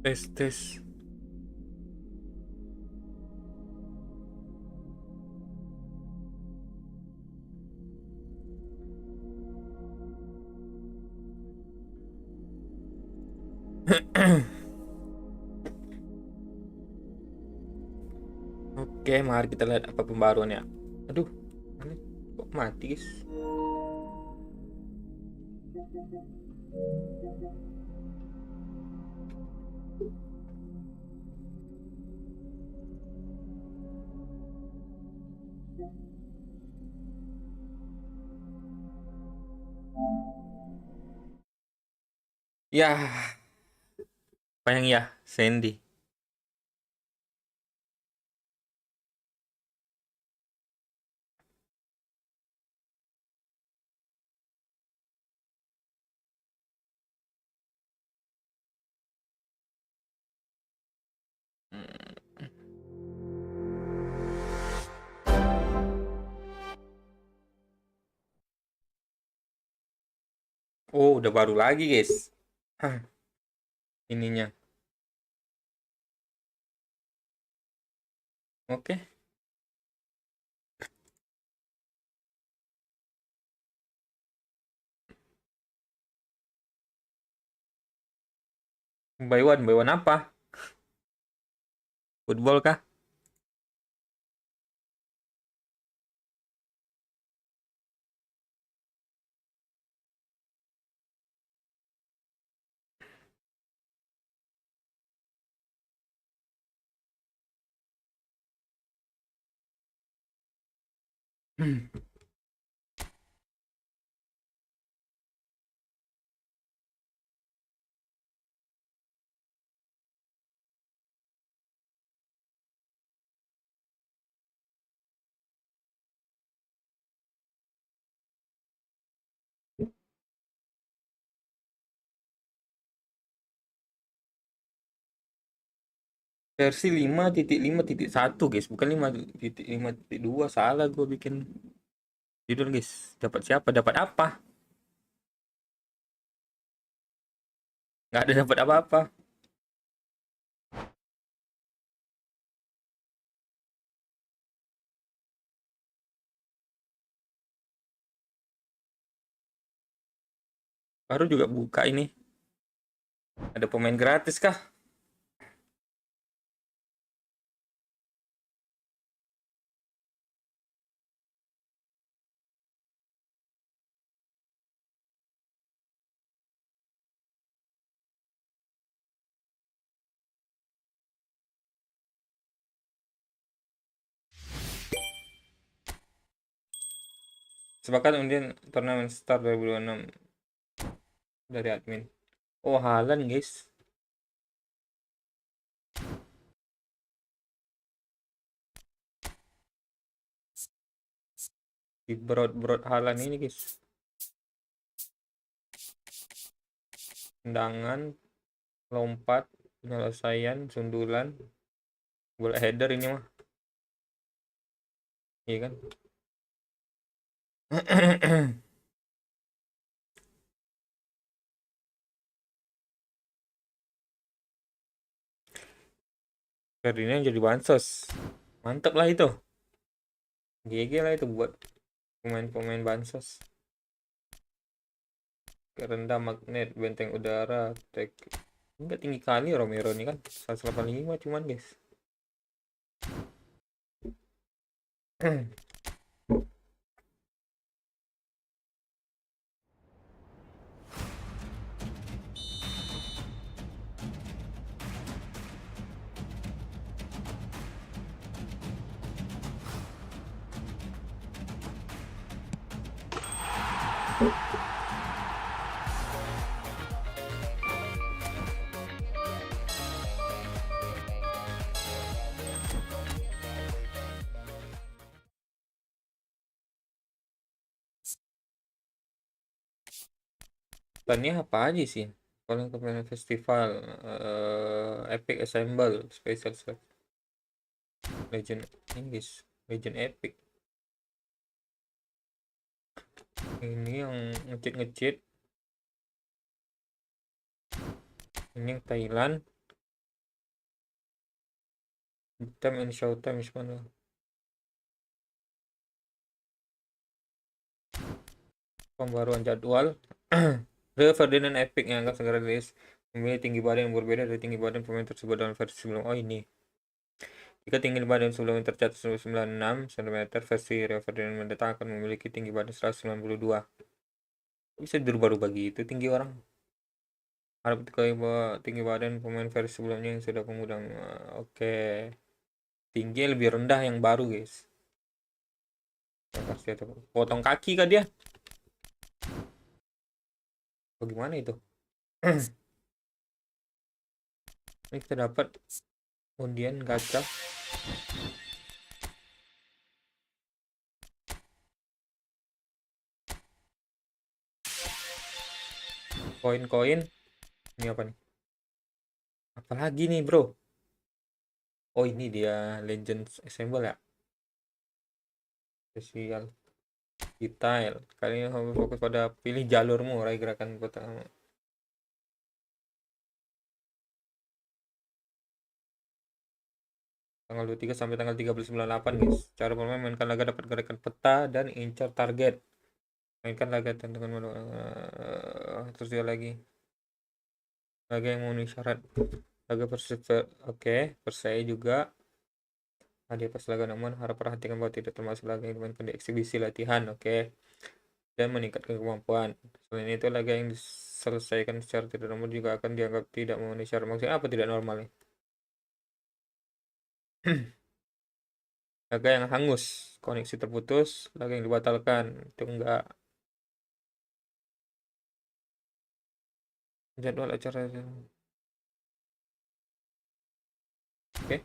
Tes tes. Oke, mari kita lihat apa pembaruan ya. Aduh, ini kok mati guys? Ya, apa yang ya, Sandy. Oh, udah baru lagi guys. Hah, ininya. Oke. Buy one apa? Football kah? Hmm. Versi 5.5.1 guys, bukan 5.5.2. Salah gue bikin judul guys. Dapat siapa? Dapat apa? Nggak ada dapat apa-apa. Baru juga buka ini. Ada pemain gratis kah? Sepakat kemudian turnamen start 2026 dari admin. Oh, Halan guys. Di Broad Halan ini guys. Tendangan, lompat, penyelesaian, sundulan, bola header ini mah. Iya kan? Ferdinand jadi bansos. Mantap lah itu. GG lah itu buat pemain-pemain bansos. Kerendah magnet, benteng udara, tek. Enggak tinggi kali Romero ini kan. 185 cuman guys. Tanya apa aja sih? Kalau kemarin festival, Epic Assemble, Special Select, Legend English, Legend Epic. Ini yang ngecit-ngecit. Ini yang Thailand. Time and show time is mana? Pembaruan jadwal. Rio Ferdinand Epic yang akan segera rilis memiliki tinggi badan yang berbeda dari tinggi badan pemain tersebut dalam versi sebelum. Oh ini. Jika tinggi badan sebelumnya tercatat 196 cm, versi Rio Ferdinand mendatang akan memiliki tinggi badan 192. Bisa dirubah-rubah gitu tinggi orang. Harap tinggi badan pemain versi sebelumnya yang sudah pemuda. Oke. Tinggi lebih rendah yang baru, guys. Pasti ada potong kaki kah dia? Bagaimana itu? Ini kita dapat undian gacha. Koin-koin. Ini apa nih? Apalagi nih, bro? Oh, ini dia Legends Assemble ya? Spesial. Detail. Kali ini harus fokus pada pilih jalurmu, raih gerakan pertama. Tanggal 23 sampai tanggal 13/98, guys. Cara bermain, mainkan laga dapat gerakan peta dan incar target. Mainkan laga tentukan terus dia lagi. Laga yang memenuhi syarat. Laga oke, persaya juga. Hadiah pas laga namun harap perhatikan bahwa tidak termasuk laga yang dimainkan di eksibisi latihan, oke. Dan meningkatkan kemampuan. Selain itu, laga yang diselesaikan secara tidak normal juga akan dianggap tidak memenuhi syarat. Maksudnya apa tidak normal nih? Laga yang hangus, koneksi terputus, laga yang dibatalkan, itu enggak. Jadwal acara, oke,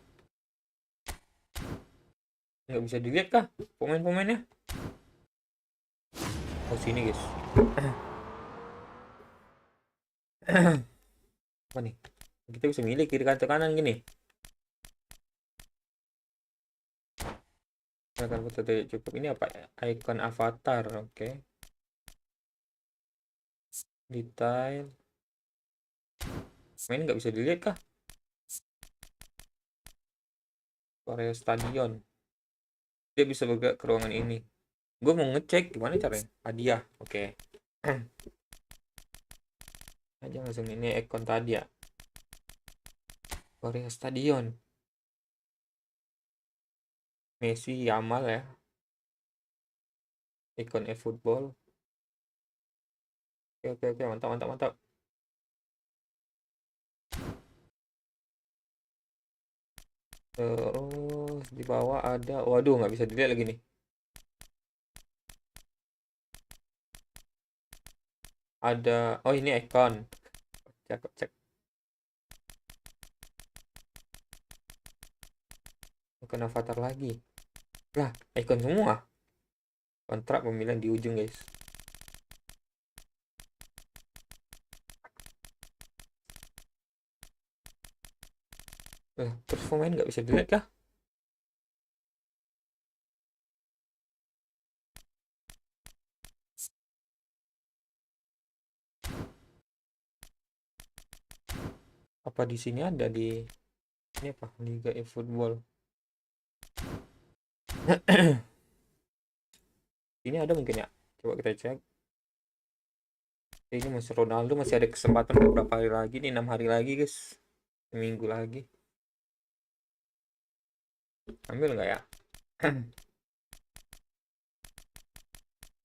nggak bisa dilihat kah pemain-pemainnya? Oh sini guys. Apa nih? Kita bisa milih kiri atau kanan gini. Akan foto cukup. Ini apa? Icon avatar, oke. Detail. Main nggak bisa dilihat kah? Area stadion. Dia bisa bergerak ke ruangan ini. Gue mau ngecek gimana caranya. Hadiah, oke. Aja langsung ini icon tadi ya. Area stadion. Messi, Yamal ya. Icon eFootball. Oke, oke, oke, mantap, mantap, mantap. Terus di bawah ada, waduh nggak bisa dilihat lagi nih. Ada, oh ini icon. Cek, cek. Icon avatar lagi. Lah, icon semua. Kontrak pemilihan di ujung guys. Terus pemain nggak bisa dilihat kah? Apa di sini ada di ini apa? Liga eFootball. Ini ada mungkin ya. Coba kita cek. Ini masih Ronaldo, masih ada kesempatan beberapa hari lagi nih, 6 hari lagi guys. Seminggu lagi. Ambil nggak ya?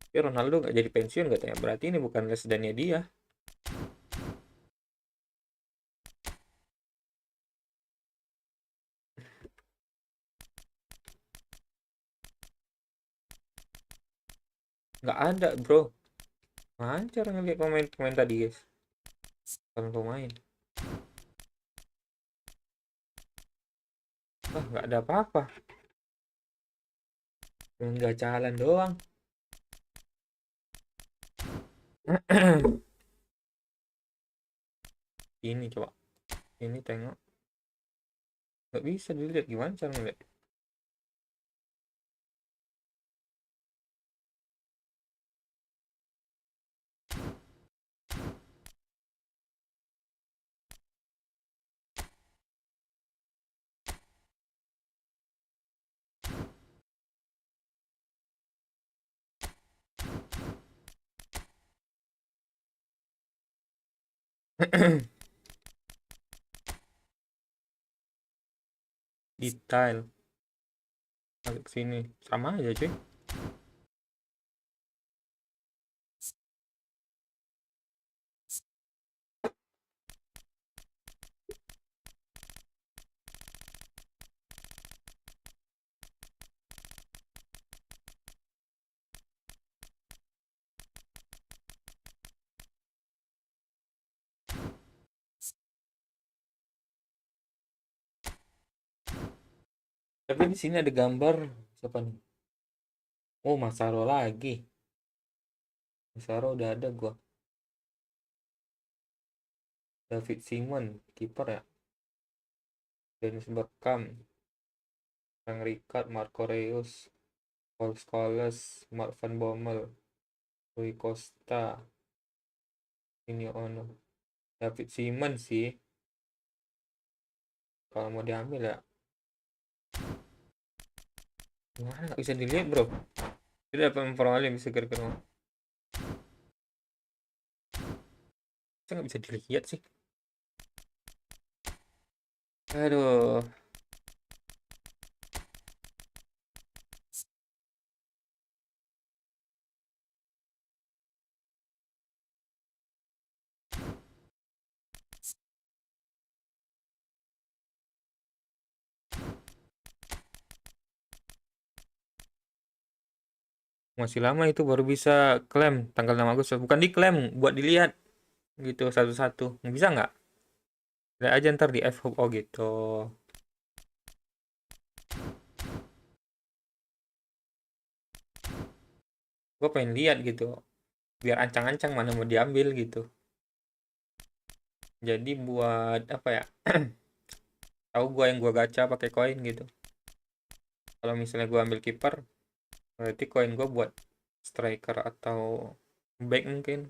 Tapi Ronaldo nggak jadi pensiun katanya. Berarti ini bukan residenya dia. Nggak ada bro. Mana cara ngeliat pemain-pemain tadi guys? Kalau pemain. Wah nggak ada apa-apa. Cuma nggak jalan doang. Ini coba. Ini tengok. Nggak bisa dilihat gimana cara ngeliat. Detail. Balik sini. Sama aja cuy. Tapi di sini ada gambar siapa nih? Oh, Masaro lagi. Masaro udah ada gua. David Simon, kiper ya. Dennis Bergkamp, Frank Rijkaard, Marco Reus, Paul Scholes, Mark van Bommel, Rui Costa, ini Ono. David Simon sih kalau mau diambil ya. Mana nggak bisa dilihat bro? Tidak dapat memperoleh bisa kira-kira. Saya nggak bisa dilihat sih. Aduh. Masih lama itu baru bisa klaim tanggal 6 Agustus. Bukan diklaim, buat dilihat gitu satu-satu. Bisa nggak? Lihat aja ntar di eFootball gitu. Gue pengen lihat gitu. Biar ancang-ancang mana mau diambil gitu. Jadi buat apa ya? Tahu gua yang gua gacha pakai koin gitu. Kalau misalnya gua ambil kiper, berarti koin gua buat striker atau back mungkin.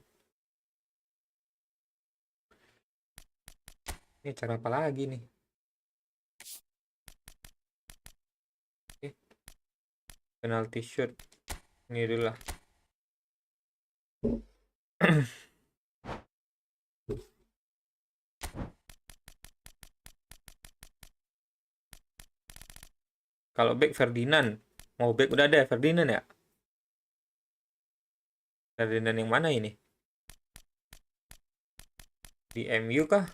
Ini cara apa lagi nih? Oke, penalty shoot. Ini dulu lah. Kalau back Ferdinand, mau back udah ada Ferdinand ya? Ferdinand yang mana ini? Di MU kah?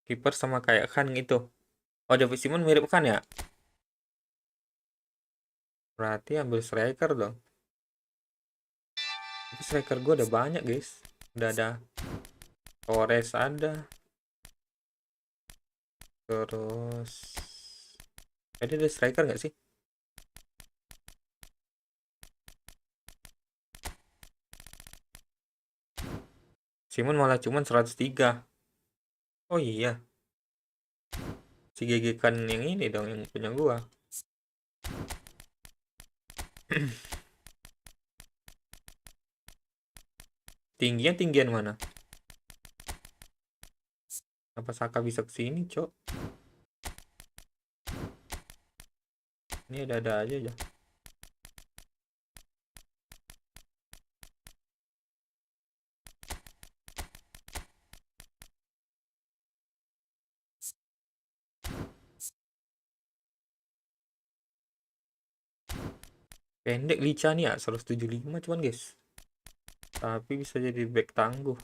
Kiper sama kayak Khan gitu. Oh, David Simon mirip Khan ya? Berarti ambil striker dong. Tapi striker gua udah banyak guys. Udah ada Torres ada. Terus tadi ada striker nggak sih? Simon malah cuman 103. Oh iya, si GG kan yang ini dong yang punya gua. Tingginya tinggian mana? Apa Saka bisa kesini, Cok? Ini ada aja ya. Pendek Lica nih ya, 175 cuman guys. Tapi bisa jadi back tangguh.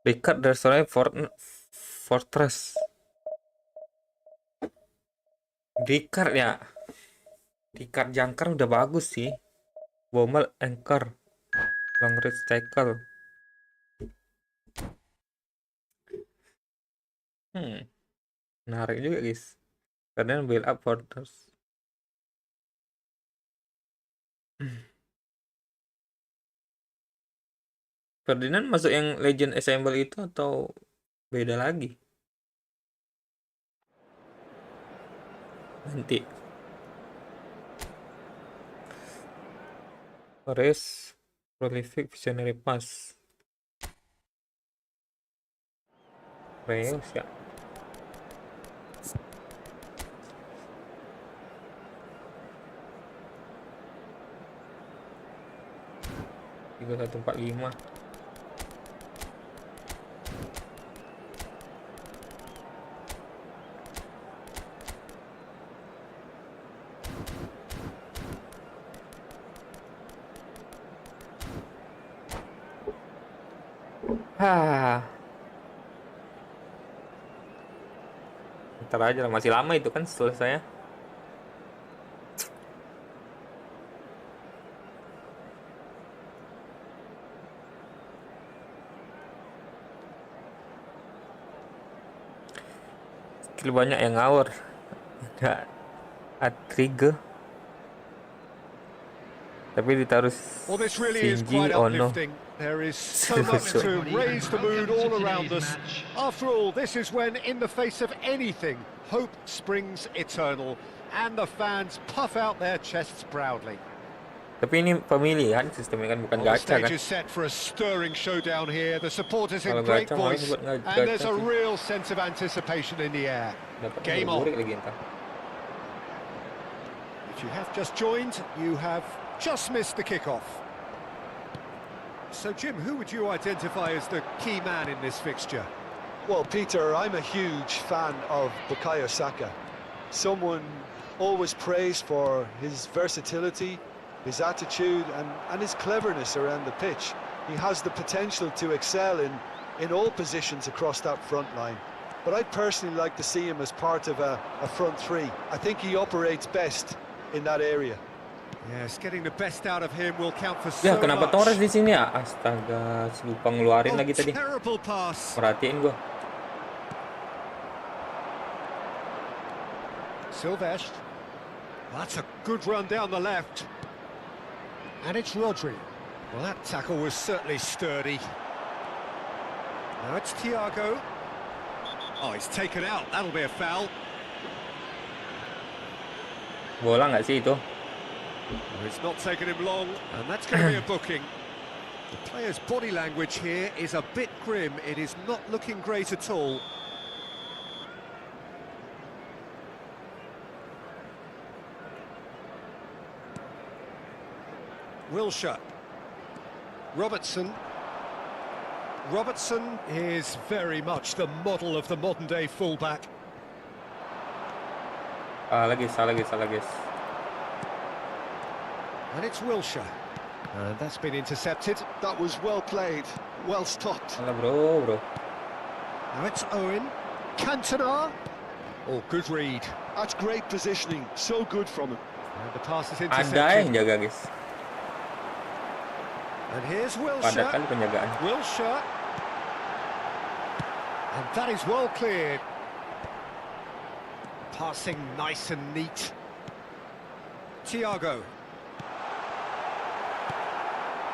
Dekat restoran Fortress. Dekat ya. Dekat jangkar udah bagus sih. Bomel anchor. Long range tackle. Menarik juga guys. Karena build up Fortress. Ferdinand masuk yang Legend Assemble itu atau beda lagi? Nanti. Race Prolific Visionary Pass. Reus ya. Tiga 145. Ntar aja lah, masih lama itu kan selesai. Skill banyak yang ngawur. Ada trigger. Tapi ditaruh Shinji Ono. There is so much to raise the mood all around us. After all, this is when, in the face of anything, hope springs eternal, and the fans puff out their chests proudly. Tapi ini pemilihan sistemnya kan, bukan gacha kan. The stage is set for a stirring showdown here. The supporters in great voice, and there's a real sense of anticipation in the air. Game on. If you have just joined, you have just missed the kickoff. So, Jim, who would you identify as the key man in this fixture? Well, Peter, I'm a huge fan of Bukayo Saka. Someone always praised for his versatility, his attitude and his cleverness around the pitch. He has the potential to excel in all positions across that front line. But I'd personally like to see him as part of a front three. I think he operates best in that area. Yes, getting the best out of him will count for so much. Kenapa Torres di sini ya? Astaga, lupa ngeluarin lagi tadi. Terrible pass. Perhatiin gua. Silvestre. That's a good run down the left. And it's Rodri. Well, that tackle was certainly sturdy. Now it's Thiago. Oh, he's taken out. That'll be a foul. Bola nggak sih itu? It's not taken him long, and that's going to be a booking. The player's body language here is a bit grim. It is not looking great at all. Wilshere. Robertson. Robertson is very much the model of the modern-day fullback. Salah guys. And it's Wilshere. And that's been intercepted. That was well played, well stopped. Salah bro. Now it's Owen. Cantona. Oh, good read. That's great positioning, so good from him. And the pass is intercepted. Ada yang jaga guys. And here's Wilshere. Padakan penjagaan. Wilshere. And that is well cleared. Passing nice and neat. Thiago.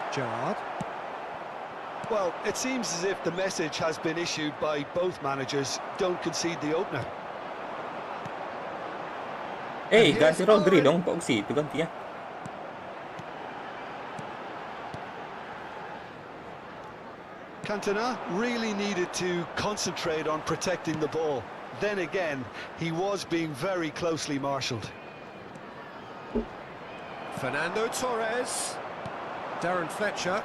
Gerrard. Well, it seems as if the message has been issued by both managers. Don't concede the opener. Ganti Rodri dong, kok situ gantinya. Cantona really needed to concentrate on protecting the ball. Then again, he was being very closely marshalled. Fernando Torres. Darren Fletcher.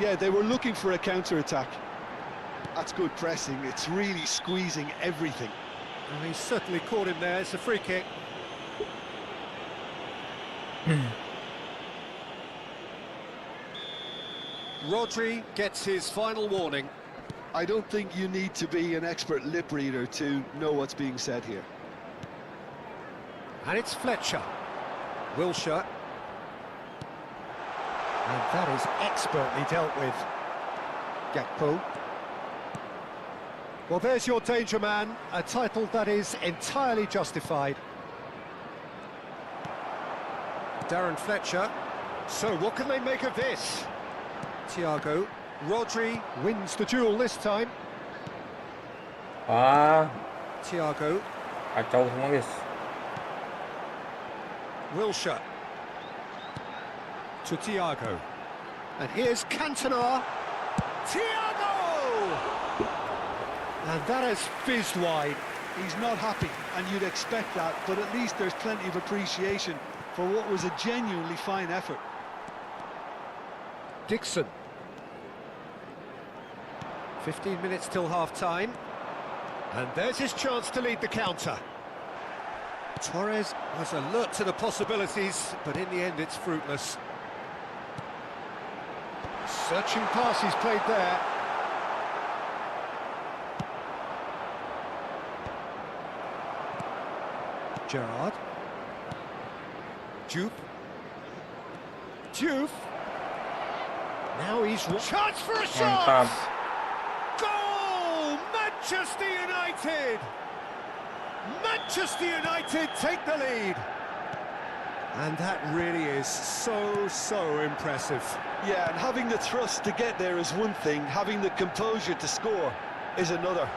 Yeah, they were looking for a counter-attack. That's good pressing. It's really squeezing everything. Well, he's certainly caught him there. It's a free kick. Rodri gets his final warning. I don't think you need to be an expert lip reader to know what's being said here. And it's Fletcher. Wilshere. And that is expertly dealt with. Gakpo. Well, there's your danger man, a title that is entirely justified. Darren Fletcher. So what can they make of this? Thiago. Rodri wins the duel this time. Thiago. Kacau semua guys. Wilshere. To Thiago. And here's Cantona. Thiago! And that has fizzed wide. He's not happy, and you'd expect that, but at least there's plenty of appreciation for what was a genuinely fine effort. Dixon. 15 minutes till half-time. And there's his chance to lead the counter. Torres was alert to the possibilities, but in the end it's fruitless. Searching pass he's played there. Gerrard. Diouf. Now he's... Chance for a shot! Goal! Manchester United! Manchester United take the lead. And that really is so impressive. Yeah, and having the thrust to get there is one thing, having the composure to score is another.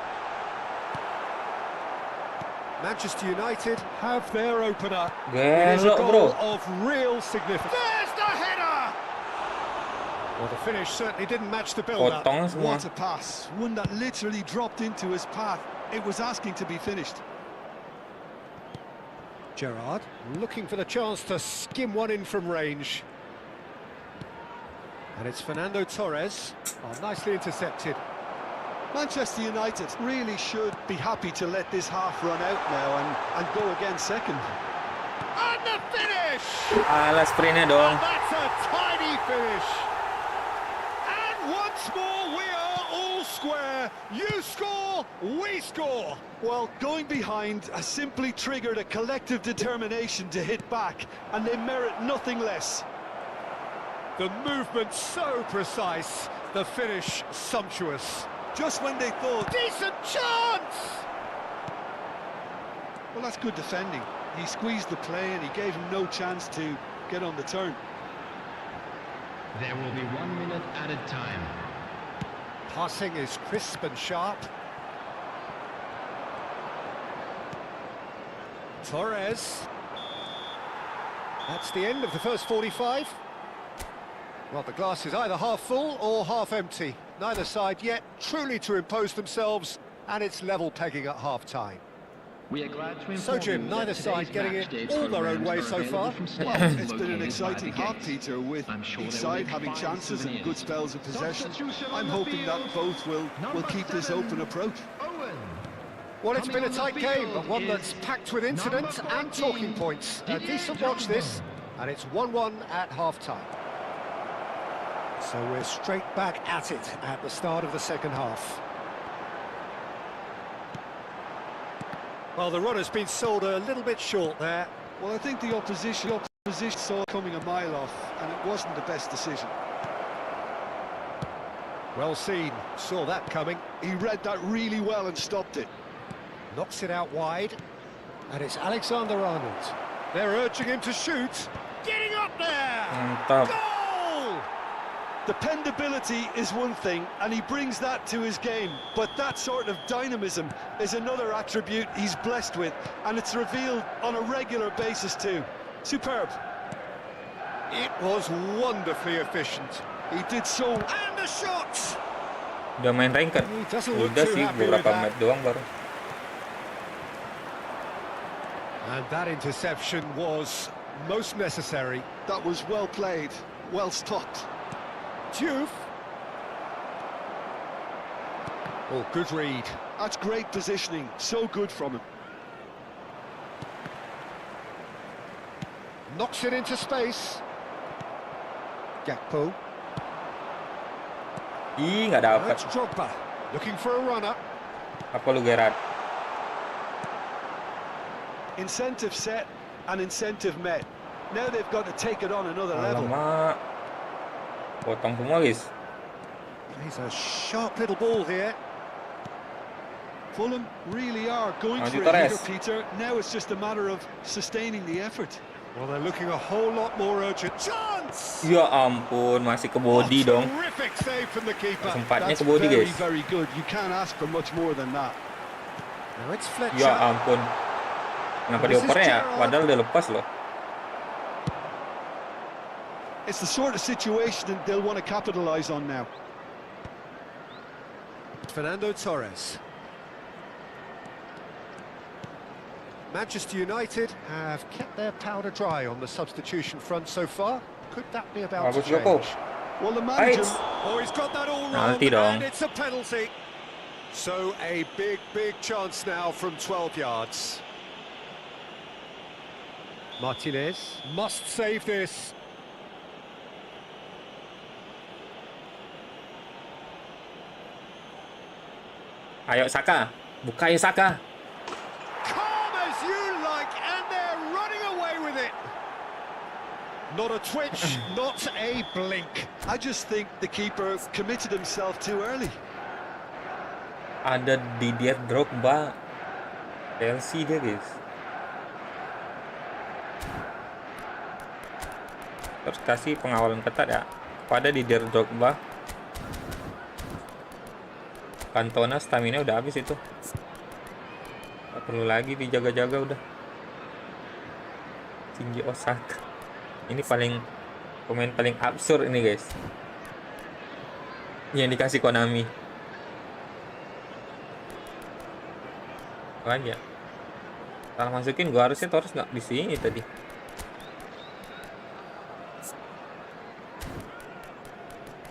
Manchester United have their opener. Gelo, It is a goal bro. of real significance. There's the header! Well, the finish certainly didn't match the build-up. Potong semua. What a pass, one that literally dropped into his path. It was asking to be finished. Gerrard looking for the chance to skim one in from range. And it's Fernando Torres. Oh, nicely intercepted. Manchester United really should be happy to let this half run out now and go again second. And the finish! Alah sprintnya dong. And that's a tiny finish. And once more we are all square. You score, we score. Well, going behind has simply triggered a collective determination to hit back, and they merit nothing less. The movement so precise, the finish sumptuous. Just when they thought, Decent chance! well, that's good defending. He squeezed the play and he gave him no chance to get on the turn. There will be 1 minute added time. Passing is crisp and sharp. Torres. That's the end of the first 45. Well, the glass is either half full or half empty. Neither side yet truly to impose themselves, and it's level pegging at half-time. We are glad to So, inform Jim, you neither that side today's getting match it dates all their own programs way are so available far. from Well, stands it's been an located exciting by the half, gates. Peter, with I'm sure each there will side be having fine chances and souvenirs. good spells of possession. Substitution on I'm the hoping that field. both will Number keep this 7, open approach. Owen. Well, it's been Coming a on the tight game, field but one is that's packed with incident number and talking 14, points. A Didier decent watch Drogba. this, and it's 1-1 at half-time. So we're straight back at it at the start of the second half. Well, the run has been sold a little bit short there. Well, I think the opposition saw it coming a mile off, and it wasn't the best decision. Well seen, saw that coming. He read that really well and stopped it. Knocks it out wide, and it's Alexander-Arnold. They're urging him to shoot. Getting up there! Mantap. Goal! Dependability is one thing, and he brings that to his game, but that sort of dynamism is another attribute he's blessed with, and it's revealed on a regular basis too. Superb. It was wonderfully efficient. He did so. And the shot! Udah main ranked. He doesn't look Udah too sih happy with beberapa that. match doang baru. And that interception was most necessary. That was well played, well stopped. Diouf. Oh, good read. That's great positioning, so good from him. Knocks it into space. Gakpo. Ih, nggak Now dapat. it's Drogba, looking for a runner. Apa lu, Gerard? Incentive set and incentive met. Now they've got to take it on another level. Alamak. Potong semua, guys. Plays a sharp little ball here. Fulham really are going Maju for it here, Torres. Peter. Now it's just a matter of sustaining the effort. Well, they're looking a whole lot more urgent. Chance! Ya ampun, masih ke body dong. Terrific save from the keeper. Sempatnya That's ke body, very, guys. very good. You can't ask for much more than that. Now it's Fletcher. Ya ampun. Kenapa This is dioper ya? Gerrard. Padahal udah lepas loh. It's the sort of situation that they'll want to capitalise on now. Fernando Torres. Manchester United have kept their powder dry on the substitution front so far. Could that be about to Bagus Joko. change? Well, the manager... Right. Oh, he's got that all wrong, Penalti dong. and it's a penalty. So a big, big chance now from 12 yards. Martinez must save this. Ayo Saka. Buka ya Saka. Calm as you like, and they're running away with it. Not a twitch, not a blink. I just think the keeper committed himself too early. Ada Didier Drogba. Chelsea dia, guys. Terus kasih pengawalan ketat ya pada Didier Drogba. Cantona stamina udah habis itu. Gak perlu lagi dijaga-jaga udah. Tinggi Osaka. Ini pemain paling absurd ini, guys. Yang dikasih Konami. Aja. Salah masukin gua, harusnya Torres nggak di sini tadi.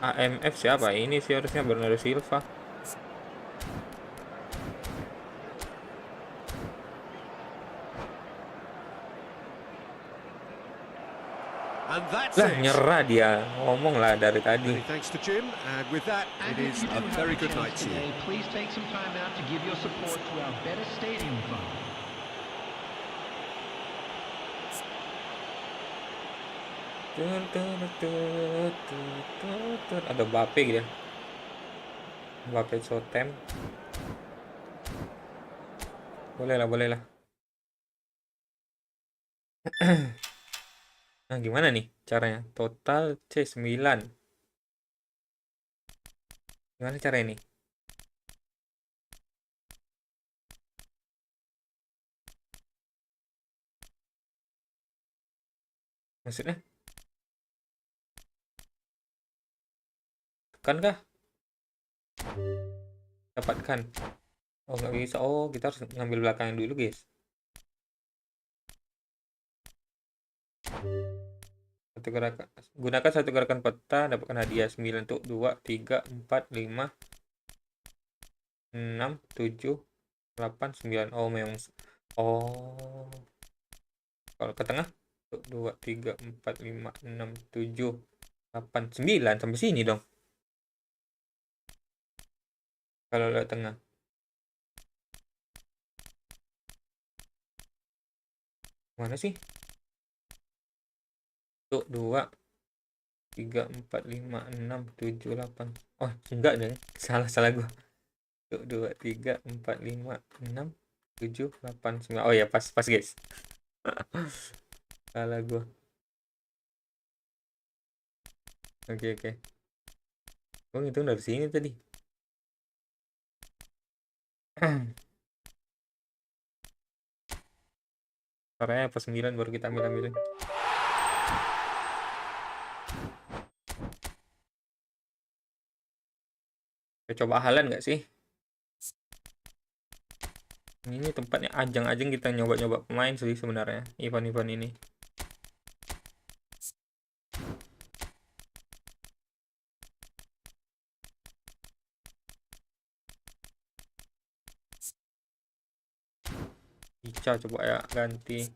AMF siapa? Ini sih harusnya Bernardo Silva. And that's Lah it. nyerah dia. Ngomong lah dari tadi. Many thanks to Jim, and with that, it is a very good night to you. Please take some time out to give your support to our Better Stadium Fund. Ada Mbappe gitu. Mbappe Sotem. Boleh lah. Nah, gimana nih caranya? Total C9. Gimana cara ini? Maksudnya? Tekan kah? Dapatkan. Oh, nggak bisa. Oh, kita harus ngambil belakangnya dulu, guys. Gunakan satu gerakan peta, dapatkan hadiah 9 untuk 2, 3, 4, 5, 6, 7, 8, 9. Oh, memang. Oh. Kalau ke tengah, 2, 3, 4, 5, 6, 7, 8, 9. Sampai sini dong. Kalau lewat tengah. Mana sih? 2, 3, 4, 5, 6, 7, 8. Oh, enggak deh. Salah gua. 2, 3, 4, 5, 6, 7, 8, 9. Oh ya, pas guys. Salah gua. Oke. Gua ngitung dari sini tadi. Caranya pas 9 baru kita ambilin. Kita coba halan nggak sih? Ini tempatnya ajang-ajang kita nyoba-nyoba pemain sih sebenarnya. Event-event ini. Lica coba ya ganti.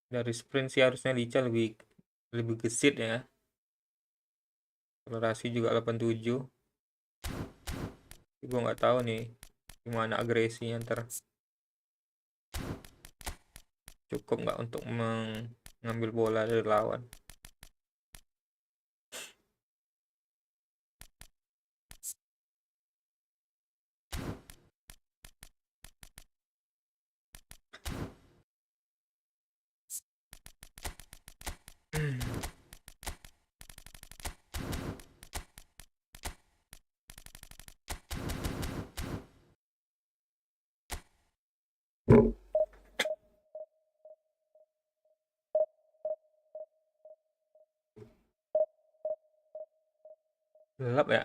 Dari sprint sih harusnya Lica lebih gesit ya. Akselerasi juga 87. Gue nggak tahu nih gimana agresinya ntar. Cukup nggak untuk mengambil bola dari lawan. Gelap ya,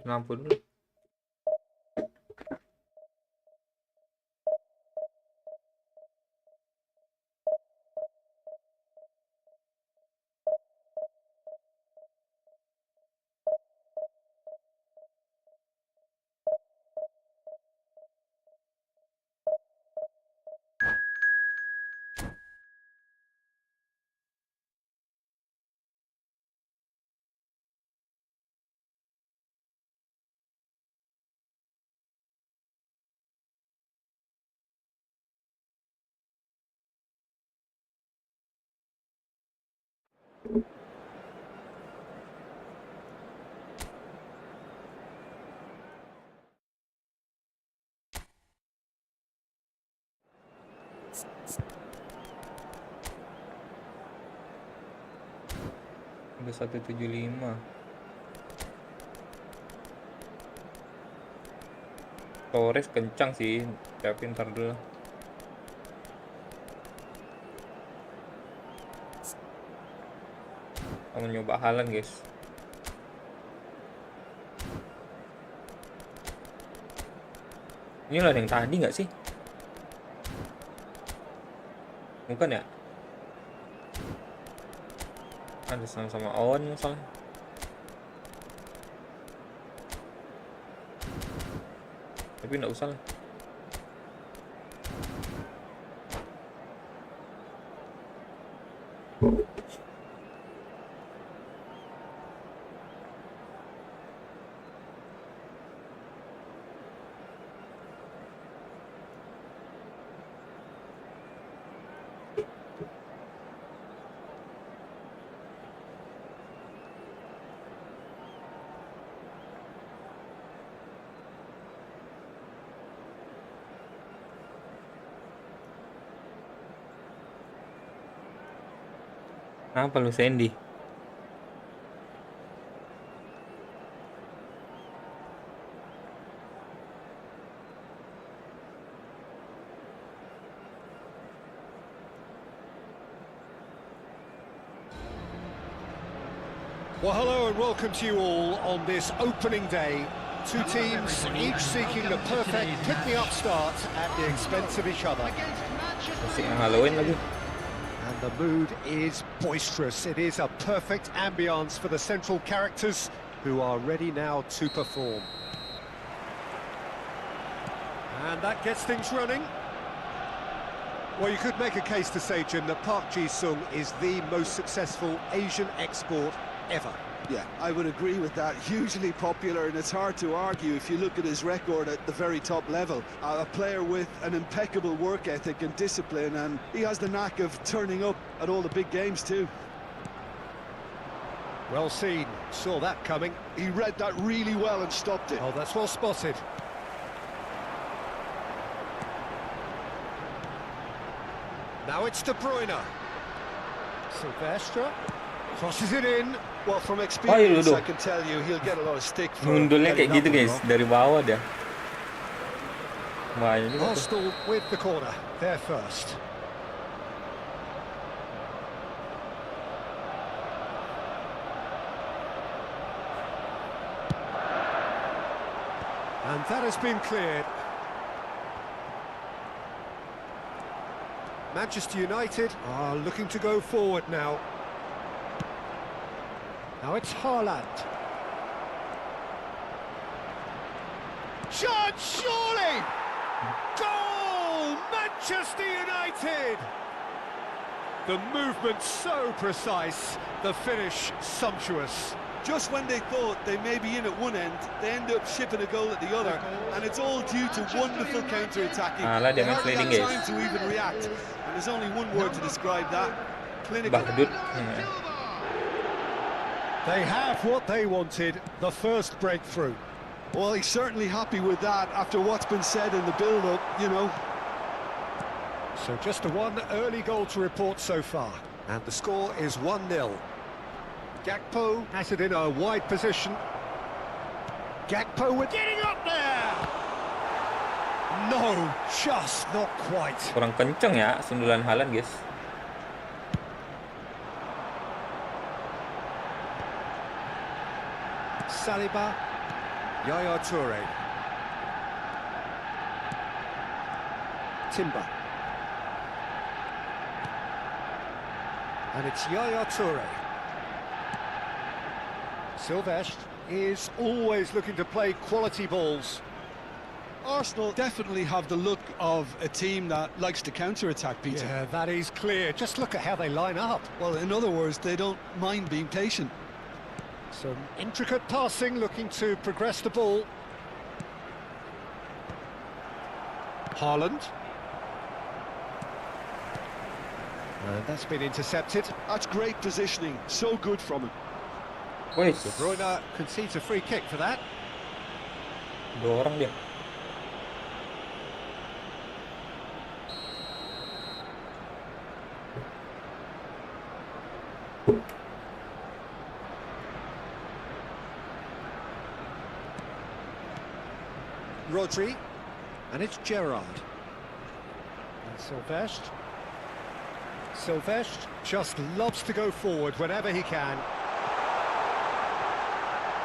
lampu dulu. Udah 175. Torres kencang sih, tapi ntar dulu. Kamu nyoba Haaland guys. Ini lah yang tadi nggak sih? Bukan ya? Ada sama-sama on masalah. Tapi nggak usah lah. Apa lu Sandy? Well, hello and welcome to you all on this opening day. Two teams, each seeking the perfect pick-me-up start at the expense of each other. Masih Halloween lagi. And the mood is boisterous. It is a perfect ambience for the central characters who are ready now to perform. And that gets things running. Well, you could make a case to say, Jim, that Park Ji-sung is the most successful Asian export ever. Yeah, I would agree with that. Hugely popular, and it's hard to argue if you look at his record at the very top level. A player with an impeccable work ethic and discipline, and he has the knack of turning up at all the big games too. Well seen, saw that coming. He read that really well and stopped it. Oh, that's well spotted. Now it's De Bruyne. Silvestre crosses it in. Well, from experience, Ayo, I can tell you he'll get a lot of stick for Mundulnya kayak getting gitu up and guys, wrong. dari bawah dia. Bahaya juga tuh. Arsenal with the corner, there first. And that has been cleared. Manchester United are looking to go forward now. Now it's Haaland. Shot, surely! Goal! Manchester United! The movement so precise, the finish sumptuous. Just when they thought they may be in at one end, they end up shipping a goal at the other, and it's all due to wonderful counter-attacking. Alah, They damage hardly leading, had guys. time to even react, and there's only one word to describe that: clinical. Bahdut. They have what they wanted, the first breakthrough. Well, he's certainly happy with that after what's been said in the build-up, you know. So just the one early goal to report so far, and the score is 1-0. Gakpo has it in a wide position. Gakpo with getting up there! No, just not quite. Kurang kenceng ya sundulan Haaland, guys. Saliba, Yaya Toure. Timber. And it's Yaya Toure. Silvestre is always looking to play quality balls. Arsenal definitely have the look of a team that likes to counter-attack, Peter. Yeah, that is clear. Just look at how they line up. Well, in other words, they don't mind being patient. Some intricate passing, looking to progress the ball. Haaland. And that's been intercepted. That's great positioning, so good from him. Wait, De Bruyne concedes a free kick for that. 2 orang dia. Rodri. And it's Gerrard. And Silvestre. Silvestre just loves to go forward whenever he can.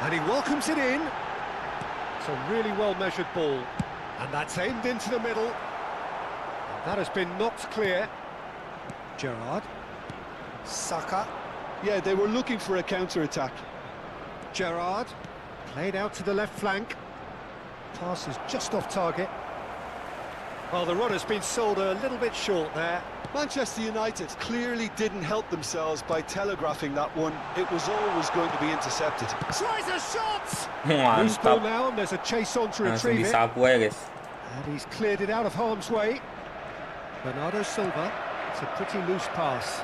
And he welcomes it in. It's a really well-measured ball. And that's aimed into the middle. And that has been knocked clear. Gerrard. Saka. Yeah, they were looking for a counter-attack. Gerrard. Played out to the left flank. Pass is just off target. Well, the run has been sold a little bit short there. Manchester United clearly didn't help themselves by telegraphing that one. It was always going to be intercepted. Tries a shot! Loose ball Mantap. now, and there's a chase on to Langsung retrieve it. disapu aja, guys. And he's cleared it out of harm's way. Bernardo Silva. It's a pretty loose pass.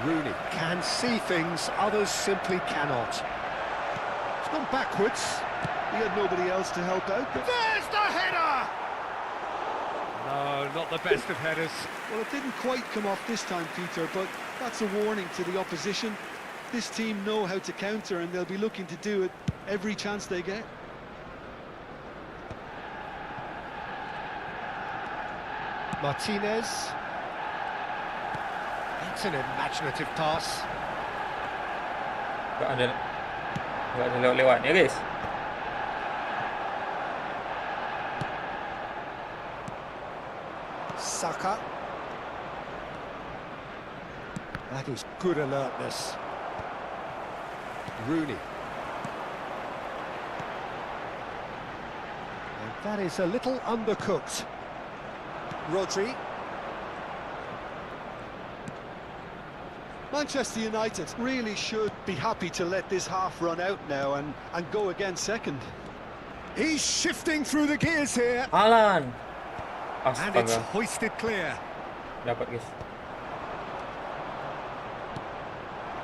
Rooney can see things others simply cannot. It's gone backwards. He had nobody else to help out. There's the header! No, not the best of headers. Well, it didn't quite come off this time, Peter, but that's a warning to the opposition. This team know how to counter, and they'll be looking to do it every chance they get. Martinez. That's an imaginative pass. Gak ada lewat-lewatnya, guys. Saka. That is good alertness. Rooney. And that is a little undercooked. Rodri. Manchester United really should be happy to let this half run out now and go again second. He's shifting through the gears here. Haaland. And it's Astaga. hoisted clear. Dapat, guys.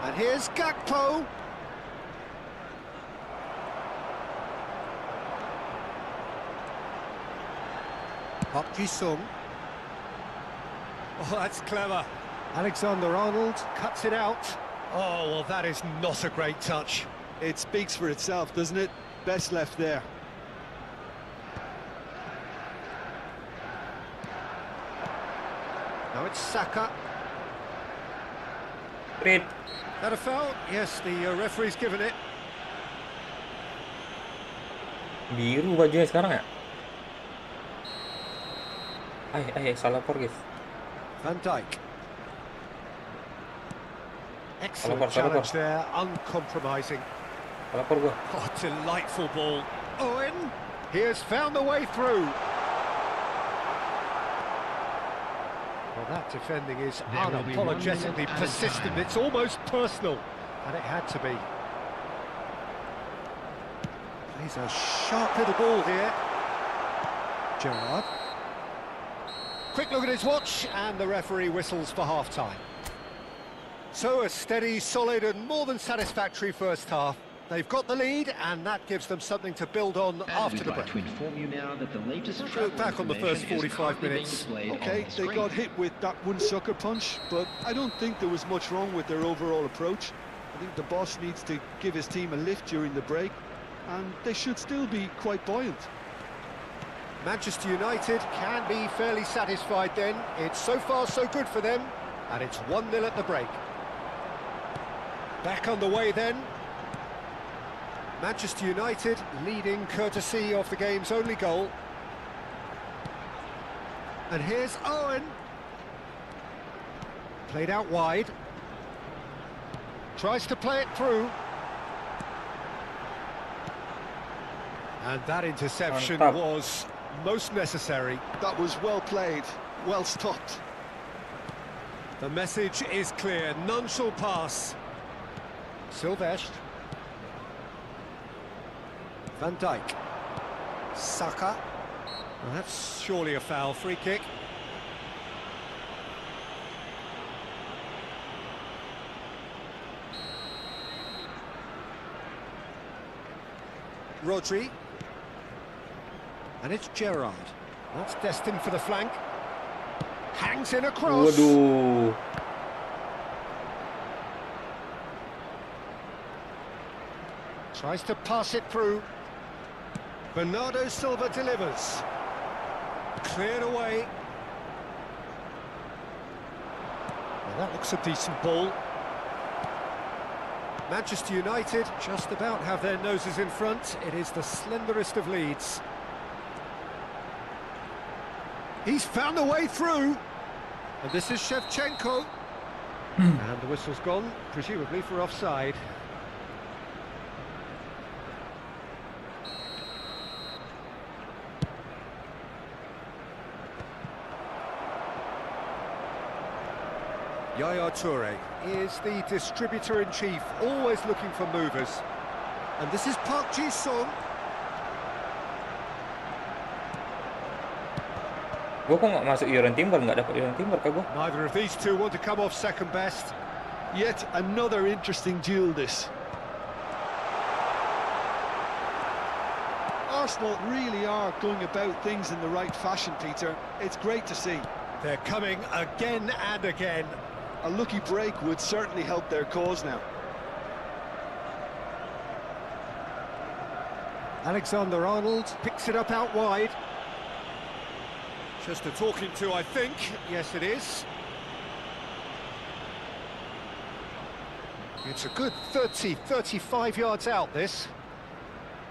And here's Gakpo. Park Ji-sung. Oh, that's clever. Alexander-Arnold cuts it out. Oh, well, that is not a great touch. It speaks for itself, doesn't it? Best left there. Now it's Saka. Red. That a foul? Yes, the referee's given it. Biru bajunya sekarang ya? Salah por, guys. Van Dijk. Excellent Salah challenge por. there, uncompromising. Salah por gua. Oh, delightful ball. Owen, he has found the way through. Well, That defending is There will be 1 minute unapologetically at a persistent. time. It's almost personal, and it had to be. Plays a sharp little ball here. Gerrard. Quick look at his watch, and the referee whistles for half-time. So a steady, solid and more than satisfactory first half. They've got the lead, and that gives them something to build on after We'd the like break. to inform you now that the latest Let's travel look back on the first information is 45 currently being minutes. displayed on Okay, the they screen. got hit with that one sucker punch, but I don't think there was much wrong with their overall approach. I think the boss needs to give his team a lift during the break, and they should still be quite buoyant. Manchester United can be fairly satisfied then. It's so far so good for them, and it's 1-0 at the break. Back on the way then. Manchester United leading courtesy of the game's only goal. And here's Owen. Played out wide. Tries to play it through. And that interception Mantap. was most necessary. That was well played, well stopped. The message is clear, none shall pass. Silvestre. Van Dijk. Saka. Well, that's surely a foul, free kick. Rodri. And it's Gerrard. That's destined for the flank. Hangs in a cross. Waduh. Tries to pass it through. Bernardo Silva delivers. Cleared away. Well, that looks a decent ball. Manchester United just about have their noses in front. It is the slenderest of leads. He's found a way through. And this is Shevchenko. And the whistle's gone, presumably for offside. Yaya Toure is the distributor-in-chief, always looking for movers. And this is Park Ji-sung. Gue kok nggak masuk Yohan Timber, nggak dapat Yohan Timber kah gue? Neither of these two want to come off second best. Yet another interesting duel, this. Arsenal really are going about things in the right fashion, Peter. It's great to see. They're coming again and again. A lucky break would certainly help their cause now. Alexander-Arnold picks it up out wide. Just a talking to, I think. Yes, it is. It's a good 30, 35 yards out, this.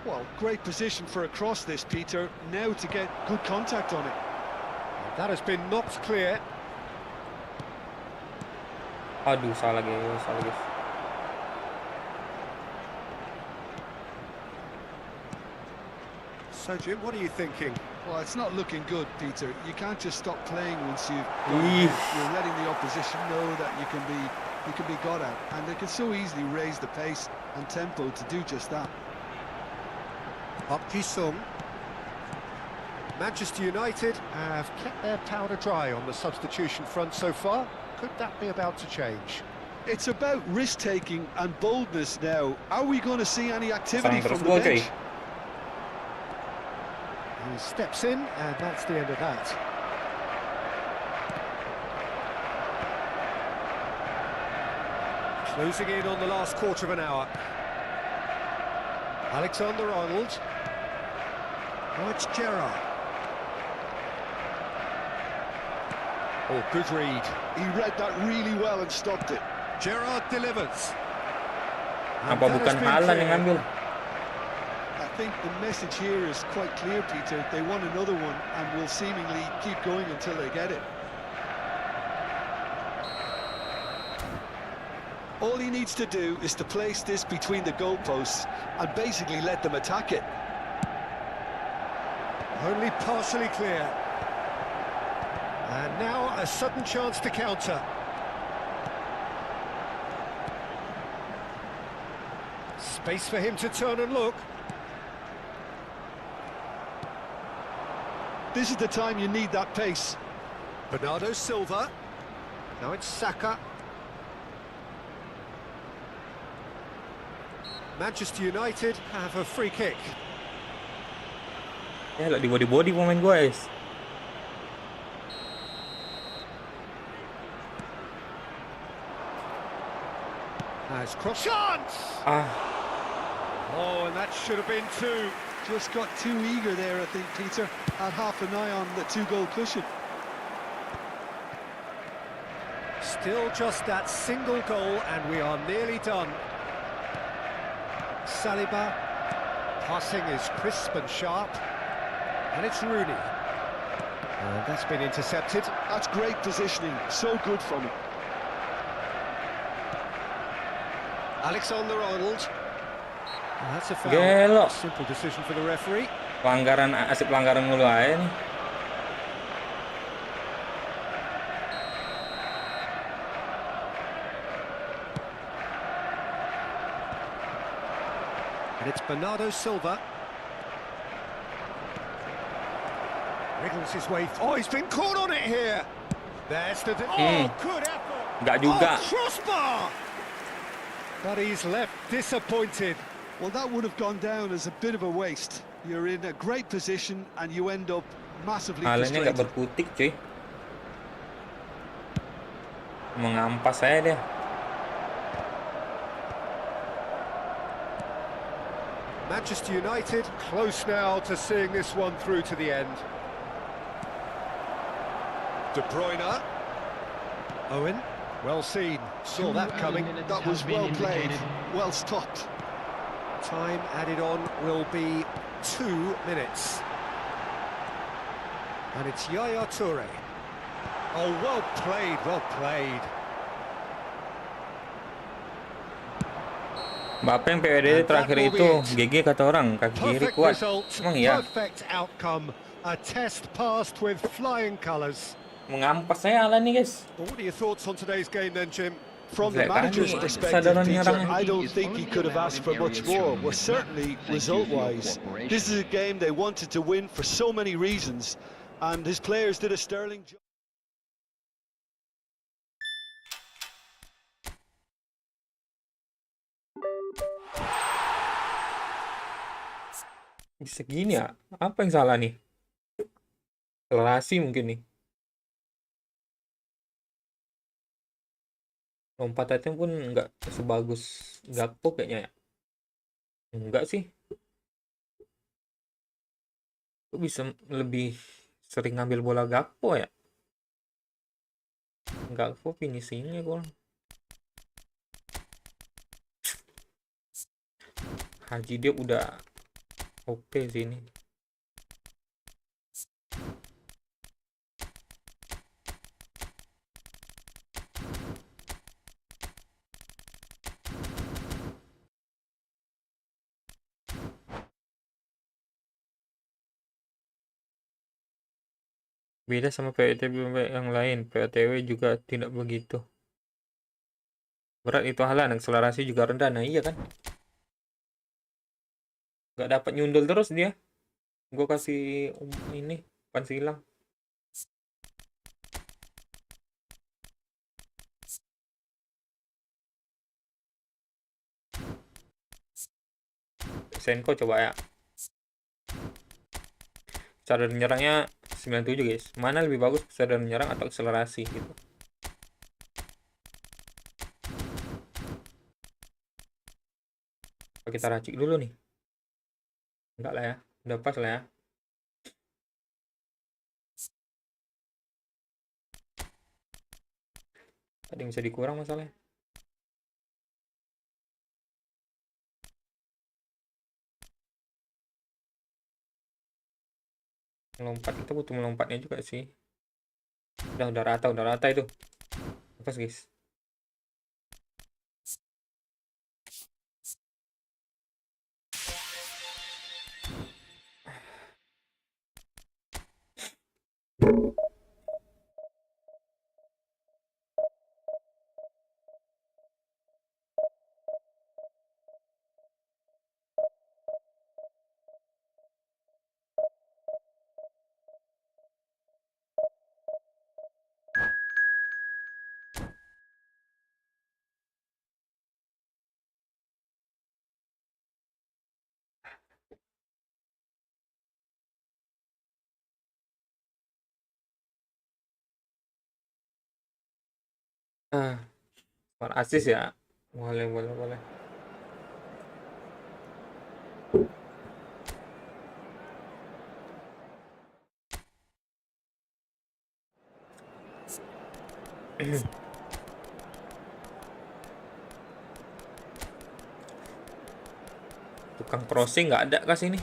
Well, great position for a cross this, Peter. Now to get good contact on it. That has been knocked clear. Aduh, salah guys. So, Jim, what are you thinking? Well, it's not looking good, Peter. You can't just stop playing once you've Eesh. you're letting the opposition know that you can be got at, and they can so easily raise the pace and tempo to do just that. Park Ji-sung. Manchester United have kept their powder dry on the substitution front so far. Could that be about to change? It's about risk-taking and boldness now. Are we going to see any activity Sang from terus the gol, bench? coy. He steps in, and that's the end of that. Closing in on the last quarter of an hour. Alexander-Arnold. Oh, it's Gerrard. Oh, good read. He read that really well and stopped it. Gerrard delivers. And Apa that has bukan been Haaland yang cleared. ngambil? I think the message here is quite clear, Peter. They want another one and will seemingly keep going until they get it. All he needs to do is to place this between the goalposts and basically let them attack it. Only partially clear. And now a sudden chance to counter. Space for him to turn and look. This is the time you need that pace. Bernardo Silva. Now it's Saka. Manchester United have a free kick. Ya lah, di body pemain gue, guys. Has cross chance. Oh, and that should have been two. Just got too eager there, I think, Peter. Had half an eye on the 2-goal cushion. Still just that single goal, and we are nearly done. Saliba. Passing is crisp and sharp. And it's Rooney. That's been intercepted. That's great positioning. So good from him. Alexander-Arnold. That's a foul. Gelo. Simple decision for the referee. Pelanggaran, asik pelanggaran mulu aja nih. And it's Bernardo Silva. Wriggles his way. Oh, he's been caught on it here. There's the... Oh, good effort. Nggak juga. Oh, crossbar. But he's left disappointed. Well, that would have gone down as a bit of a waste. You're in a great position and you end up massively Halnya nggak frustrated. berkutik, cuy. Mengampas saya deh. Manchester United close now to seeing this one through to the end. De Bruyne. Owen. Well seen. Saw that coming. That was well played, well stopped. Time added on will be 2 minutes. And it's Yaya Toure. Oh, well played, well played. Bapak yang PWD terakhir itu GG kata orang, kaki kiri Perfect kuat. result, Emang iya? perfect outcome. A test passed with flying colours. Mengampas saya Alan nih, guys. Well, what are your thoughts on today's game then, Jim? From the manager's perspective, Peter, I don't think he could have asked for much more. Well, certainly result-wise. This is a game they wanted to win for so many reasons, and his players did a sterling job. Bisa gini ya? Apa yang salah nih? Akselerasi mungkin nih. Lompatannya pun nggak sebagus Gakpo kayaknya ya. Enggak sih. Kok bisa lebih sering ngambil bola Gakpo ya? Gakpo finishingnya kurang. Haji dia udah OP sih ini. Beda sama PWTW yang lain. PWTW juga tidak begitu berat itu halan, akselerasi juga rendah. Nah iya kan, nggak dapat nyundul terus dia. Gue kasih ini pan silang. Senko coba ya. Cara menyerangnya 97 guys. Mana lebih bagus, cara menyerang atau akselerasi gitu. Kita racik dulu nih. Enggak lah ya, udah pas lah ya. Ada yang bisa dikurang masalahnya. Melompat, kita butuh melompatnya juga sih. Udah rata itu. Pas guys. Smart assist ya. Boleh. Tukang crossing nggak ada kah sini?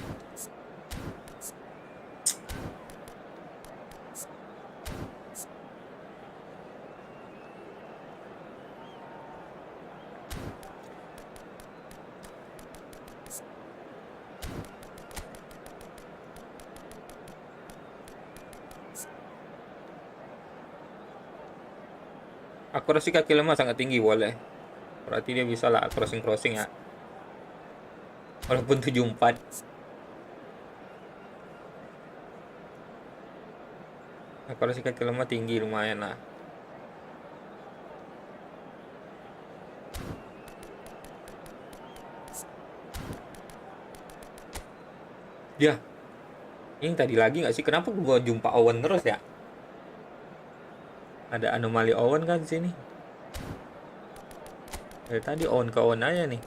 Akurasi kaki lemah sangat tinggi, boleh. Berarti dia bisa lah crossing ya. Walaupun 74. Akurasi kaki lemah tinggi, lumayan lah. Ya, ini tadi lagi nggak sih? Kenapa gua jumpa Owen terus ya? Ada anomali Owen kan di sini. Dari tadi Owen ke Owen aja nih.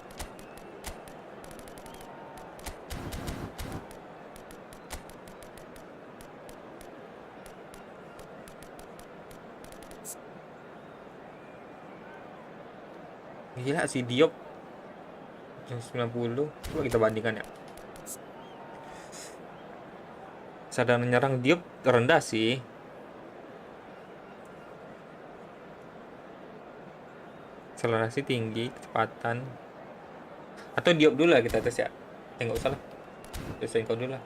Gila si Diop 90. Coba kita bandingkan ya. Sadar menyerang Diop rendah sih. Akselerasi tinggi, kecepatan. Atau Diop dulu lah kita tes ya. Nggak usah lah. Tesin kau dulu lah.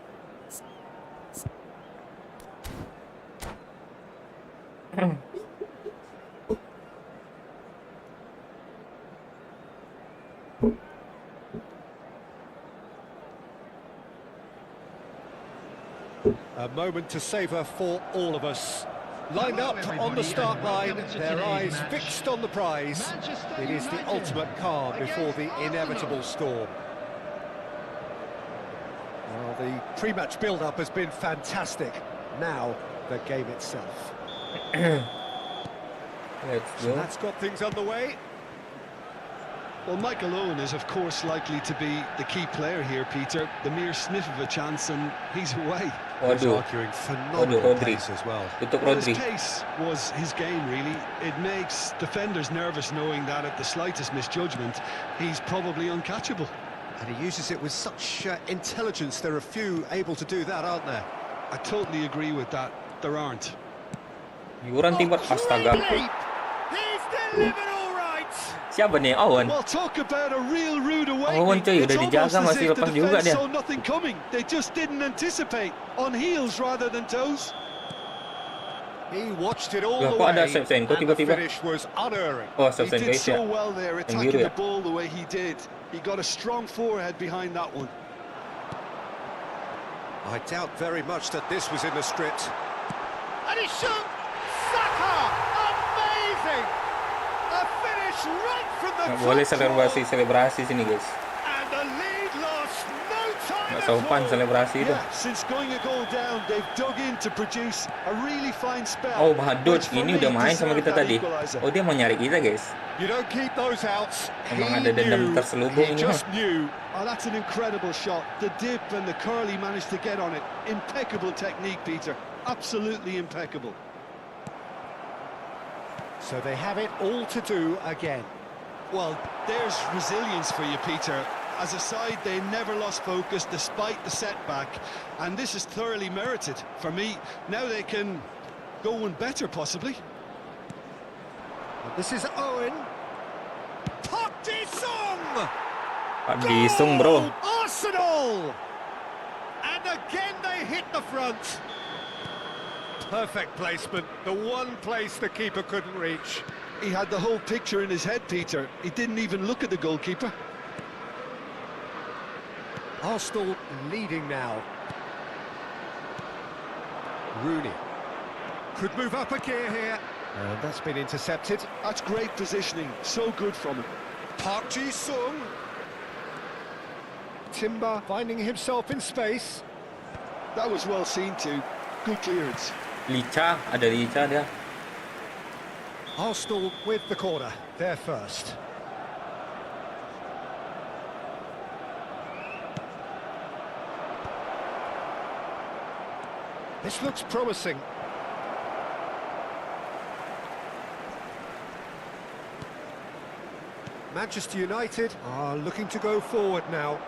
A moment to savour for all of us. Lined up on the start line, their eyes fixed on the prize. It is the ultimate calm before the inevitable storm. Well, the pre-match build-up has been fantastic. Now, the game itself. Let's So go. that's got things underway. Well, Michael Owen is, of course, likely to be the key player here, Peter. The mere sniff of a chance and he's away. He's Waduh, arguing phenomenal Rodri. pace as well. Tutup Well, his Rodri. pace was his game, really. It makes defenders nervous knowing that at the slightest misjudgment, he's probably uncatchable. And he uses it with such intelligence. There are few able to do that, aren't there? I totally agree with that. There aren't. Yuran tiba, astaga. He's delivered all right. Siapa nih? Owen. Well, talk about a real rude awakening. Owen cuy, It's udah almost dijaga as masih if the lepas juga defense dia. saw nothing coming. They just didn't anticipate. On heels rather than toes. He watched it all Lah, the kok way, ada Shevchenko and the tiba-tiba? finish was unerring. Oh, He Shevchenko did itu ya. so well there, Yang attacking biru ya. the ball the way he did. He got a strong forehead behind that one. I doubt very much that this was in the script. And he shot! Saka! Amazing! A finish right from the Nggak boleh front selebrasi sini guys. and the lead lost no time Nggak at sopan all. selebrasi itu. Yeah, since going a goal down, they've dug in to produce a really fine spell. Oh, Bahadut, which for ini me udah main sama kita deserved tadi. that equaliser. Oh, dia mau nyari kita guys. You don't keep those outs. Emang ada dendam terselubung He ini just mah. knew. Oh, that's an incredible shot. The dip and the curl he managed to get on it. Impeccable technique, Peter. Absolutely impeccable. So they have it all to do again. Well, there's resilience for you, Peter. As a side, they never lost focus despite the setback, and this is thoroughly merited. For me, now they can go one better, possibly. And this is Owen. Park Ji-sung! Pak Disung bro. Arsenal! And again they hit the front. Perfect placement, the one place the keeper couldn't reach. He had the whole picture in his head, Peter. He didn't even look at the goalkeeper. Arsenal leading now. Rooney could move up a gear here. And that's been intercepted. That's great positioning. So good from him. Park Ji-sung. Timber finding himself in space. That was well seen too. Good clearance. Lica, ada Lica dia. Arsenal with the corner, they're first. This looks promising. Manchester United are looking to go forward now.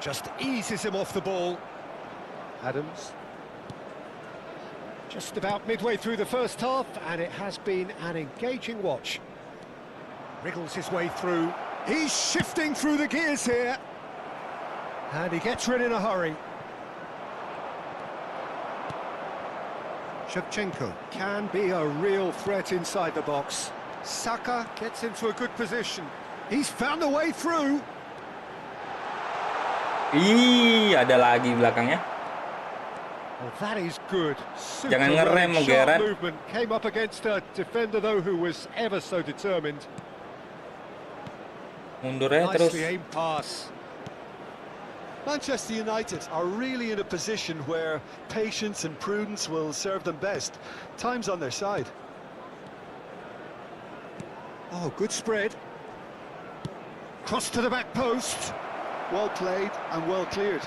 Just eases him off the ball. Adams. Just about midway through the first half, and it has been an engaging watch. Wriggles his way through. He's shifting through the gears here. And he gets rid in a hurry. Shevchenko can be a real threat inside the box. Saka gets into a good position. He's found a way through. Ada lagi belakangnya. Oh, that is good. Jangan ngerem, Sharp Gerrard. movement. Came up against a defender though who was ever so determined. Mundurnya terus. Nicely aimed pass. Manchester United are really in a position where patience and prudence will serve them best. Time's on their side. Oh, good spread. Cross to the back post. Well played and well cleared.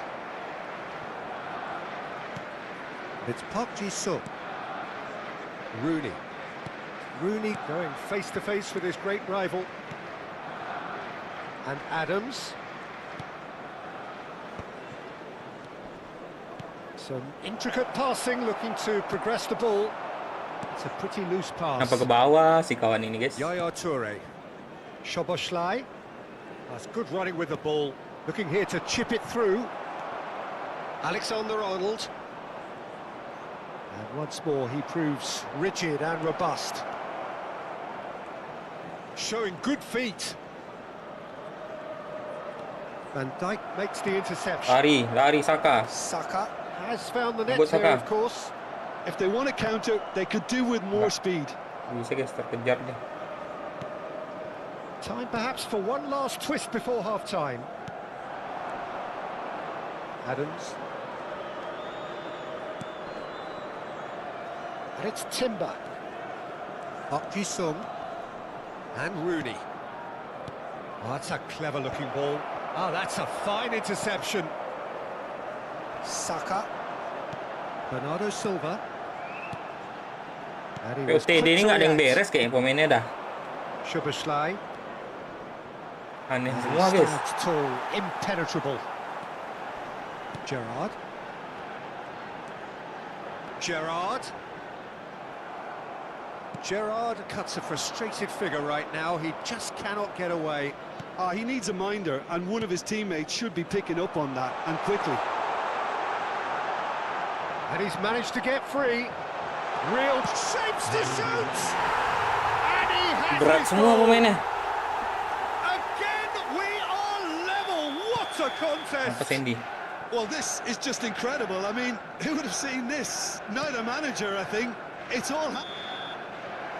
It's Park Ji-sung. Rooney. Rooney going face to face with his great rival. And Adams. Some intricate passing, looking to progress the ball. It's a pretty loose pass. Nampak ke bawah si kawan ini, guys. Yaya Toure. Szoboszlai. That's good running with the ball. Looking here to chip it through. Alexander-Arnold. And once more he proves rigid and robust. Showing good feet. Van Dijk makes the interception. Lari Saka. Saka has found the net Buat here, Saka. of course. If they want to counter, they could do with more speed. Bisa guys, terkejar deh. Time perhaps for one last twist before half-time. Adams. And it's Timber. Park Ji-sung. And Rooney. Oh, that's a clever-looking ball. Oh, that's a fine interception. Saka. Bernardo Silva. And he was POTD quick ini to nggak ada yang react. beres kayak pemainnya dah. Szoboszlai. Aneh semua guys. Stands tall, impenetrable. Gerrard. Gerrard. Gerrard cuts a frustrated figure right now. He just cannot get away. He needs a minder, and one of his teammates should be picking up on that, and quickly. And he's managed to get free. Real shapes to shoot. And he has Berat his semua goal. pemainnya. Again, we are level. What a contest. Apa Sandy? Well, this is just incredible. I mean, who would have seen this? Not a manager, I think. It's all...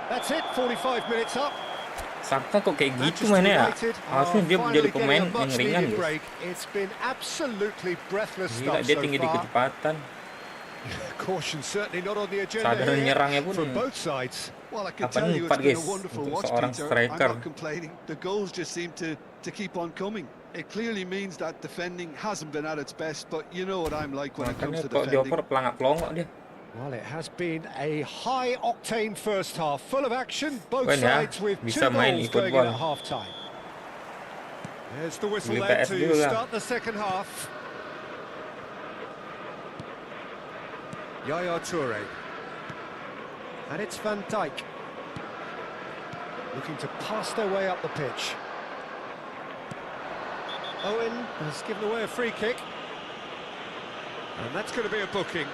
That's it, 45 minutes up. Saka kok kayak gitu Manchester mainnya ya? United Harusnya are dia finally menjadi pemain getting a yang much ringan needed guys. break. It's been absolutely breathless Gila, stuff dia so tinggi di far. kecepatan. Caution certainly not on the agenda Sadar here nyerangnya pun from both sides. Well, I can Kapan tell you empat, it's been guys, a wonderful untuk watch, seorang Peter. striker. I'm not complaining. The goals just seem to keep on coming. It clearly means that defending hasn't been at its best, but you know what I'm like when it comes Makanya to kok defending. dioper pelangak-pelongok dia. Well, it has been a high-octane first half, full of action, both Keren ya, sides with bisa two main goals going in eFootball. at half-time. There's the whistle Beli then PS to dulu lah. start the second half. Yaya Toure. And it's Van Dijk. Looking to pass their way up the pitch. Owen has given away a free kick. And that's going to be a booking.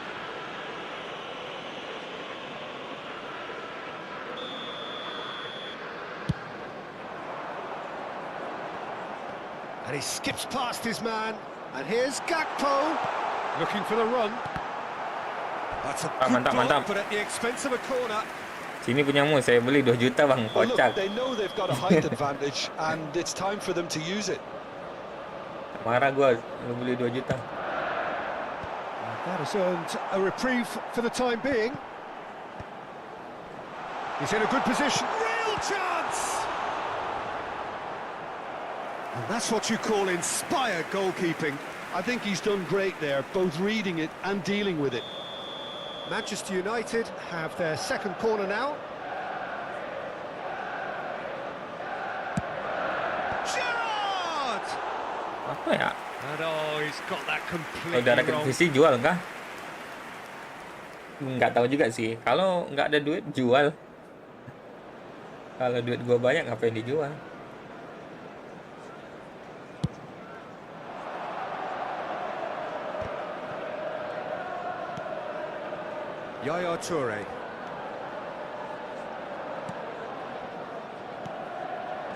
And he skips past his man. And here's Gakpo. Looking for the run. That's a good Mantap, block, mantap. but at the expense of a corner. Sini punyamu, saya beli 2 juta bang, Well, look, kocak. they know they've got a height advantage, and it's time for them to use it. Marah gua, lu beli 2 juta. That has earned a reprieve for the time being. He's in a good position. Real chance! And that's what you call inspired goalkeeping. I think he's done great there, both reading it and dealing with it. Manchester United have their second corner now. Gerrard! Apa ya? And oh, he's got that Kalau completely udah rakyat wrong. visi jual kah? Nggak tahu juga sih. Kalau nggak ada duit jual. Kalau duit gua banyak ngapain dijual? Yaya Toure.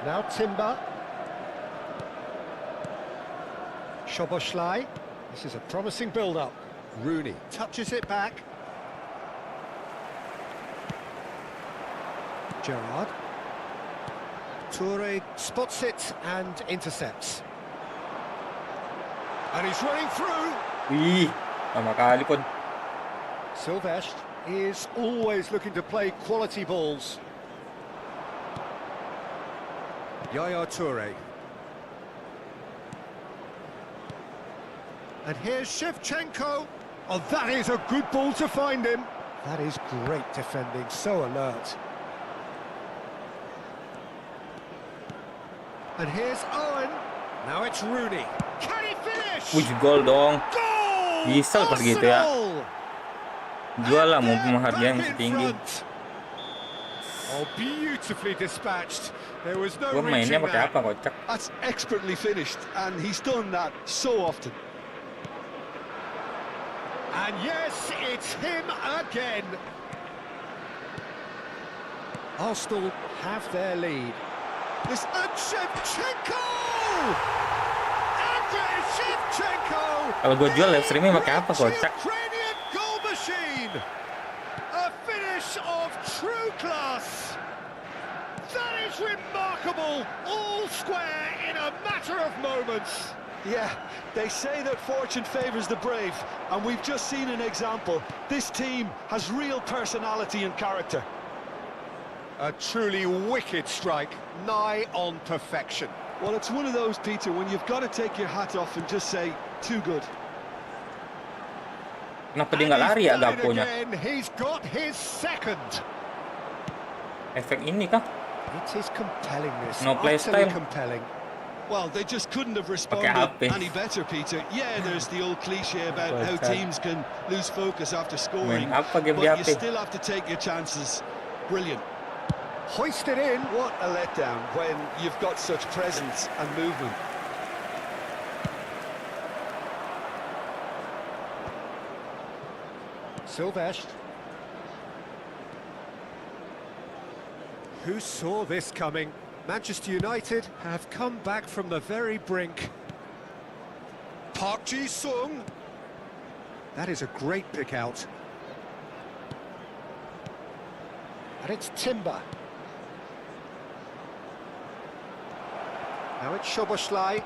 Now Timber. Szoboszlai. This is a promising build-up. Rooney touches it back. Gerrard. Toure spots it and intercepts. And he's running through. Wih, sama kali pun. Silvestre is always looking to play quality balls. Yaya Toure. And here's Shevchenko. Oh, that is a good ball to find him. That is great defending, so alert. And here's Owen. Now it's Rooney. Can he finish? Wih, gol dong. Goal! Bisa pas gitu ya. Arsenal! Jual lah, mau penghargaan yang setinggi. Oh, beautifully dispatched. There was no Gua mainnya reaching pakai that. apa, kocak? That's expertly finished, and he's done that so often. And yes, it's him again. Arsenal have their lead. And Shevchenko! Andrei Shevchenko! Kalau gua jual live streaming pakai apa, kocak? Ukrainian goal machine! A finish of true class! That is remarkable! All square in a matter of moments! Yeah, they say that fortune favours the brave, and we've just seen an example. This team has real personality and character. A truly wicked strike, nigh on perfection. Well, it's one of those, Peter, when you've got to take your hat off and just say, too good. Kenapa dia nggak lari ya Gaponya? He's got his second. Efek ini kah? It is compelling, this. No play Utterly style. compelling. Well, they just couldn't have responded HP. any better, Peter. Yeah, there's the old cliche about how teams can lose focus after scoring, Main apa game di but you HP? still have to take your chances. Brilliant. Hoisted in. What a letdown when you've got such presence and movement. Silvestre. Who saw this coming? Manchester United have come back from the very brink. Park Ji-sung. That is a great pick out. And it's Timber. Now it's Szoboszlai.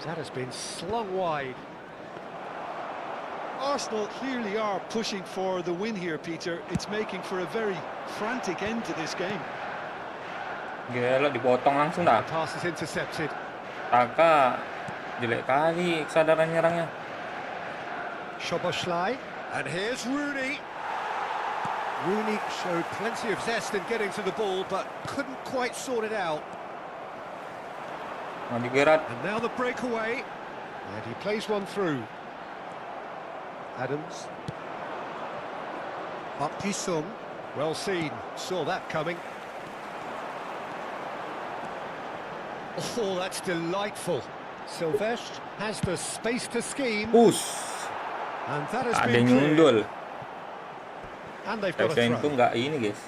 That has been slung wide. Arsenal clearly are pushing for the win here, Peter. It's making for a very frantic end to this game. Gila, dipotong langsung dah. Pass is intercepted. Taka jelek kali kesadaran nyerangnya. Szoboszlai. And here's Rooney. Rooney showed plenty of zest in getting to the ball, but couldn't quite sort it out. Mandi Gerard. And now the breakaway. And he plays one through. Adams. Park Ji-sung. Well seen. Saw that coming. Oh, that's delightful. Silvestre has the space to scheme. Push. And that has Ada been yang cleared. nyundul. And they've got a Kasian itu throw. nggak ini guys,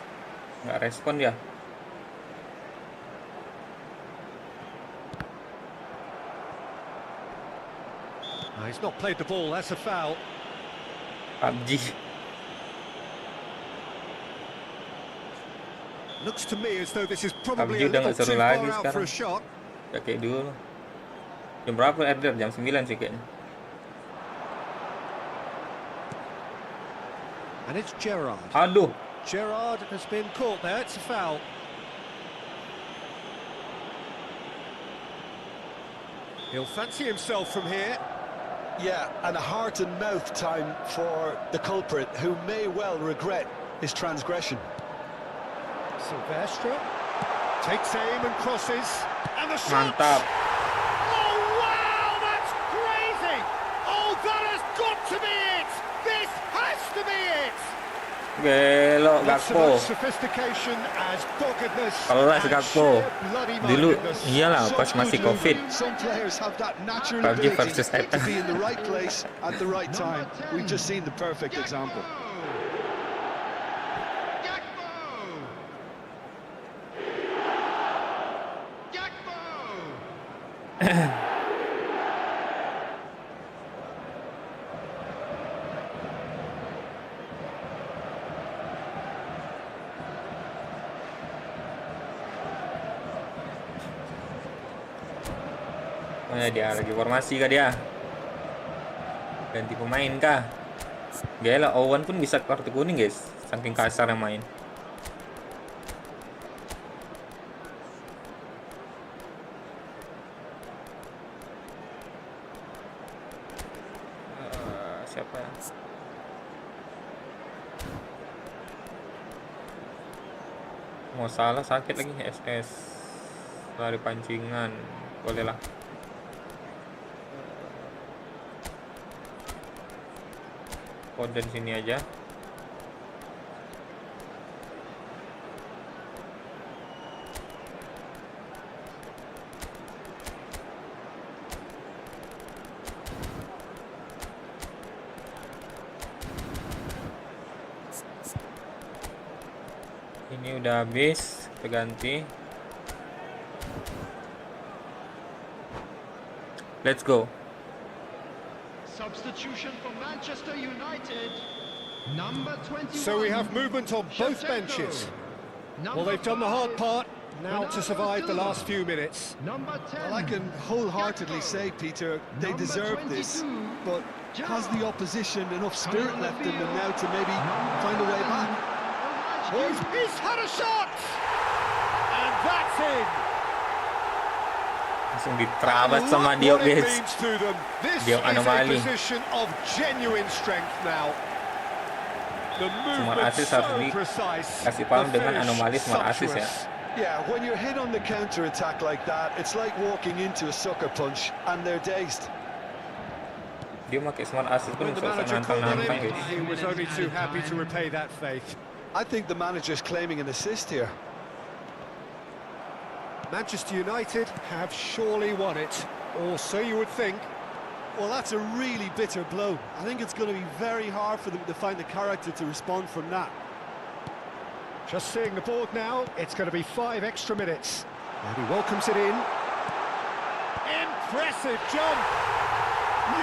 nggak respon dia. He's not played the ball, that's a foul. PUBG. Looks to me as though this is probably PUBG a udah little nggak seru too lagi far out for a sekarang. shot. Gak kayak dulu. Jam berapa Eder? Jam 9 sih kayaknya. And it's Gerrard. Aduh, Gerrard has been caught there, it's a foul. He'll fancy himself from here. Yeah, and a heart and mouth time for the culprit, who may well regret his transgression. Silvestre takes aim and crosses. And the shot! Mantap. Oh, wow, that's crazy! Oh, that has got to be it! This has to be it! Gelo Not so Gakpo. much sophistication as doggedness Kelas and Gakpo. sheer bloody Dulu mindedness. iyalah pas masih Covid. Some players have that natural PUBG ability versus to Titan. be in the right place at the right time. We've just seen the perfect example. Oh ya, dia lagi formasi kah dia? Ganti pemain kah? Gila, Owen pun bisa kartu kuning guys, saking kasarnya main. Siapa? Mau salah sakit lagi SS. Lari pancingan, boleh lah. Foden sini aja. Ini udah habis, kita ganti. Let's go. Substitution for Manchester United. Number 21. So we have movement on both benches. Well, they've done the hard part. Now to survive the last few minutes. Number 10. Well, I can wholeheartedly say, Peter, they Number deserve this. 22. But has the opposition enough spirit left in them now to maybe find a way back? He's had a shot! And that's in! Langsung diterabas And sama look Diop what it guys. means to them. This Diop is a anomali. position of genuine strength now. The Smart movement assist so harus precise. dikasih paham The dengan finish anomali smart assist ya. sumptuous. Yeah, when you're hit on the counter-attack like that, it's like walking into a sucker punch and they're dazed. Dia pakai smart assist pun When the susah manager called on nantang-nantang him, guys. he was only too happy to repay that faith. I think the manager's claiming an assist here. Manchester United have surely won it, or so you would think. Well, that's a really bitter blow. I think it's going to be very hard for them to find the character to respond from that. Just seeing the board now, it's going to be 5 extra minutes. And he welcomes it in. Impressive jump!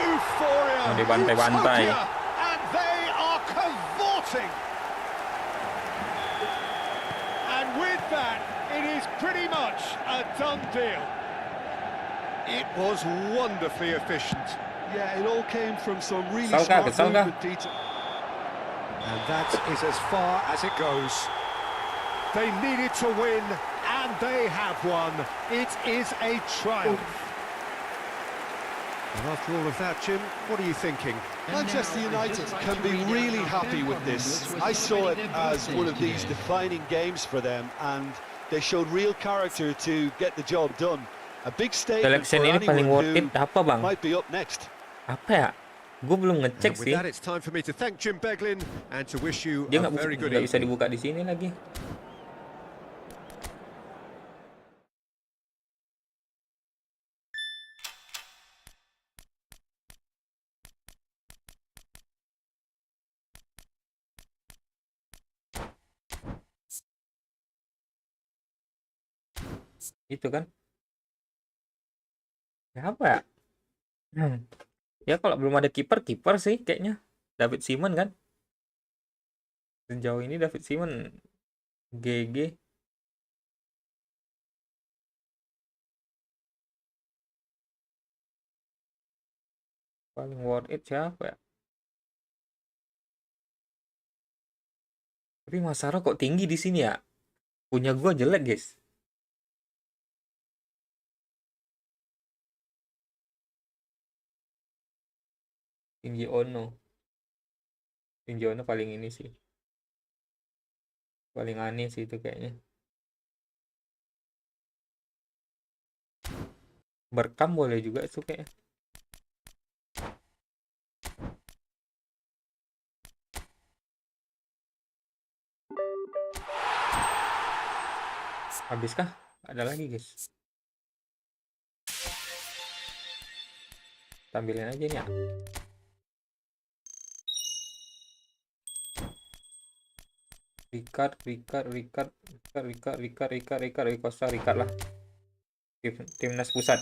Euphoria! Oh, dibantai-bantai. Utopia! And they are cavorting! And with that, it is pretty much a done deal. It was wonderfully efficient. Yeah, it all came from some really Salga, smart Salga. movement, Peter. And that is as far as it goes. They needed to win, and they have won. It is a triumph. And after all of that, Jim, what are you thinking? Manchester United can be really happy with this. I saw it as one of these defining games for them, and they showed real character to get the job done. A big statement for Selection ini paling anyone worth who it apa bang? might be up next. Apa ya? Gue belum ngecek And with sih. that, it's time for me to thank Jim Beglin and to wish you Dia a very good nggak bisa evening. dibuka di sini lagi. Itu kan? Ya apa ya? Ya kalau belum ada kiper sih kayaknya David Simon kan. Sejauh ini David Simon GG. Paling worth it siapa ya? Tapi Masaro kok tinggi di sini ya? Punya gua jelek, guys. Shinji Ono. Shinji Ono paling ini sih. Paling aneh sih itu kayaknya. Berkam boleh juga itu kayaknya. Habiskah? Ada lagi, guys. Tampilin aja nih ya. Ricard lah. Timnas pusat.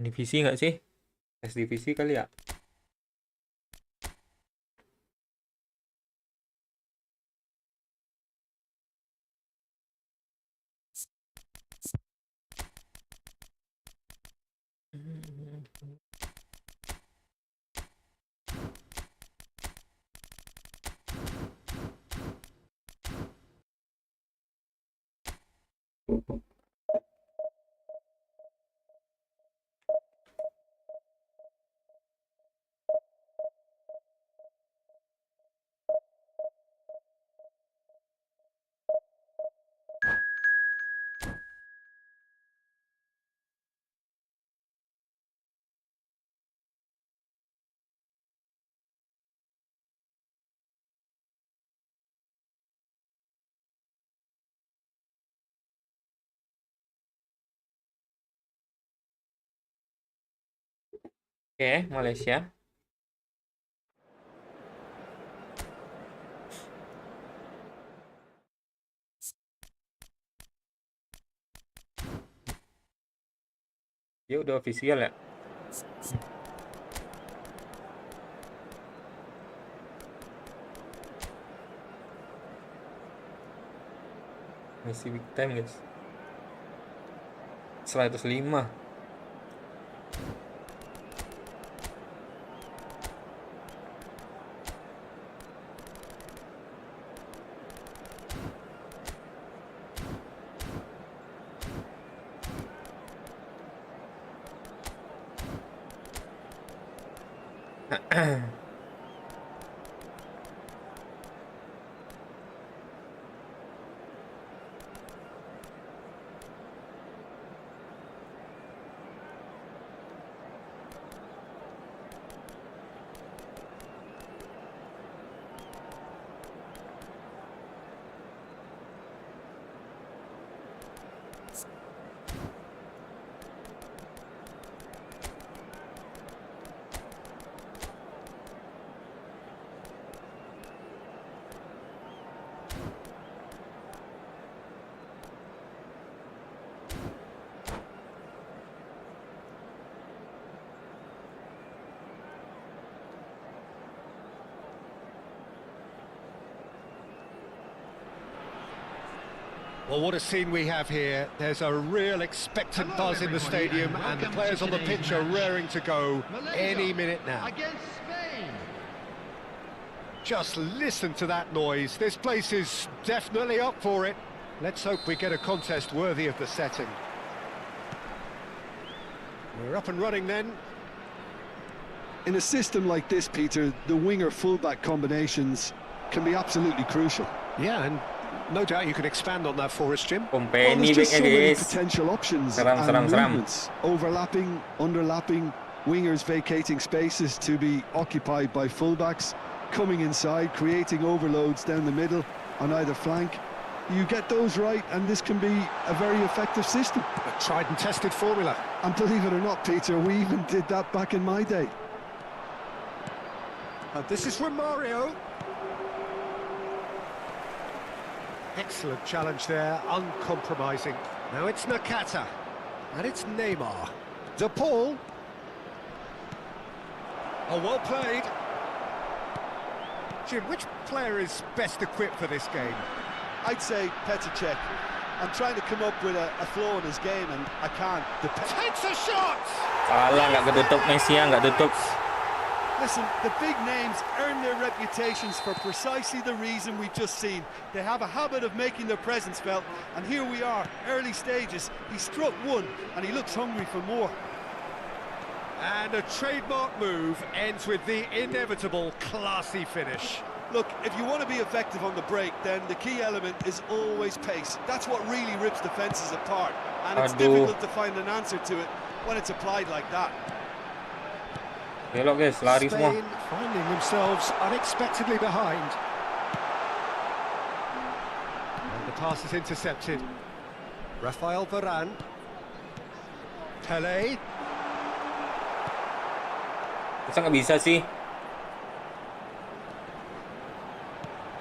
Divisi nggak sih? Tes divisi kali ya? Oke, Malaysia. Dia udah official ya? Messi big time, guys. 105. Well, what a scene we have here. There's a real expectant buzz in the stadium, and the players on the pitch are raring to go any minute now. Against Spain. Just listen to that noise. This place is definitely up for it. Let's hope we get a contest worthy of the setting. We're up and running then. In a system like this, Peter, the winger-fullback combinations can be absolutely crucial. Yeah, and no doubt you can expand on that for us, Jim. Well, Company there's just so many guys. potential options Seram. and movements. Overlapping, underlapping, wingers vacating spaces to be occupied by fullbacks, coming inside, creating overloads down the middle on either flank. You get those right, and this can be a very effective system. A tried and tested formula. And believe it or not, Peter, we even did that back in my day. And this is Romario. Excellent challenge there, uncompromising. Now it's Nakata. And it's Neymar. De Paul. Oh, well played. Jim, which player is best equipped for this game? I'd say Petr Cech. I'm trying to come up with a flaw in his game, and I can't. Takes a shot! Salah, nggak ketutup. Messi nggak tutup. Listen, the big names earn their reputations for precisely the reason we've just seen. They have a habit of making their presence felt, and here we are, early stages. He struck one, and he looks hungry for more. And a trademark move ends with the inevitable classy finish. Look, if you want to be effective on the break, then the key element is always pace. That's what really rips defences apart, and it's difficult to find an answer to it when it's applied like that. Elok guys, lari semua. Spain finding themselves unexpectedly behind. And the pass is intercepted. Rafael Varane. Pele. Masa nggak bisa sih?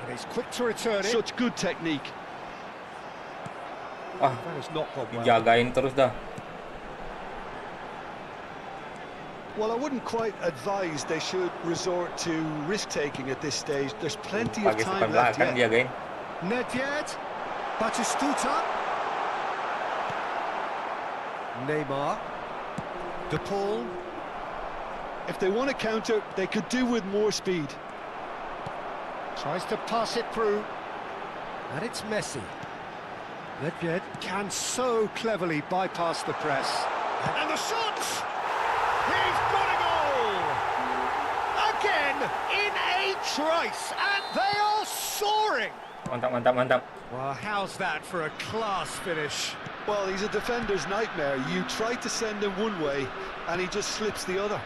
And he's quick to return it. Such good technique. Wah, That has not gone well. dijagain terus dah. Well, I wouldn't quite advise they should resort to risk-taking at this stage. There's plenty of Pakai time sepan left belakang yet. dijagain. Nedved. Batistuta. Neymar. De Paul. If they want to counter, they could do with more speed. Tries to pass it through. And it's Messi. Nedved can so cleverly bypass the press. And the shot! He's got a goal! Again, in a trice, and they are soaring! Mantap, mantap, mantap. Well, how's that for a class finish? Well, he's a defender's nightmare. You try to send him one way, and he just slips the other.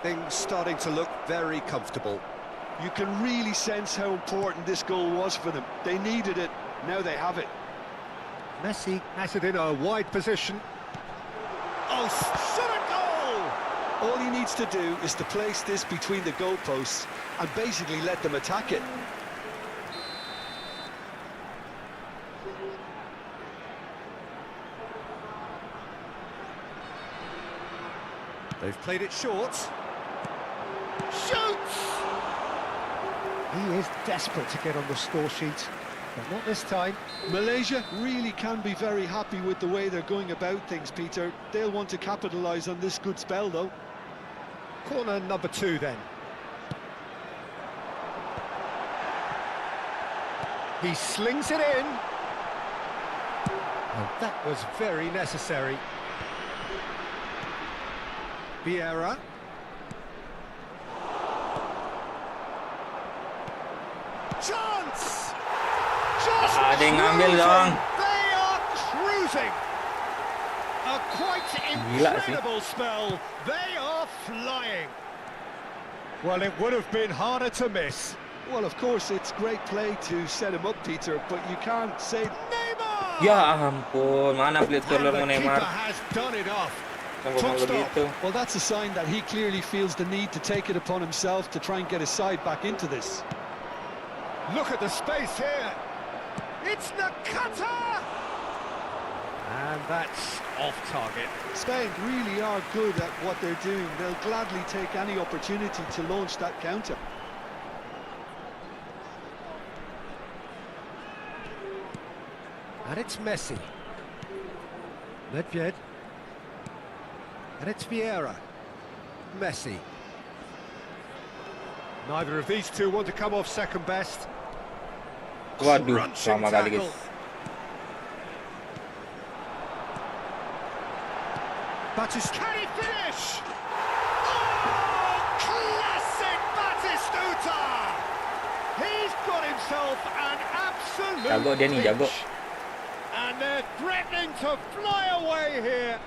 Things starting to look very comfortable. You can really sense how important this goal was for them. They needed it, now they have it. Messi has it in a wide position. Oh, shot a goal! All he needs to do is to place this between the goalposts and basically let them attack it. They've played it short. Shoots! He is desperate to get on the score sheet, but not this time. Malaysia really can be very happy with the way they're going about things, Peter. They'll want to capitalise on this good spell, though. Corner number 2 then. He slings it in. And that was very necessary. Vieira. Chance! Just Ada yang ngambil dong. They are cruising. A quite Gila sih. incredible spell. They are flying. Well, it would have been harder to miss. Well, of course, it's great play to set him up, Peter, but you can't say... Neymar! Ya ampun, mana pelit And corner the Neymar. keeper has done it off. Tunggu Top stop. begitu. Well, that's a sign that he clearly feels the need to take it upon himself to try and get his side back into this. Look at the space here. It's Nakata! And that's off target. Spain really are good at what they're doing. They'll gladly take any opportunity to launch that counter. And it's Messi. Nedved. And it's Vieira. Messi. Neither of these two want to come off second best. Waduh, Crunching lama kali tackle. guys. Batist. Can he finish? Oh, classic Batistuta! He's got himself an absolute Jago dia nih, jago. peach. And they're threatening to fly away here.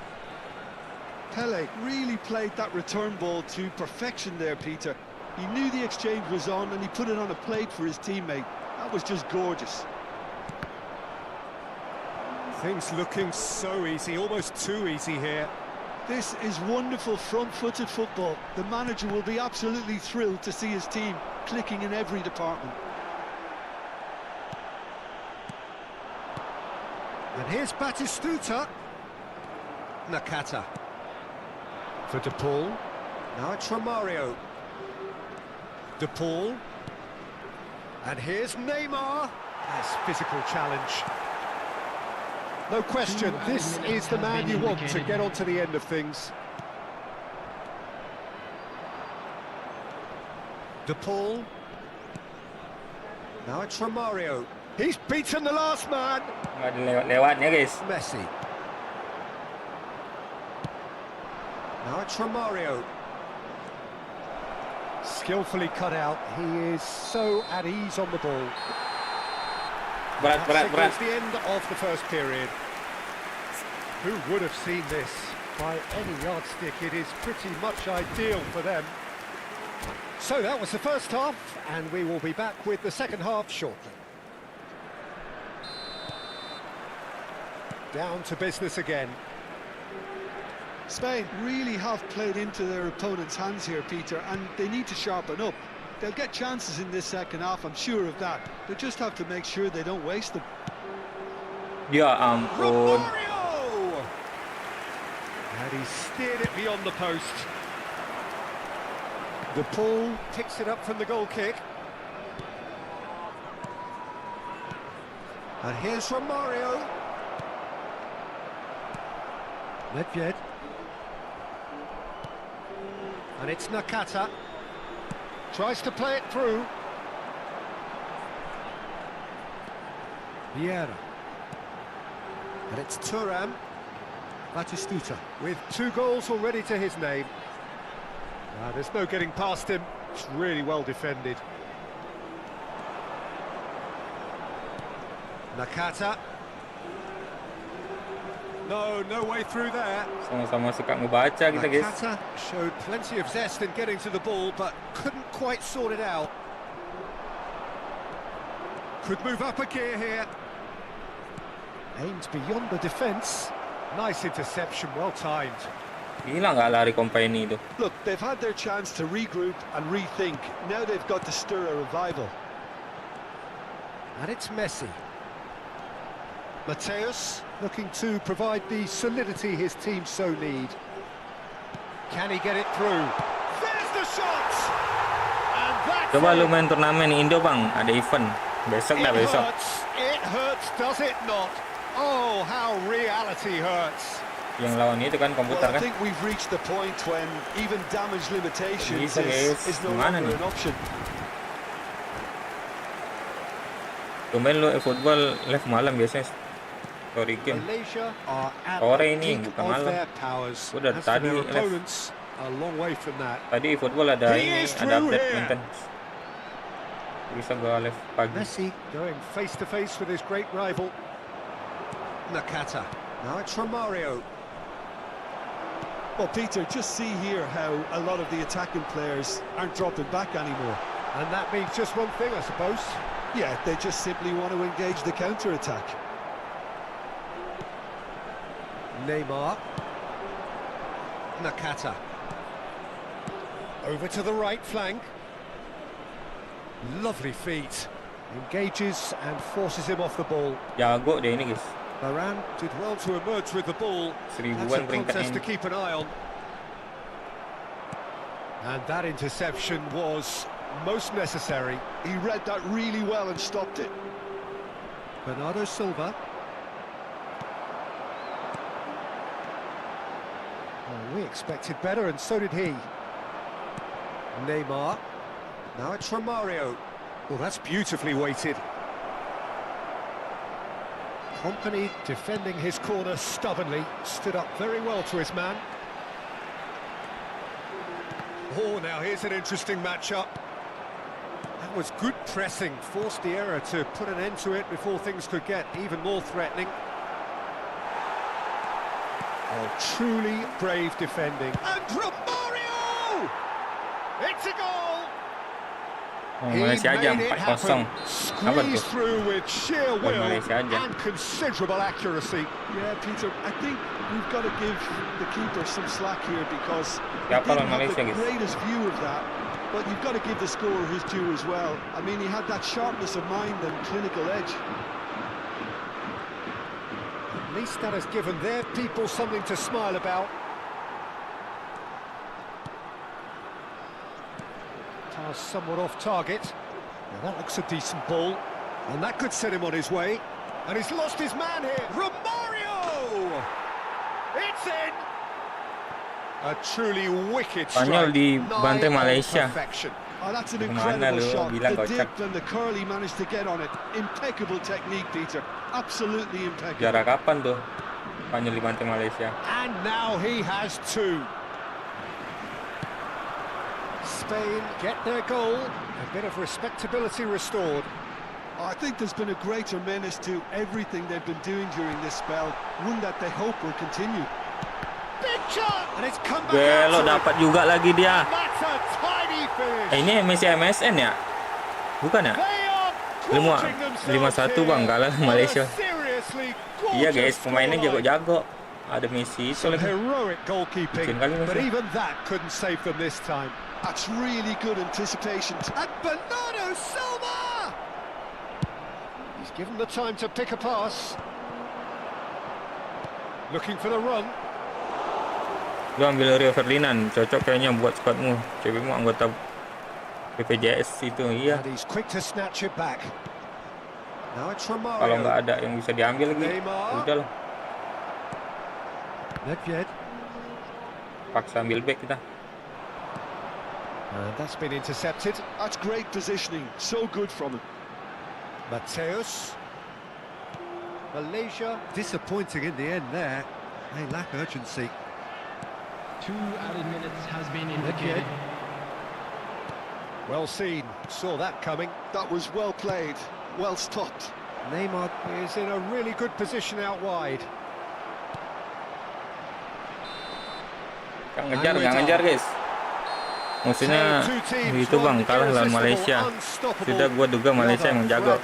Pele really played that return ball to perfection there, Peter. He knew the exchange was on and he put it on a plate for his teammate. That was just gorgeous. Things looking so easy, almost too easy here. This is wonderful front-footed football. The manager will be absolutely thrilled to see his team clicking in every department. And here's Batistuta. Nakata. For De Paul. Now it's Romario. De Paul. And here's Neymar. Nice physical challenge. No question, this is the man you want to get on to the end of things. De Paul. Now it's Romario. He's beaten the last man. Nggak ada lewat-lewatnya guys. Messi. Now it's Romario. Skillfully cut out. He is so at ease on the ball. Berat. Signals the end of the first period. Who would have seen this? By any yardstick, it is pretty much ideal for them. So that was the first half, and we will be back with the second half shortly. Down to business again. Spain really have played into their opponent's hands here, Peter, and they need to sharpen up. They'll get chances in this second half, I'm sure of that. They just have to make sure they don't waste them. Ya ampun. Romario! And he steered it beyond the post. De Paul picks it up from the goal kick. And here's Romario. Nedved. And it's Nakata. Tries to play it through. Vieira. And it's Thuram. Batistuta. With 2 goals already to his name. There's no getting past him. It's really well defended. Nakata. No way through there. Sama-sama suka ngebaca kita guys. Nakata showed plenty of zest in getting to the ball, but couldn't quite sort it out. Could move up a gear here. Aimed beyond the defence. Nice interception, well timed. Gila nggak lari Kompany itu. Look, they've had their chance to regroup and rethink. Now they've got to stir a revival. And it's Messi. Mateus looking to provide the solidity his team so need. Can he get it through? There's the shot! And that's Coba it. lu main turnamen Indo bang, ada event. Besok dah besok. It hurts, does it not? Oh, how reality hurts. Yang lawan itu kan komputer Well, I kan. think we've reached the point when even damage limitations Bisa, guys. is no Gimana longer nih? an option. Tumben lu eFootball live malam biasanya. Story game. Malaysia are at Sore the ini, peak bukan of malam. their powers. Udah As for tadi their live. opponents, a long way from that. Tadi eFootball ada He ini, is ada through update here. maintenance. Bisa gua live pagi. Messi going face to face with his great rival. Nakata. Now it's Romario. Well, Peter, just see here how a lot of the attacking players aren't dropping back anymore. And that means just one thing, I suppose. Yeah, they just simply want to engage the counter-attack. Neymar. Nakata. Over to the right flank. Lovely feet. Engages and forces him off the ball. Jago deh ini guys. Varane did well to emerge with the ball. That's a Seribuan contest to peringkatnya. keep an eye on. And that interception was most necessary. He read that really well and stopped it. Bernardo Silva. Oh, we expected better, and so did he. Neymar. Now it's Romario. Well, that's beautifully weighted. Kompany defending his corner stubbornly, stood up very well to his man. Oh, now here's an interesting matchup. That was good pressing, forced the error to put an end to it before things could get even more threatening. Oh, truly brave defending. And Romario! It's a goal! He Malaysia aja made it 4-0. happen. Apa tuh? Squeezed through with sheer Buat will Malaysia aja. and considerable accuracy. Yeah, Peter, I think we've got to give the keeper some slack here because he Siapa didn't lawan have Malaysia, the guys? greatest view of that. But you've got to give the scorer his due as well. I mean, he had that sharpness of mind and clinical edge. At least that has given their people something to smile about. Pass somewhat off target. Now that looks a decent ball, and that could set him on his way. And he's lost his man here. Romario! It's in! A truly wicked Spanyol strike. dibantai Nigh on Malaysia. perfection. Oh, that's an Kemana incredible lu shot. bilang The kocak? dip and the curl he managed to get on it. Impeccable technique, Peter. Absolutely impeccable. Jarak kapan tuh Spanyol dibantai Malaysia? And now he has two. Spain get their goal. A bit of respectability restored. I think there's been a greater menace to everything they've been doing during this spell. One that they hope will continue. Big shot! And it's come back Belok out to dapat juga lagi him. dia. That's a tiny finish. Ini MSN ya? Bukan ya? They are Lima- gorging themselves 5-1 bang, here kalah on a Malaysia. seriously Iya gorgeous guys, pemainnya scoreline. jago-jago. Ada Messi itu Some lagi. heroic goalkeeping, Bikin kali but Messi. even that couldn't save them this time. That's really good anticipation. And Bernardo Silva! He's given the time to pick a pass. Looking for the run. Lu ambil Rio Ferdinand, cocok kayaknya buat squadmu. CB-mu anggota BPJS itu, iya. And he's quick to snatch it back. Now it's Romario. Kalau nggak ada yang bisa diambil lagi, Neymar. udahlah. Nedved. Paksa ambil back kita. And that's been intercepted. That's great positioning. So good from him. Mateus. Malaysia disappointing in the end there. They lack urgency. 2 added minutes has been Nedved. indicated. Well seen. Saw that coming. That was well played. Well stopped. Neymar is in a really good position out wide. Nggak ngejar guys. Maksudnya itu bang, kalah lawan Malaysia. Sudah gua duga Malaysia emang jago.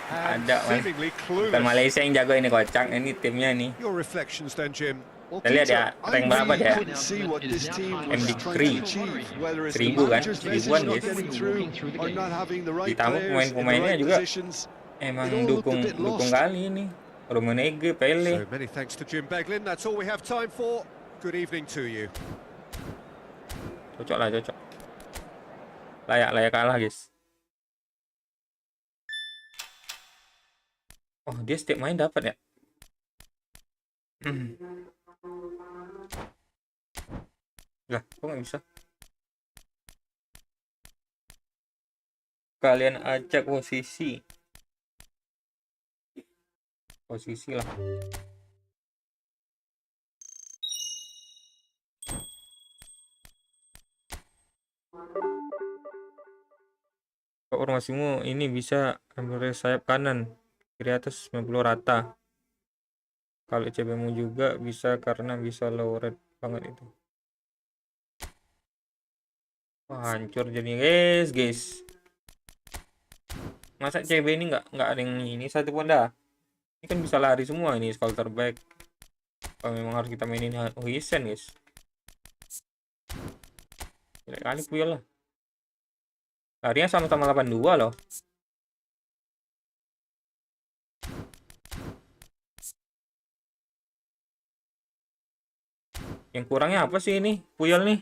Ada man. Bukan Malaysia yang jago ini, kocak. Ini timnya nih. Your reflections then, Jim. Well, Kita lihat ya, Peter, rank I berapa really dia? couldn't see what this team was MD3. trying to achieve, whether it's the 1000 kan? manager's 1000-an decision not guys. getting through or not having the right Ditambah players in the pemain-pemainnya right juga positions. emang It all looked a dukung bit lost. kali ini. Romanege, Pele. So many thanks to Jim Beglin. That's all we have time for. Good evening to you. Cocok lah, cocok. Layak kalah guys. Oh, dia setiap main dapat ya? Lah, kok nggak bisa? Kalian acak posisi. Posisi lah. Formasimu ini bisa ambil sayap kanan, kiri atas 90 rata. Kalau CB-mu juga bisa karena bisa low red banget itu. Wah, hancur jadinya guys. Masa CB ini nggak ada yang ini satu pun dah. Ini kan bisa lari semua ini counter back. Kalau memang harus kita mainin Huisen guys. Jelek kali Puyol lah. Larinya sama-sama 82 loh. Yang kurangnya apa sih ini Puyol nih?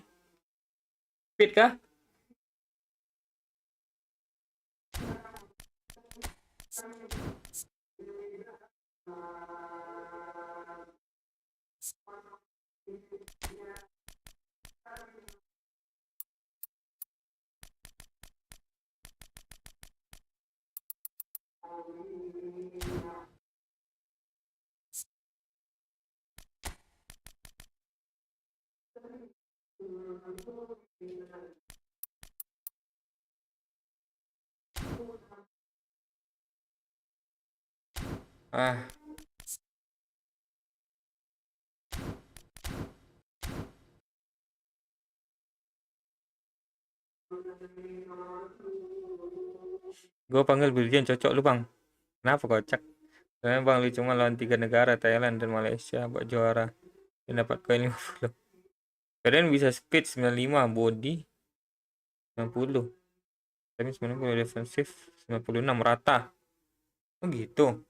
Speed kah? Ah, Gue panggil William, cocok lu bang. Kenapa kocak? Karena bang lu cuma lawan 3 negara, Thailand dan Malaysia buat juara dan dapat koin 50. Kalian bisa speed 95, body 90, tapi 90 defensif 96 rata. Oh gitu.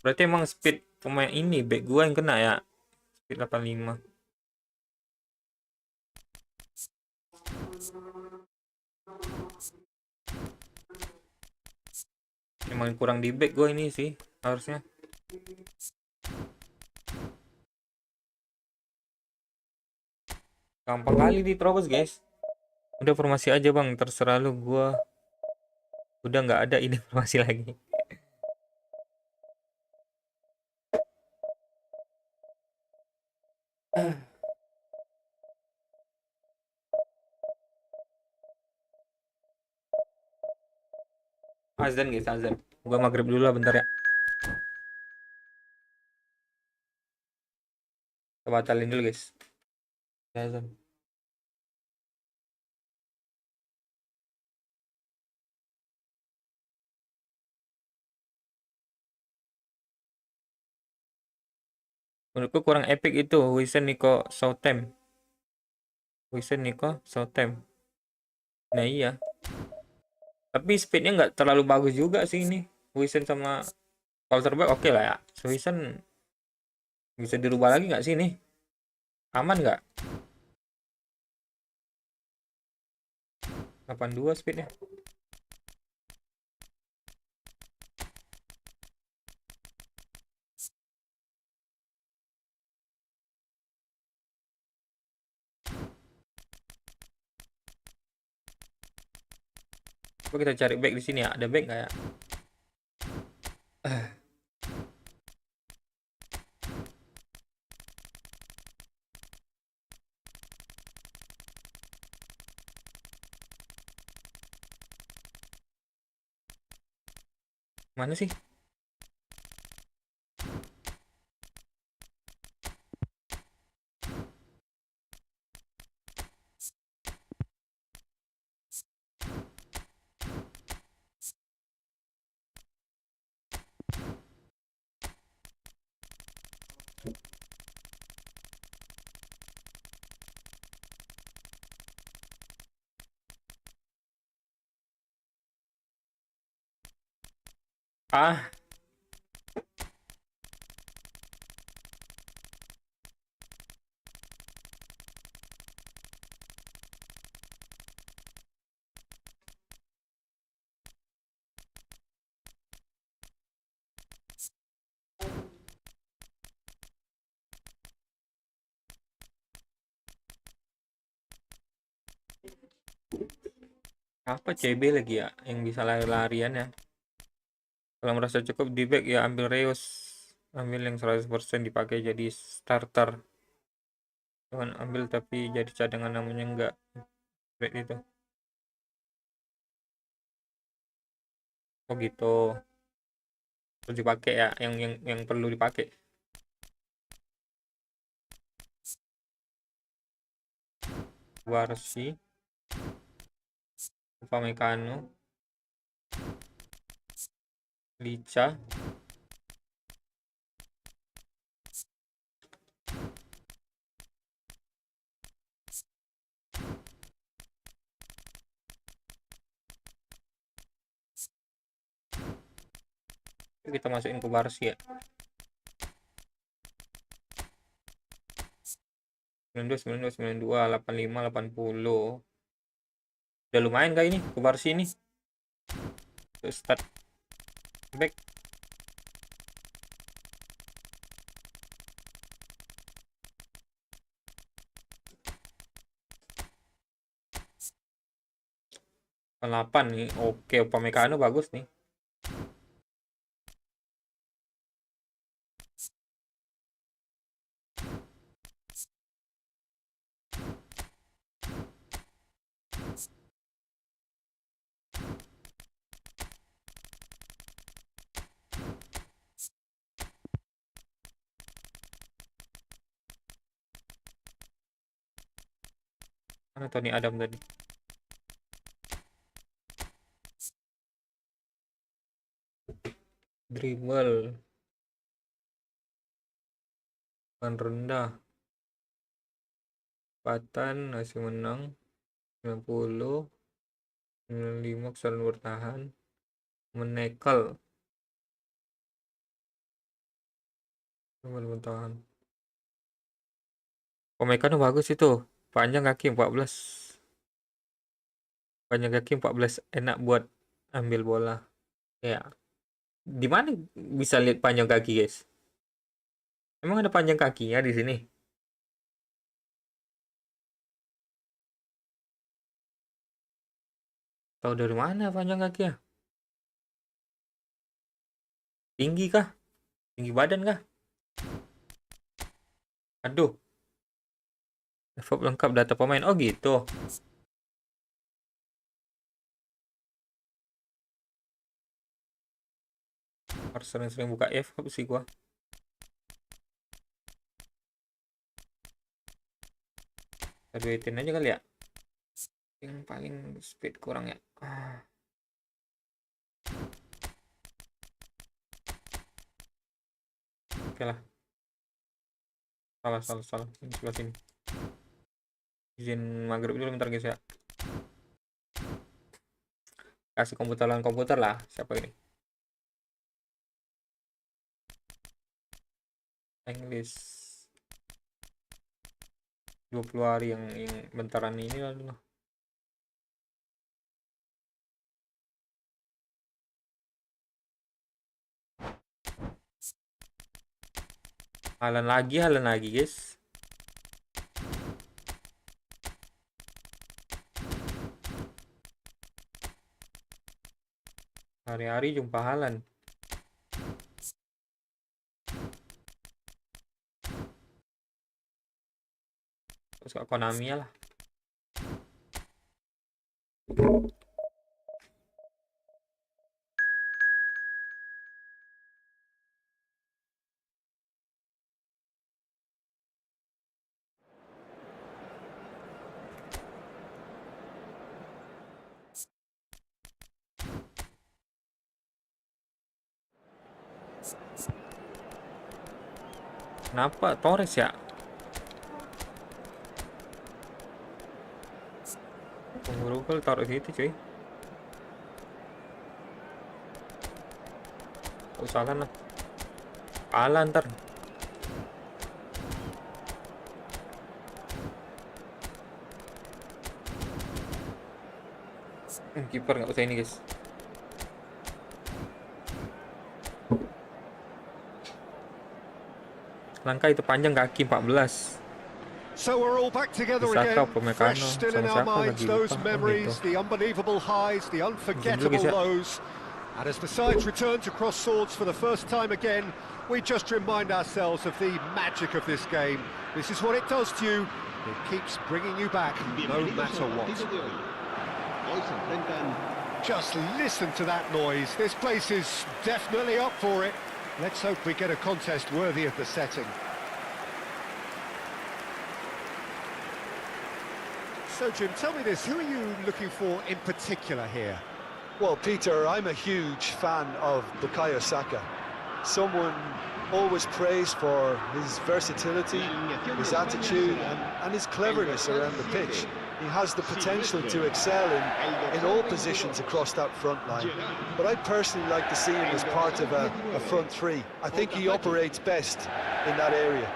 Berarti emang speed pemain ini back gua yang kena ya. Speed 85. Emang kurang di back gua ini sih harusnya. Gampang kali diterobos guys. Udah formasi aja bang, terserah lu. Gua udah nggak ada ide formasi lagi. Azan guys, azan. Gua maghrib dulu lah bentar ya. Kita batalin dulu guys. Azan. Menurutku kurang epic itu Wilson Nico Southampton. Wilson Nico Southampton. Nah iya. Tapi speednya nggak terlalu bagus juga sih ini. Wilson sama quarterback oke lah ya. So Wilson bisa dirubah lagi nggak sih ini? Aman nggak? 82 speednya. Coba kita cari back di sini ya. Ada back nggak ya? Mana sih? Ah, apa CB lagi ya yang bisa lari-larian ya? Kalau merasa cukup di back ya ambil Reus. Ambil yang 100% dipakai jadi starter. Jangan ambil tapi jadi cadangan namanya enggak. Back itu. Oh gitu. Terus dipakai ya yang perlu dipakai. Warsi, Upamecano, Lica, kita masukin ke Barsi ya. 92, 92, 92, 85, 80. Udah lumayan kah ini ke Barsi ini? Terus start back. Delapan nih. Oke, Upamecano bagus nih. Mana Tony Adam tadi? dribble, rendah, kecepatan, hasil menang 90, 95 kesalahan bertahan, menekel, bertahan. Pemaikannya bagus itu, panjang kaki 14, enak buat ambil bola. Ya, di mana bisa lihat panjang kaki, guys? Emang ada panjang kakinya di sini? Tahu dari mana panjang kakinya? Tinggi kah? Tinggi badan kah? Aduh. eFootball lengkap data pemain. Oh gitu. Harus sering-sering buka eFootball sih gua. Kita duitin aja kali ya. Yang paling speed kurang ya. Oke lah. Salah. Ini sebelah sini. Izin maghrib dulu bentar guys ya. Kasih komputer lah. Siapa ini? English. 20 hari yang bentaran ini lah. Halan lagi guys. Hari-hari jumpa Halan. Terus ke Konami lah. Kenapa Torres ya? Pemburukan taruh situ cuy. Usahakan lah. Kalah ntar. Kiper nggak usah ini guys. Langkah itu panjang kaki 14. So we're all back together again, fresh still in our minds, those memories, the unbelievable highs, the unforgettable lows. And as the sides return to cross swords for the first time again, we just remind ourselves of the magic of this game. This is what it does to you. It keeps bringing you back, no matter what. Just listen to that noise. This place is definitely up for it. Let's hope we get a contest worthy of the setting. So, Jim, tell me this, who are you looking for in particular here? Well, Peter, I'm a huge fan of Bukayo Saka. Someone always praised for his versatility, his attitude and his cleverness around the pitch. He has the potential to excel in all positions across that front line. But I personally like to see him as part of a front three. I think he operates best in that area.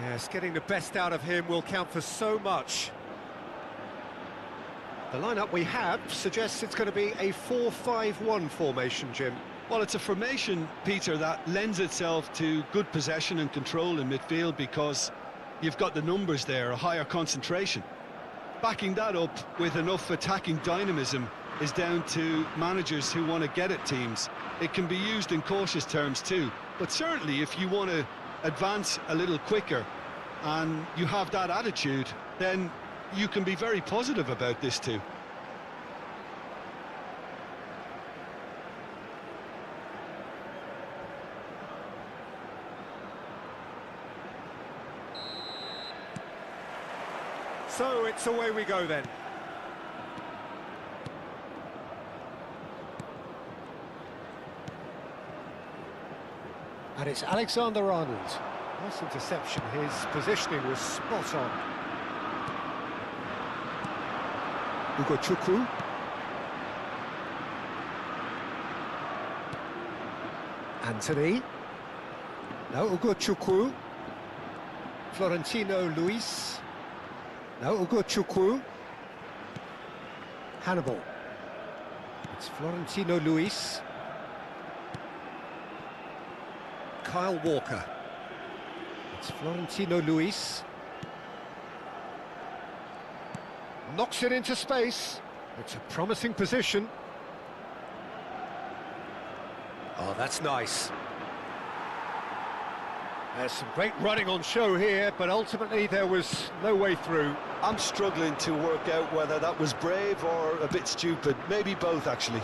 Yes, getting the best out of him will count for so much. The lineup we have suggests it's going to be a 4-5-1 formation, Jim. Well, it's a formation, Peter, that lends itself to good possession and control in midfield because you've got the numbers there, a higher concentration. Backing that up with enough attacking dynamism is down to managers who want to get at teams. It can be used in cautious terms too, but certainly if you want to advance a little quicker and you have that attitude, then you can be very positive about this too. So it's away we go then. And it's Alexander-Arnold. Nice interception, his positioning was spot on. Ugo Chukwu. Anthony. Now Ugo Chukwu. Florentino Luis. Now Ugo Chukwu. Hannibal. It's Florentino Luis. Kyle Walker. It's Florentino Luis. Knocks it into space. It's a promising position. Oh, that's nice. There's some great running on show here, but ultimately there was no way through. I'm struggling to work out whether that was brave or a bit stupid. Maybe both, actually.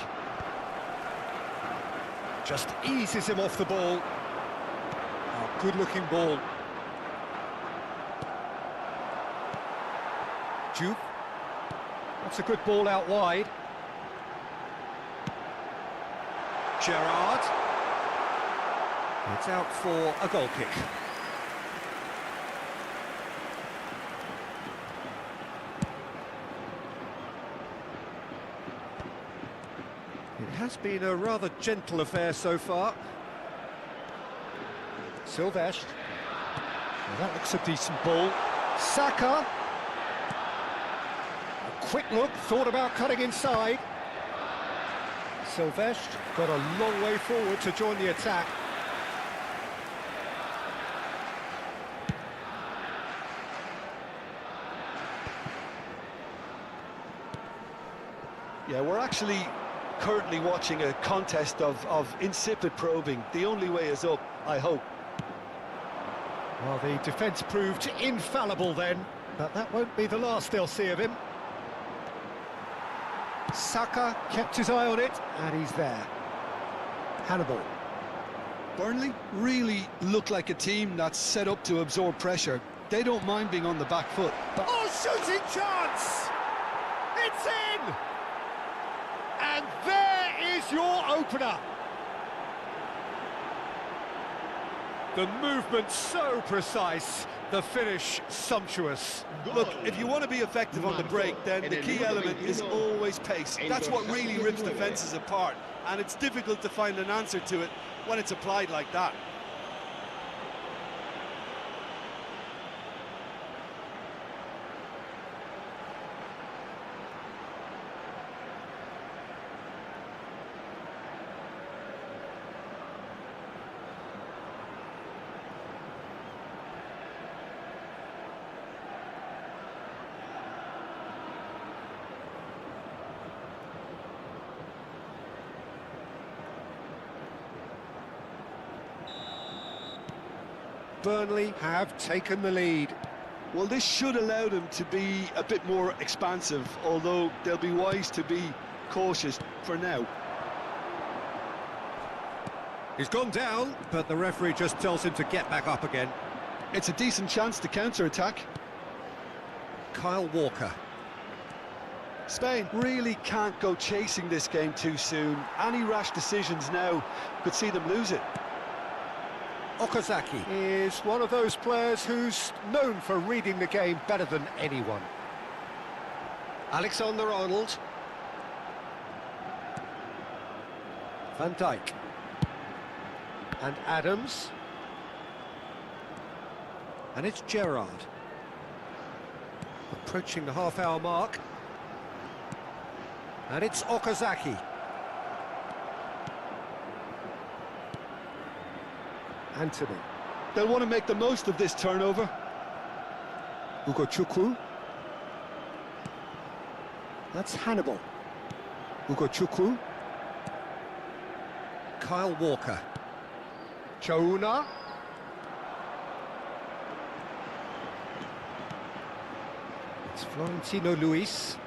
Just eases him off the ball. Oh, good-looking ball. Juve. That's a good ball out wide. Gerrard. It's out for a goal kick. It has been a rather gentle affair so far. Silvestre. Well, that looks a decent ball. Saka. A quick look, thought about cutting inside. Silvestre got a long way forward to join the attack. Yeah, we're actually currently watching a contest of insipid probing. The only way is up, I hope. Well, the defence proved infallible then, but that won't be the last they'll see of him. Saka kept his eye on it, and he's there. Hannibal. Burnley really look like a team that's set up to absorb pressure. They don't mind being on the back foot. Oh, shooting chance! It's in! And there is your opener. The movement so precise, the finish sumptuous. Look, if you want to be effective on the break, then the key element is always pace. That's what really rips defences apart, and it's difficult to find an answer to it when it's applied like that. Burnley have taken the lead. Well, this should allow them to be a bit more expansive, although they'll be wise to be cautious for now. He's gone down, but the referee just tells him to get back up again. It's a decent chance to counter-attack. Kyle Walker. Spain really can't go chasing this game too soon. Any rash decisions now could see them lose it. Okazaki is one of those players who's known for reading the game better than anyone. Alexander-Arnold. Van Dijk. And Adams. And it's Gerrard. Approaching the half-hour mark. And it's Okazaki. Anthony. They'll want to make the most of this turnover. Ugo Chukwu. That's Hannibal. Ugo Chukwu. Kyle Walker. Chouna. It's Florentino Luis.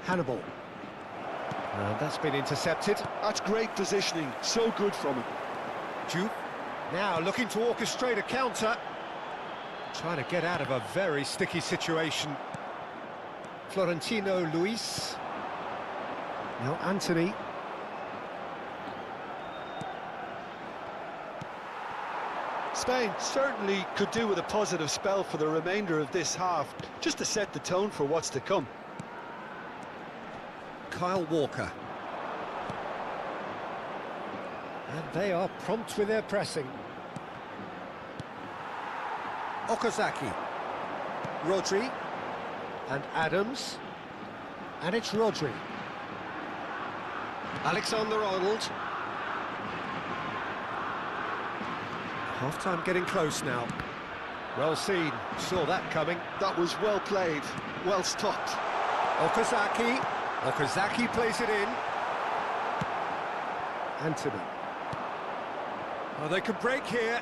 Hannibal. And that's been intercepted. That's great positioning, so good from him. Juve. Now looking to orchestrate a counter. Trying to get out of a very sticky situation. Florentino Luis. Now Anthony. Spain certainly could do with a positive spell for the remainder of this half, just to set the tone for what's to come. Kyle Walker. And they are prompt with their pressing. Okazaki. Rodri. And Adams. And it's Rodri. Alexander-Arnold. Half-time getting close now. Well seen, saw that coming. That was well played, well stopped. Okazaki. Okazaki plays it in. Anthony. Oh, they could break here.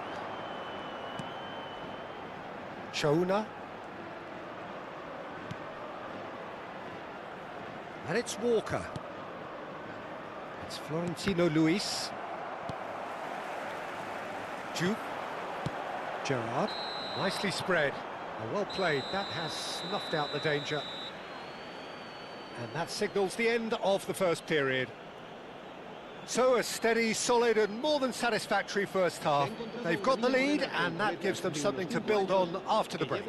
Chona. And it's Walker. It's Florentino Luis. Juke. Gerrard. Nicely spread. Oh, well played. That has snuffed out the danger. And that signals the end of the first period. So a steady, solid and more than satisfactory first half. They've got the lead and that gives them something to build on after the break.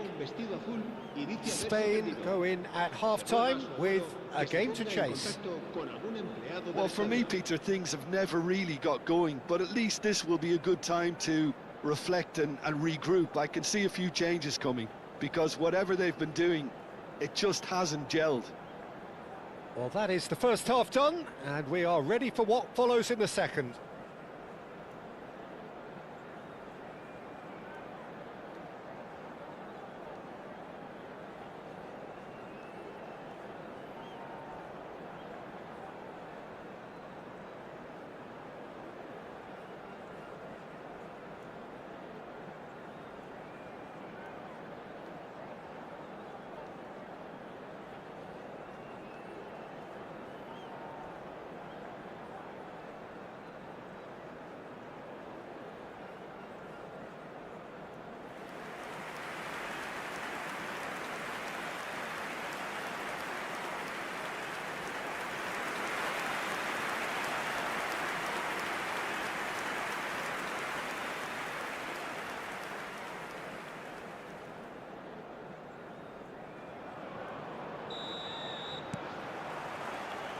Spain go in at half-time with a game to chase. Well, for me, Peter, things have never really got going, but at least this will be a good time to reflect and regroup. I can see a few changes coming, because whatever they've been doing, it just hasn't gelled. Well, that is the first half done, and we are ready for what follows in the second.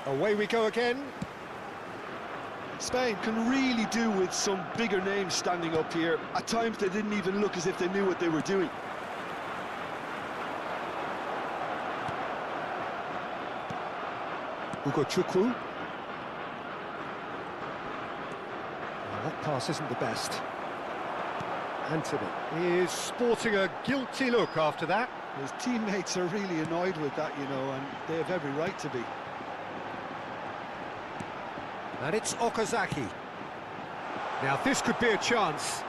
Away we go again. Spain can really do with some bigger names standing up here. At times they didn't even look as if they knew what they were doing. Hugo Chukwu. Well, that pass isn't the best. Anthony is sporting a guilty look after that. His teammates are really annoyed with that, you know, and they have every right to be. And it's Okazaki. Now this could be a chance.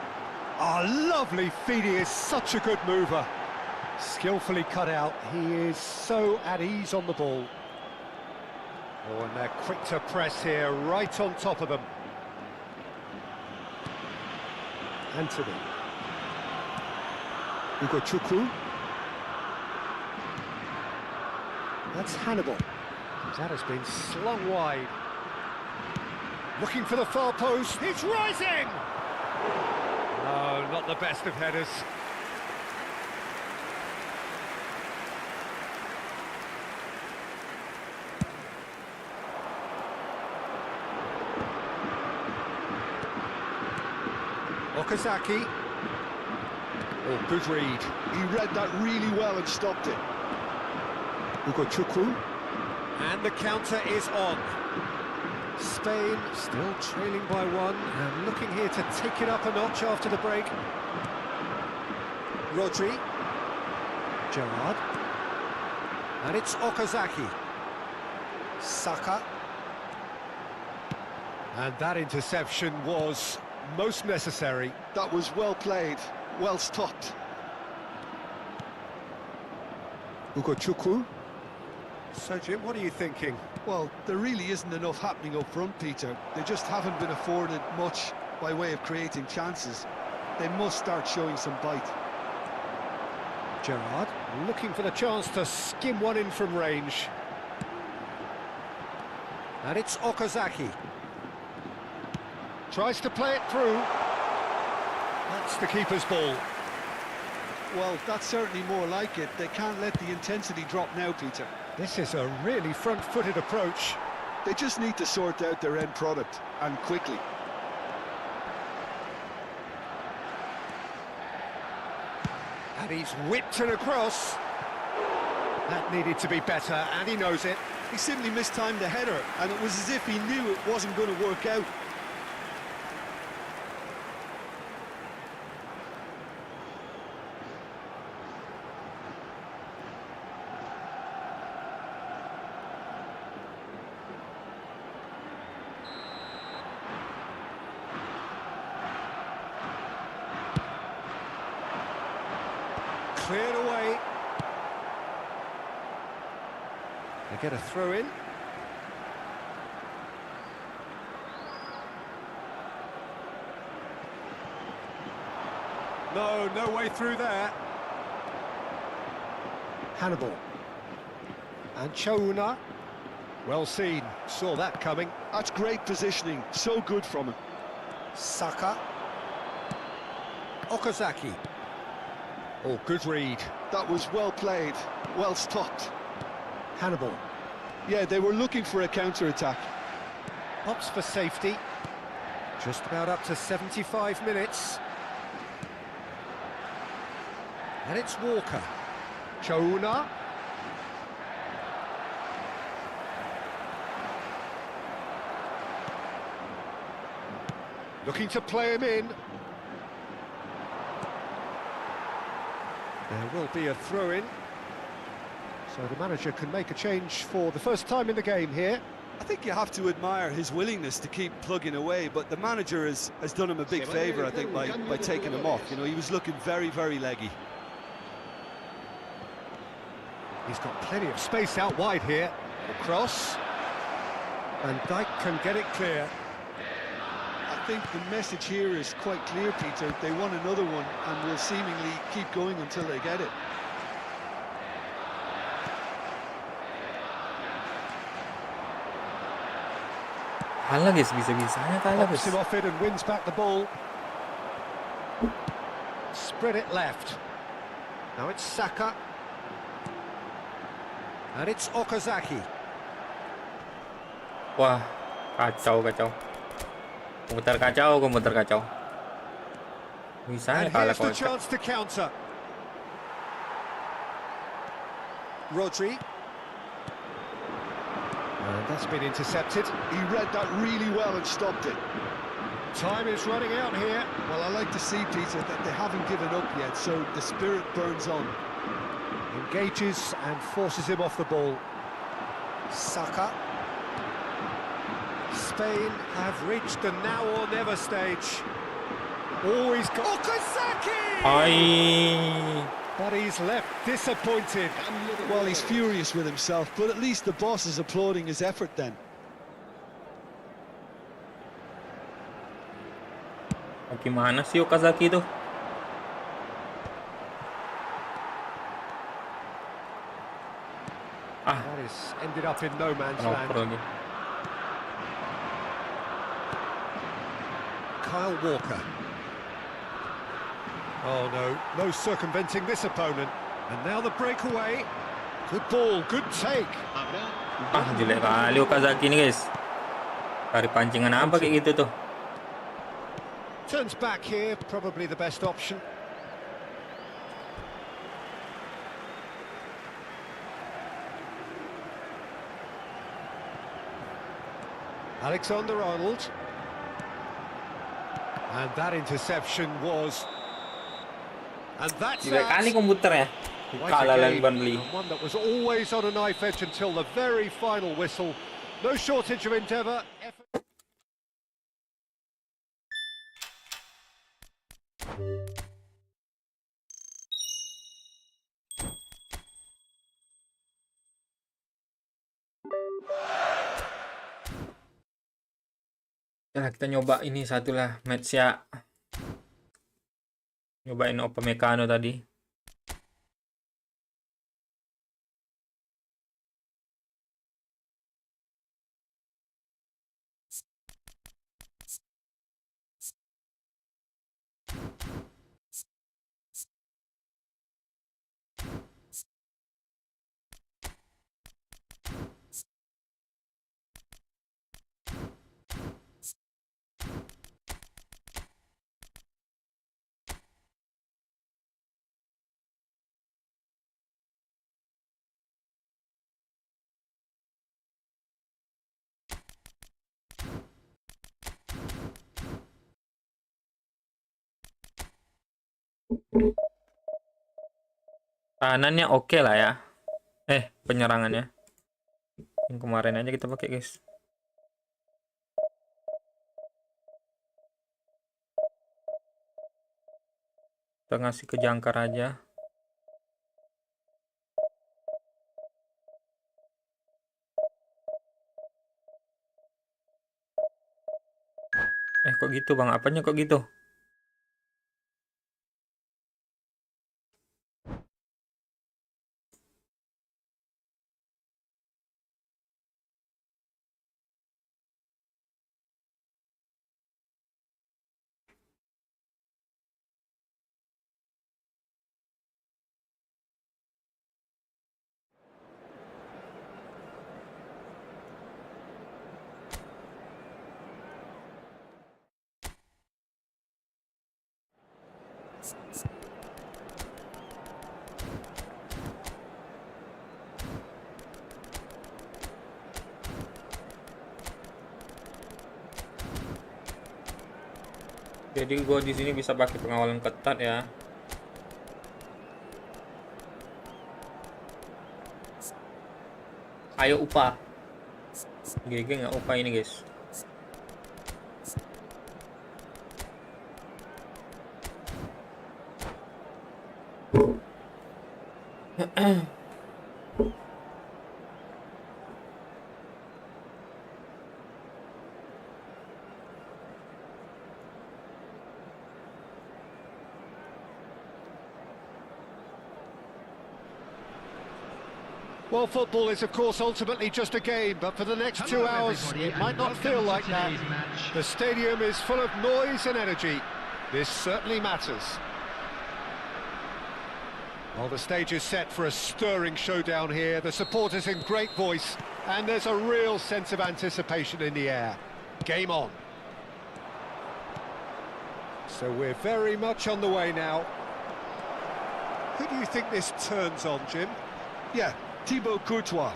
Oh, lovely feed, he is such a good mover. Skillfully cut out, he is so at ease on the ball. Oh, and they're quick to press here, right on top of them. Anthony. Hugo Chukwu. That's Hannibal. That has been slung wide. Looking for the far post. It's rising! No, not the best of headers. Okazaki. Oh, good read. He read that really well and stopped it. Hugo Chukwu. And the counter is on. Spain still trailing by one and looking here to take it up a notch after the break. Rodri. Gerrard. And it's Okazaki. Saka. And that interception was most necessary. That was well played, well stopped. Hugo Chukwu. So, Jim, what are you thinking? Well, there really isn't enough happening up front, Peter. They just haven't been afforded much by way of creating chances. They must start showing some bite. Gerrard looking for the chance to skim one in from range. And it's Okazaki. Tries to play it through. That That's the keeper's ball. Well, that's certainly more like it. They can't let the intensity drop now, Peter. This is a really front-footed approach. They just need to sort out their end product, and quickly. And he's whipped it across. That needed to be better, and he knows it. He simply mistimed the header, and it was as if he knew it wasn't going to work out. Cleared away. They get a throw in. No way through there. Hannibal. And Chouna. Well seen, saw that coming. That's great positioning, so good from him. Saka. Okazaki. Oh, good read. That was well played, well stopped. Hannibal. Yeah, they were looking for a counter-attack. Pops for safety. Just about up to 75 minutes. And it's Walker. Chouna. Looking to play him in. There will be a throw-in. So the manager can make a change for the first time in the game here. I think you have to admire his willingness to keep plugging away, but the manager has done him a big favour, I think, by taking him off. You know, he was looking very, very leggy. He's got plenty of space out wide here. Cross. And Dijk can get it clear. I think the message here is quite clear, Peter. They want another one and will seemingly keep going until they get it. Kalah guys, bisa-bisanya kalah Pops guys. him off it and wins back the ball. Spread it left. Now it's Saka. And it's Okazaki. Wah, kacau. Komputer kacau. Bisa And kalah here's the kalau chance to counter. Rodri. And that's been intercepted. He read that really well and stopped it. Time is running out here. Well, I like to see, Peter, that they haven't given up yet, so the spirit burns on. Engages and forces him off the ball. Saka. Spain have reached the now or never stage. Oh, he's got Okazaki! Ai. But he's left disappointed. Well, he's furious with himself, but at least the boss is applauding his effort then. Gimana sih Okazaki itu? That is ended up in no man's land. Lagi. Kyle Walker. Oh no circumventing this opponent. And now the breakaway. Good ball, good take. Jelek kali Okazaki ini guys. Cari pancingan apa kayak gitu tuh? Turns back here, probably the best option. Alexander-Arnold. And that interception was... And that's Jelek kali komputernya. Kalah lagi Burnley. One that was always on a knife edge until the very final whistle. No shortage of endeavour. Ya, kita nyoba ini satu lah match ya. Nyobain Upamecano tadi. Tangannya oke lah ya. Penyerangannya. Yang kemarin aja kita pakai, guys. Kita ngasih ke jangkar aja. Kok gitu bang? Apanya kok gitu? Jadi gue di sini bisa pakai pengawalan ketat ya. Ayo upah. GG nggak upah ini, guys. Well, football is, of course, ultimately just a game, but for the next 2 hours, it might not feel like that. The stadium is full of noise and energy. This certainly matters. Well, the stage is set for a stirring showdown here. The supporters in great voice, and there's a real sense of anticipation in the air. Game on. So we're very much on the way now. Who do you think this turns on, Jim? Yeah, Thibaut Courtois.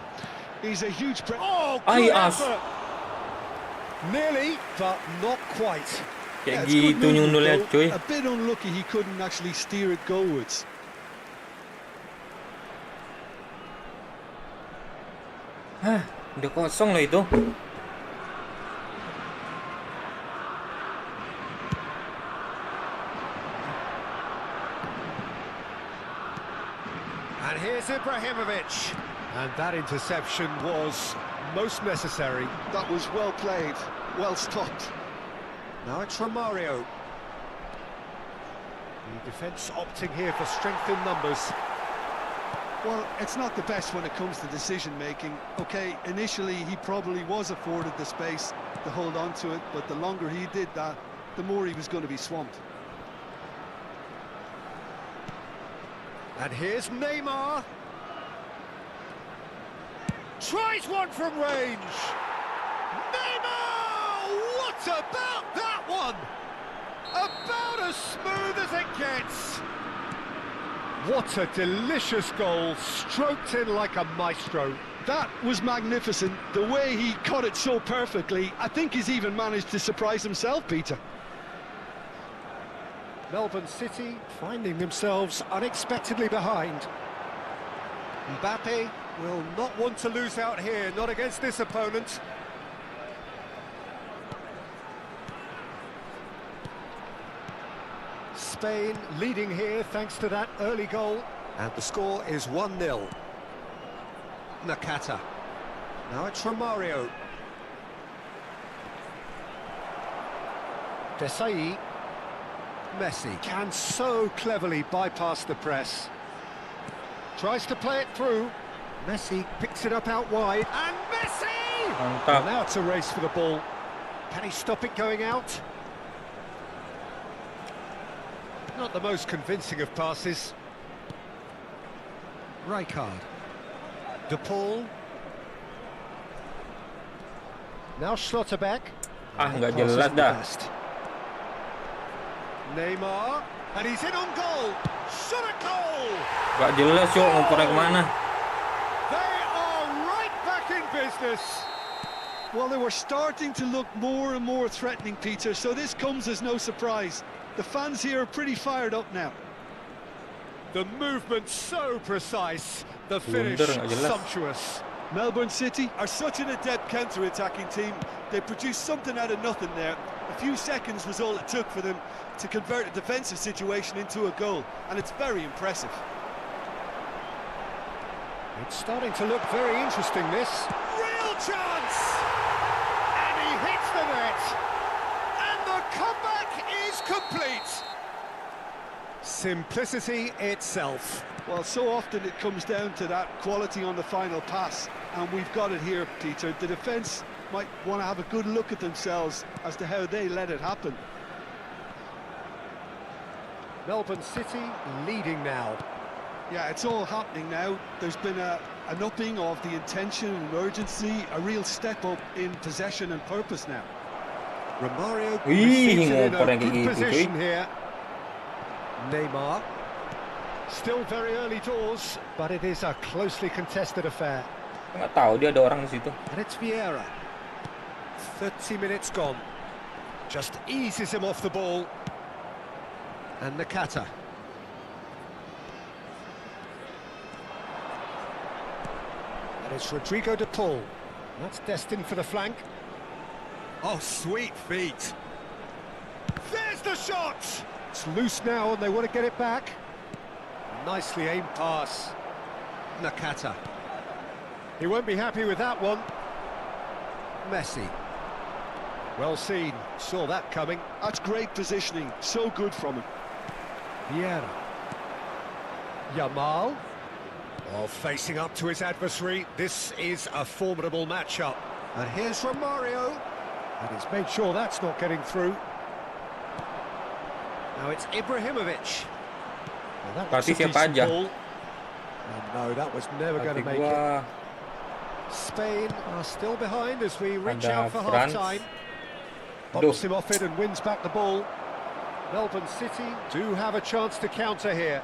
He's a huge... Oh, Ay, good as. effort! Nearly, but not quite. Kayak it's good gitu movement, nyundulnya, though. cuy. A bit unlucky he couldn't actually steer it goalwards. Udah kosong loh itu. And here's Ibrahimovic. And that interception was most necessary. That was well played, well stopped. Now it's Romario. The defence opting here for strength in numbers. Well, it's not the best when it comes to decision-making. Okay, initially he probably was afforded the space to hold on to it, but the longer he did that, the more he was going to be swamped. And here's Neymar. Tries one from range. Neymar! What about that one? About as smooth as it gets. What a delicious goal, stroked in like a maestro. That was magnificent. The way he cut it so perfectly, I think he's even managed to surprise himself, Peter. Melbourne City finding themselves unexpectedly behind. Mbappe will not want to lose out here, not against this opponent. Spain leading here thanks to that early goal. And the score is 1-0. Nakata. Now it's Romario. Desai. Messi can so cleverly bypass the press. Tries to play it through. Messi picks it up out wide. And Messi! Mantap. Well, now it's a race for the ball. Can he stop it going out? Not the most convincing of passes. Rijkaard. De Paul. Now Schlotterbeck. Nggak jelas dah. Neymar. And he's in on goal. Shot a goal! Nggak jelas yuk, ngumpernya kemana. They are right back in business. Well, they were starting to look more and more threatening, Peter, so this comes as no surprise. The fans here are pretty fired up now. The movement so precise, the finish Blunder nggak jelas. sumptuous. Melbourne City are such an adept counter-attacking team. They produced something out of nothing there. A few seconds was all it took for them to convert a defensive situation into a goal, and it's very impressive. It's starting to look very interesting, this. Real chance! And he hits the net! And the comeback is complete! Simplicity itself. Well, so often it comes down to that quality on the final pass, and we've got it here, Peter. The defence might want to have a good look at themselves as to how they let it happen. Melbourne City leading now. Yeah, it's all happening now. There's been an upping of the intention and urgency, a real step up in possession and purpose now. Romario Wih, receives it in ngoper a yang kayak good gitu, position cuy. here. Neymar. Still very early doors, but it is a closely contested affair. Nggak tahu dia ada orang di situ. And it's Vieira. 30 minutes gone. Just eases him off the ball. And Nakata. And it's Rodrigo de Paul. That's destined for the flank. Oh, sweet feet. There's the shot! It's loose now and they want to get it back. Nicely aimed pass. Nakata. He won't be happy with that one. Messi. Well seen, saw that coming. That's great positioning, so good from him. Vieira. Yamal. Oh, facing up to his adversary. This is a formidable matchup. And here's Romario. And he's made sure that's not getting through. Now it's Ibrahimovic. Well, that was a Pelatih siapa decent aja? ball. And no, that was never going to Pelatih make it. gua Spain are still behind as we reach Ada out for France. half-time. Aduh. Bumps him off it and wins back the ball. Melbourne City do have a chance to counter here.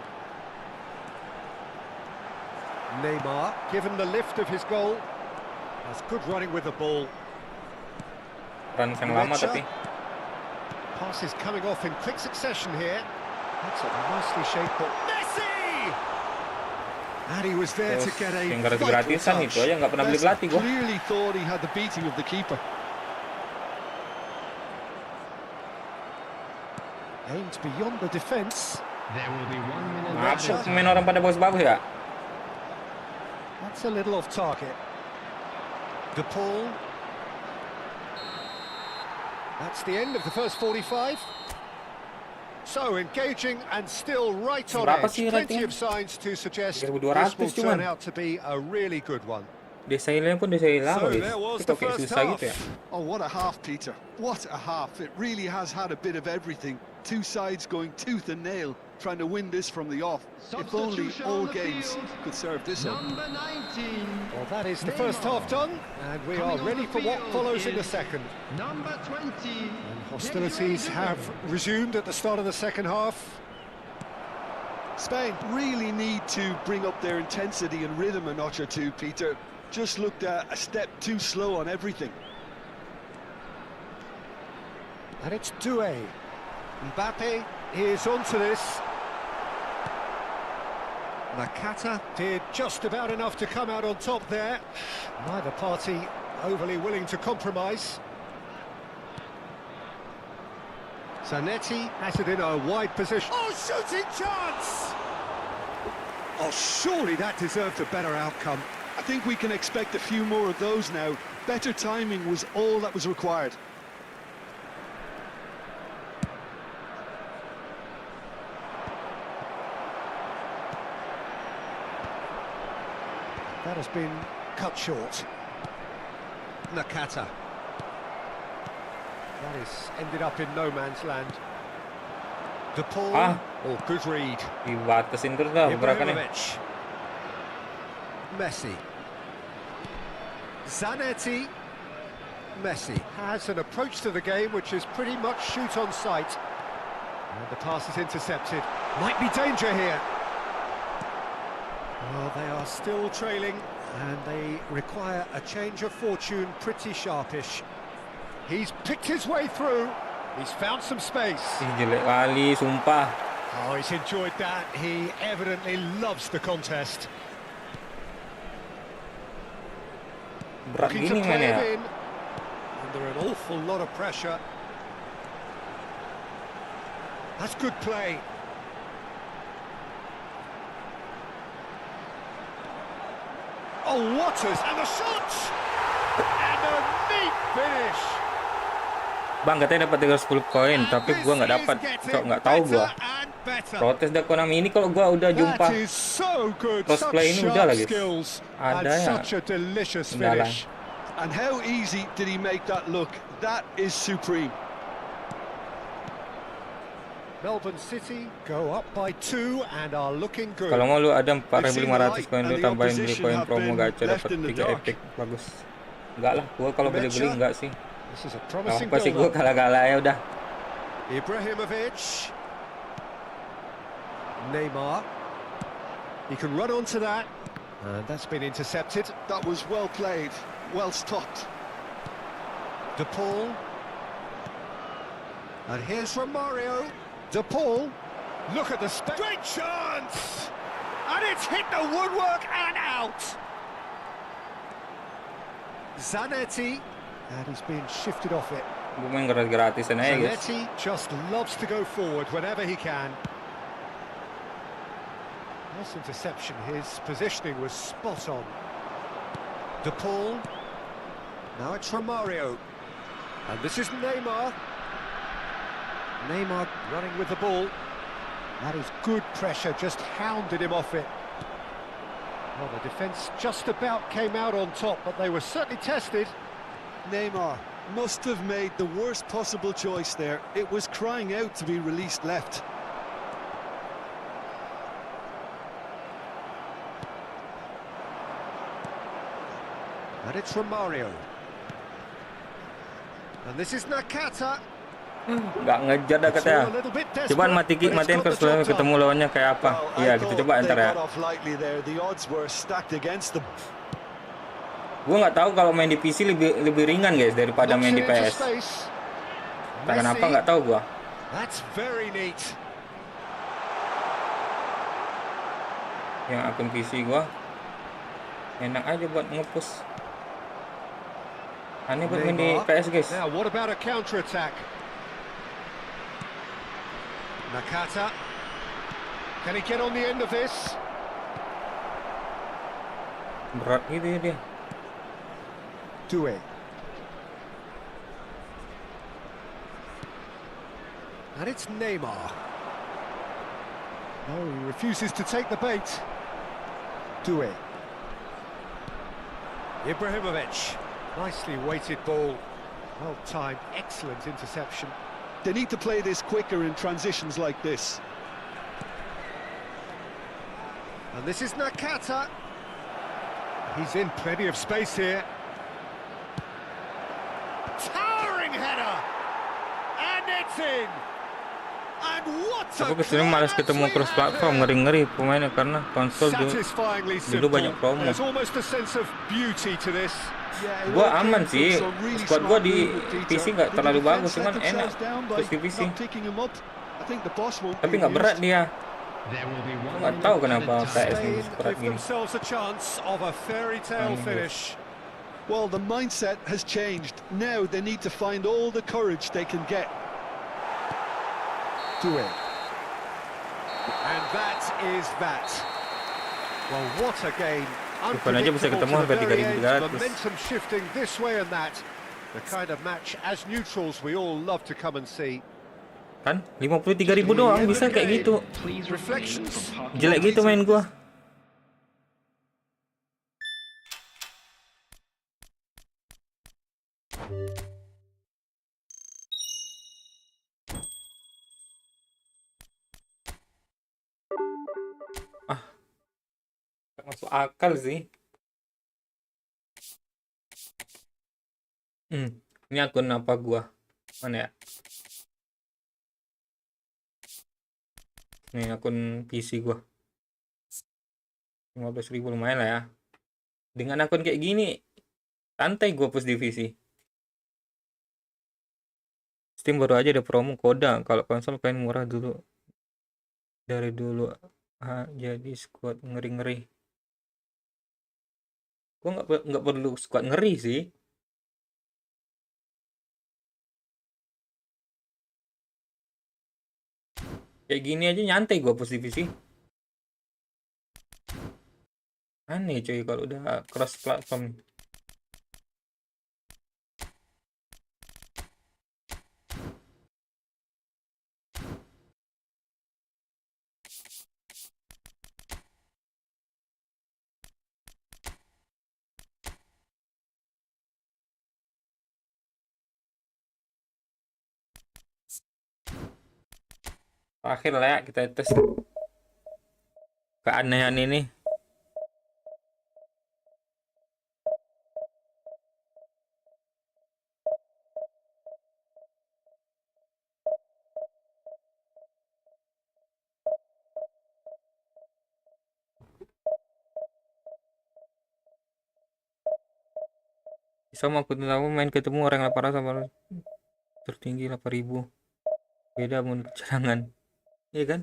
Neymar, given the lift of his goal. That's good running with the ball. Run yang lama Mecha. tapi. Passes coming off in quick succession here. That's a nicely shaped ball. Messi! And he was there to get a Yang gratis vital gratisan touch. itu aja nggak pernah beli pelatih gua. Clearly thought he had the beating of the keeper. Aimed beyond the defence. There will be 1 minute Apa left. pemain orang pada bagus-bagus ya? That's a little off target. De Paul. That's the end of the first 45. So engaging and still right on Berapa edge. sih Plenty ratingnya? of signs to suggest this 1.200 will turn cuman. out to be a really good one. Desainnya pun desain lama, So guys. there was Itu the kayak first susah half. gitu ya. Oh, what a half, Peter. What a half. It really has had a bit of everything. Two sides going tooth and nail, trying to win this from the off. If only Substitution all on the games field. could serve this up. Number 19. Well, that is the first half done, and we are Coming on ready the for what field follows in the is second. Number 20. Hostilities have resumed at the start of the second half. Spain really need to bring up their intensity and rhythm a notch or two, Peter. Just looked a step too slow on everything. And it's Doué. Mbappe is onto this. Nakata did just about enough to come out on top there. Neither party overly willing to compromise. Zanetti has it in a wide position. Oh, shooting chance! Oh, surely that deserved a better outcome. I think we can expect a few more of those now. Better timing was all that was required. That has been cut short. Nakata. That is ended up in no man's land. De Paul. Ah. Oh, good read. Dibatasin terus dah gerakannya. Ibrahimovic. Messi. Zanetti. Messi has an approach to the game which is pretty much shoot on sight. And the pass is intercepted. Might be danger here. Well, they are still trailing and they require a change of fortune pretty sharpish. He's picked his way through. He's found some space. Ih, jelek kali, sumpah. Oh, he's enjoyed that. He evidently loves the contest. Berat Looking to gini play mainnya ya. it in. Under an awful lot of pressure. That's good play. Oh, Waters, and the shot! And a neat finish. Bang katanya dapat 310 koin, tapi gua nggak dapat. Kok nggak tahu gua. Protes dah Konami ini kalau gua udah jumpa That is so good. crossplay Such ini udah sharp lah guys. skills and Ada ya. such a delicious Enggak lah. finish. And how easy did he make that look? That is supreme. Melbourne City go up by 2 and are looking good. Kalau mau lu ada 4.500 koin lu And the tambahin beli opposition koin have promo been gacha left dapat in the 3 dark. epic. Bagus. Enggak lah, gua kalau beli-beli Mecha. enggak sih. This is a Gak promising apa sih, gua build-up. kalah-kalah ya udah. Ibrahimovic. Neymar. He can run onto that. And that's been intercepted. That was well played, well stopped. De Paul. And here's Romario. De Paul. Look at the great chance! And it's hit the woodwork and out. Zanetti. And he's being shifted off it. Gua main gratisan aja guys. Zanetti just loves to go forward whenever he can. Nice interception. His positioning was spot on. De Paul. Now it's Romario. And this is Neymar. Neymar running with the ball. That is good pressure, just hounded him off it. Well, the defence just about came out on top, but they were certainly tested. Neymar must have made the worst possible choice there. It was crying out to be released left. And it's Romario. And this is Nakata. Nggak ngejar dah It's katanya. all a little bit desperate, Cobaan but matiin it's got the crossplay job ketemu done. lawannya kayak apa. Iya, kita coba they ntar ya. got off lightly there. The odds were stacked against them. Gua nggak tahu kalau main di PC lebih ringan guys daripada main di Knocks it into PS. space. Entah kenapa Messi. nggak tahu gua. That's very neat. Yang akun PC gua enak aja buat ngepush. Aneh buat main di Neymar. PS guys. Now, what about a counter-attack? Nakata. Can he get on the end of this? Berat gitu ya dia. Due. And it's Neymar. No, he refuses to take the bait. Due. Ibrahimovic. Nicely weighted ball. Well timed, excellent interception. They need to play this quicker in transitions like this. And this is Nakata. He's in plenty of space here. Towering header! And it's in! And what a Aku kesini malas ketemu cross platform, ngeri-ngeri pemainnya karena konsol satisfyingly dulu simple. banyak promo. There's almost a sense of beauty to this. Yeah, it Gua all aman came from sih. some really Squad gua smart di movement detail. PC nggak Did the terlalu defense bagus, let cuman themselves enak down by terus di PC. not picking him up? I think the boss won't Tapi be nggak berat amused. dia. There will be Aku one nggak tahu minute kenapa added time. PS ini Spain berat give gini. themselves a chance of a fairy tale Aneh, finish. Well, the mindset has changed. Now they need to find all the courage they can get. Due. And that is that. Well, what a game. Bukan aja bisa ketemu Unpredictable to sampai the very end. 3.300. Momentum shifting this way and that. The kind of match as neutrals we all love to come and see. Kan 53.000 doang bisa kayak gitu. Please refrain Reflections. from parking Jelek gitu main gua. Ah, nggak masuk akal sih. Ini akun apa gua? Mana ya? Nih akun PC gua. 15.000 lumayan lah ya. Dengan akun kayak gini, santai gua push divisi. Steam baru aja ada promo koda. Kalau konsol pengen murah dulu. dari dulu jadi squad ngeri-ngeri. Gua nggak perlu squad ngeri sih. Kayak gini aja nyantai gua positif sih. Aneh cuy kalau udah cross platform. Terakhir lah ya kita tes keanehan ini. Sama aku tahu main ketemu orang yang parah sama tertinggi 8.000. Beda mun kecarangan. Iya kan?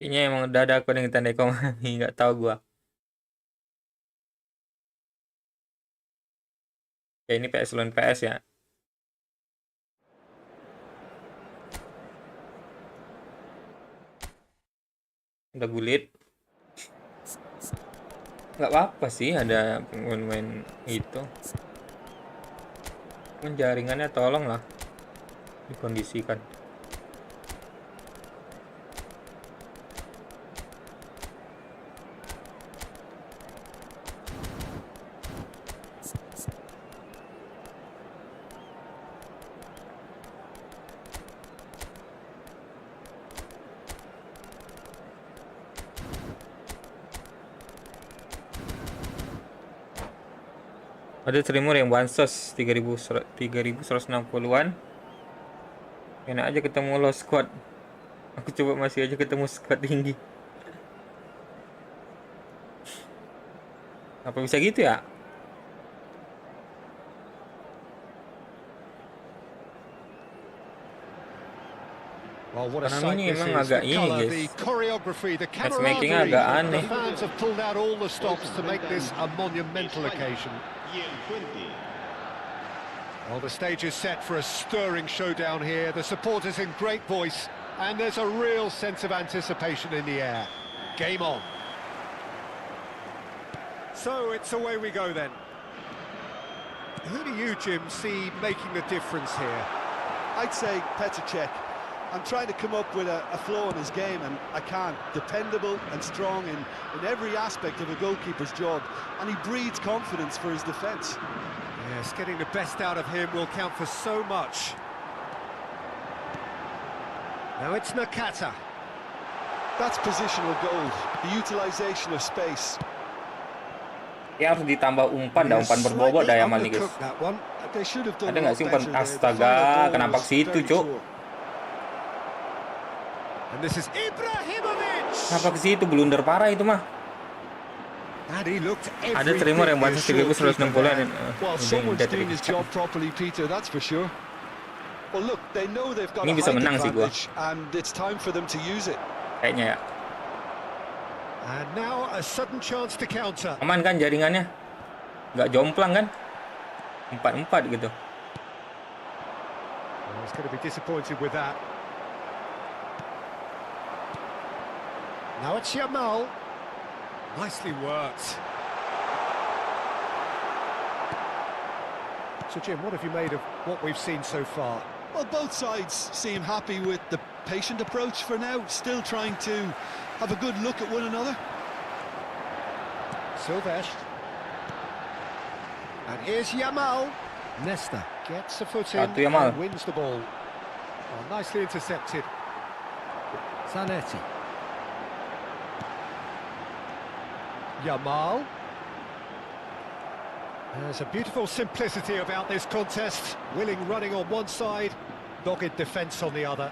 Kayaknya emang udah ada aku dengan tanda komami, nggak tahu gua. Ya ini PS lawan PS ya. Udah gulit. Nggak apa-apa sih ada main itu. Jaringannya tolong lah dikondisikan. Ada streamer yang bansos 3.160-an. Enak aja ketemu low squad. Aku coba masih aja ketemu squad tinggi. Apa bisa gitu ya? Well, what a Karena sight ini this emang is. agak The ini colour, guys. the choreography, the Matchmaking-nya camaraderie. agak The aneh. fans have pulled out all the stops to make this a monumental occasion. Well, the stage is set for a stirring showdown here. The supporters in great voice, and there's a real sense of anticipation in the air. Game on. So it's away we go then. Who do you, Jim, see making the difference here? I'd say Petr Cech. I'm trying to come up with a flaw in his game, and I can't. Dependable and strong in every aspect of a goalkeeper's job, and he breeds confidence for his defence. Yes, getting the best out of him will count for so much. Now it's Nakata. That's positional gold, the utilisation of space. Ya harus ditambah umpan, dah umpan berbobot dah yang maling guys. That one. They should have done Ada a nggak lot sih umpan? better there. The final Astaga, ball kenapa was ke situ, very Cuk? poor. And this is Ibrahimovic. Kenapa ke situ? Blunder parah itu mah. And he looked Ada streamer yang bansos 3.160-an. Well, someone's doing his job properly, Peter, that's for sure. Well, look, they know they've got Ini a bisa height menang sih gua. advantage, and it's time for them to use it. Kayaknya ya. And now a sudden chance to counter. Aman kan jaringannya? Nggak jomplang kan? 4-4 gitu. Well, he's going to be disappointed with that. Now it's Yamal. Nicely worked. So, Jim, what have you made of what we've seen so far? Well, both sides seem happy with the patient approach for now, still trying to have a good look at one another. Silvestre. And here's Yamal. Nesta gets a foot in Satu Yamal. and wins the ball. Oh, nicely intercepted. Zanetti. Yamal. There's a beautiful simplicity about this contest. Willing running on one side, dogged defence on the other.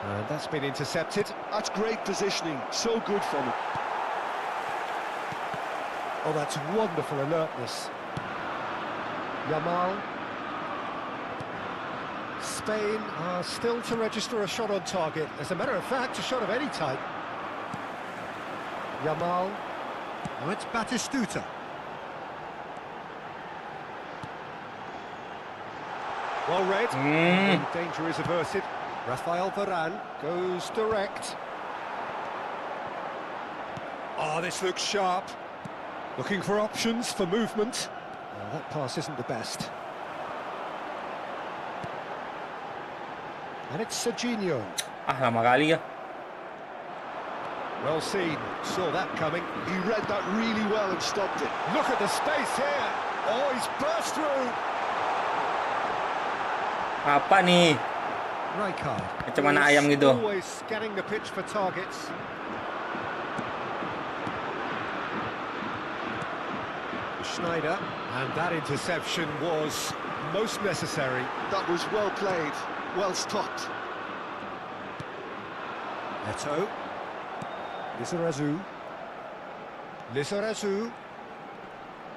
And that's been intercepted. That's great positioning, so good from him. Oh, that's wonderful alertness. Yamal. Spain are still to register a shot on target. As a matter of fact, a shot of any type. Yamal. Oh, it's Batistuta. Well read. Danger is averted. Rafael Varane goes direct. Oh, this looks sharp. Looking for options for movement. Oh, that pass isn't the best. And it's Serginho. Lama kali ya. Well seen. Saw that coming. He read that really well and stopped it. Look at the space here. Oh, he's burst through. Apa nih? Rijkaard. Macam mana ayam gitu? Always scanning the pitch for targets. Schneider, and that interception was most necessary. That was well played, well stopped. Eto. Lizarazu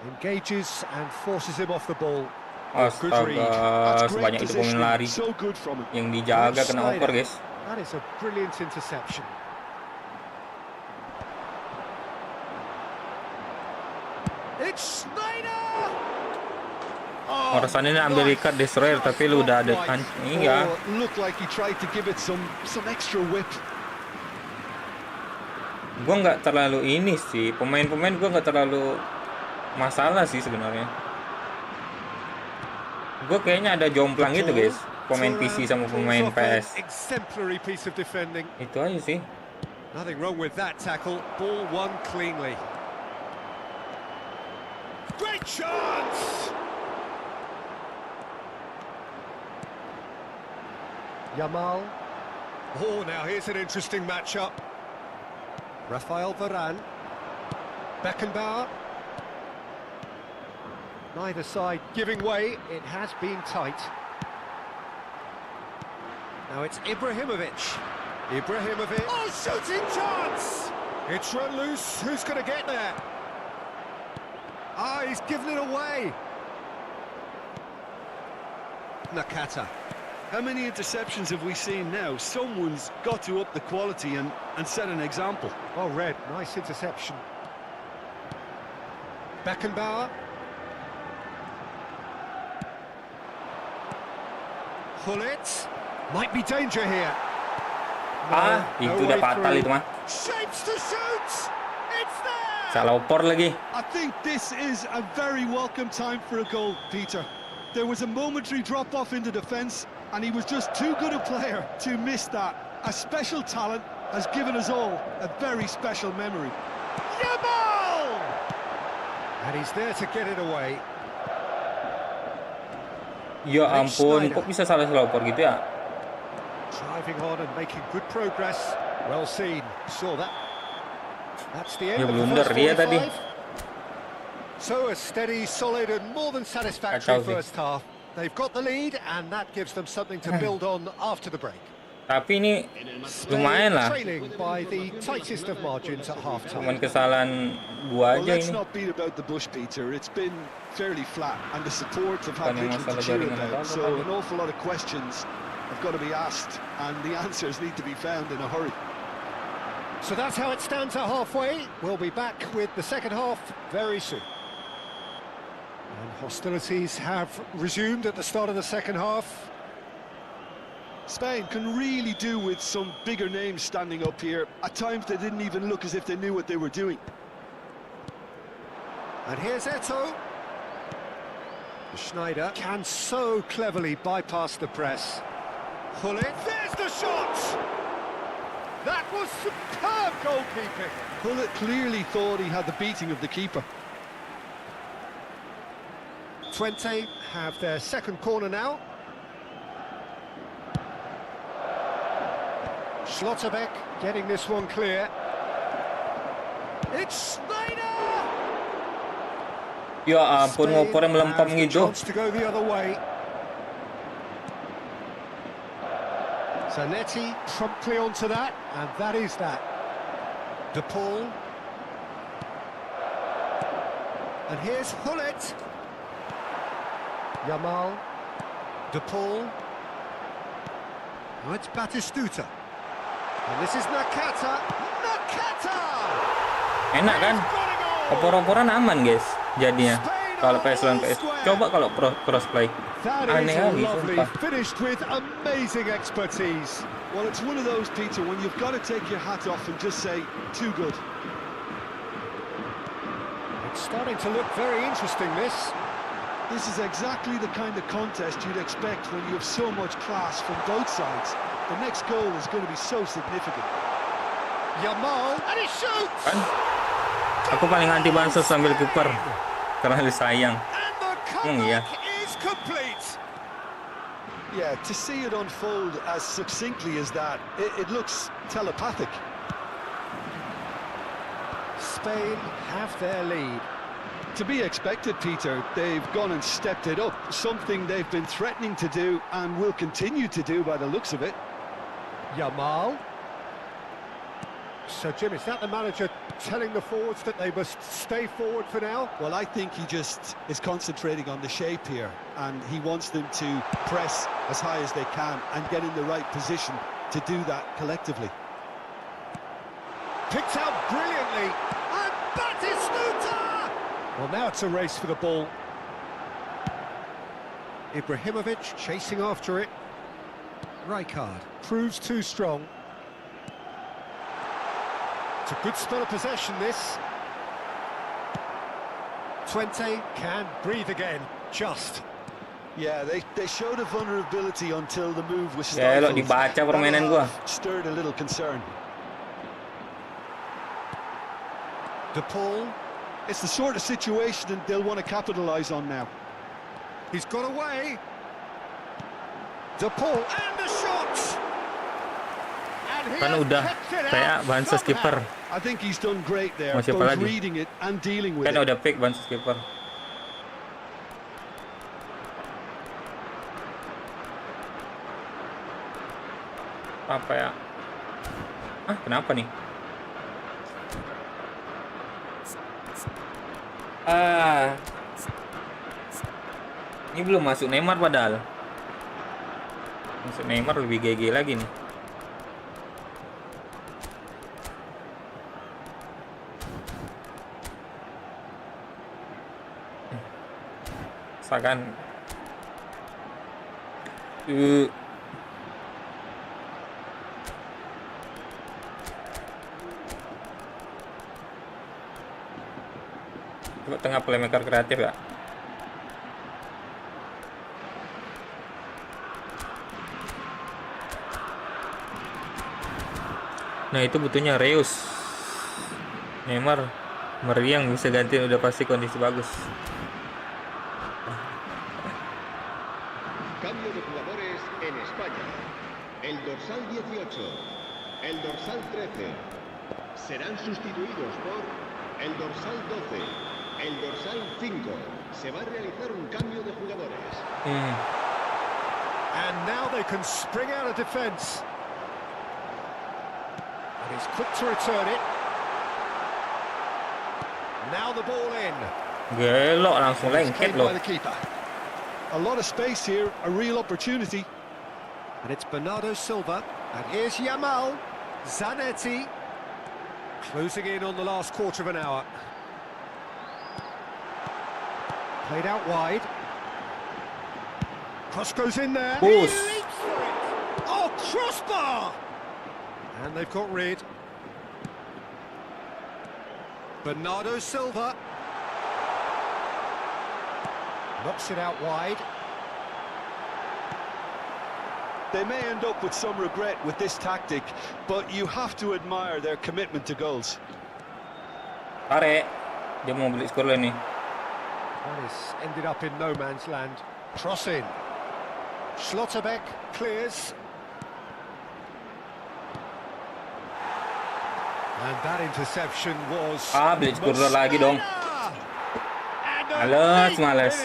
engages and forces him off the ball. Good read. Astaga, sebanyak itu pemain lari So good from him. yang dijaga kena oper, guys. That is a brilliant interception. It's Schneider. Rasanya ini ambil ikat destroyer tapi lu udah ada kan. Iya. Looked like he tried to give it some extra whip. Gua nggak terlalu ini sih, pemain-pemain gua nggak terlalu masalah sih sebenarnya. Gua kayaknya ada jomplang gitu, guys. Pemain PC sama pemain PS. Exemplary piece of defending. Itu aja sih. Nothing wrong with that tackle. Ball won cleanly. Great chance! Yamal. Oh, now here's an interesting matchup. Rafael Varane. Beckenbauer. Neither side giving way. It has been tight. Now it's Ibrahimovic. Oh, shooting chance! It's run loose. Who's going to get there? Ah, he's given it away. Nakata. How many interceptions have we seen now? Someone's got to up the quality and set an example. Well read. Nice interception. Beckenbauer. Gullit. Might be danger here. Itu udah fatal itu mah. Shapes to shoot. It's there. Salah oper lagi. I think this is a very welcome time for a goal, Peter. There was a momentary drop-off into defence, and he was just too good a player to miss that. A special talent has given us all a very special memory. Yamal! And he's there to get it away. Ya ampun, kok bisa salah oper gitu ya? Driving on and making good progress. Well seen. Saw that. That's the end Ya of the blunder first dia 45. tadi. So a steady, solid and more than satisfactory first half. They've got the lead and that gives them something to build on after the break. Tapi ini lumayan lah. Trailing by the tightest of margins at half-time. Cuman kesalahan gua Well, aja let's ini. not beat about the bush, Peter. It's been fairly flat, and the support have had Bukan little to masalah cheer jaringan about. apa-apa So tadi. an awful lot of questions have got to be asked, and the answers need to be found in a hurry. So that's how it stands at halfway. We'll be back with the second half very soon. And hostilities have resumed at the start of the second half. Spain can really do with some bigger names standing up here. At times they didn't even look as if they knew what they were doing. And here's Eto. Schneider can so cleverly bypass the press. Gullit. There's the shot! That was superb goalkeeping. Gullit clearly thought he had the beating of the keeper. Twente have their second corner now. Schlotterbeck getting this one clear. It's Snyder! Ya ampun, ngopornya melempem Spain has the gitu. chance to go the other way. Zanetti promptly onto that, and that is that. De Paul. And here's Hullet. Yamal. De Paul. Now it's Batistuta. And this is Nakata. Nakata! Enak kan? Opor-oporan aman guys jadinya. Kalau PS lawan PS. Coba kalau crossplay. That Aneh is kali, lovely, sumpah. finished with amazing expertise. Well, it's one of those, Peter, when you've got to take your hat off and just say, too good. It's starting to look very interesting, this. This is exactly the kind of contest you'd expect when you have so much class from both sides. The next goal is going to be so significant. Yamal, and he shoots! Kan? Aku paling anti bansos sambil kiper. Karena sayang. And the iya. comeback is complete. Yeah, to see it unfold as succinctly as that, it looks telepathic. Spain have their lead. To be expected, Peter, they've gone and stepped it up, something they've been threatening to do and will continue to do by the looks of it. Yamal. So, Jim, is that the manager telling the forwards that they must stay forward for now? Well, I think he just is concentrating on the shape here, and he wants them to press as high as they can and get in the right position to do that collectively. Picked out brilliantly, and Batistuta! Well, now it's a race for the ball. Ibrahimovic chasing after it. Rijkaard proves too strong. It's a good spell of possession, this. Twente can breathe again, just. Yeah, they showed a vulnerability until the move was Ya, elok stifled. dibaca permainan gua. Stirred a little concern. De Paul. It's the sort of situation that they'll want to capitalise on now. He's got away. De Paul, and the shot! And he Kan has udah kept it kayak out bansos somehow. kiper. I think he's done great there, Mau siapa both lagi? reading it and dealing with Kan it. udah pick bansos kiper. Apa ya? Ah, kenapa nih? Ini belum masuk Neymar padahal. Masuk Neymar lebih GG lagi nih. Misalkan coba tengah playmaker kreatif ya. Nah itu butuhnya Reus. Neymar meriang bisa ganti, udah pasti kondisi bagus. Cambio de jugadores en España. El dorsal 18, el dorsal 13 serán sustituidos por el dorsal 12, el dorsal 5. Se va a realizar un cambio de jugadores. And now they can spring out of defence. And he's quick to return it. Now the ball in. Gelok langsung lengket Cleared loh. by the keeper. A lot of space here, a real opportunity. And it's Bernardo Silva. And here's Yamal. Zanetti. Closing in on the last quarter of an hour. Played out wide. Cross goes in there. Push. He leaps for it. Oh, crossbar! And they've got rid. Bernardo Silva. Knocks it out wide. They may end up with some regret with this tactic, but you have to admire their commitment to goals. Tarik. Dia mau beli skor nih. That is ended up in no man's land. Cross in. Schlotterbeck clears. And that interception was Beli skor lagi dong. Males, males.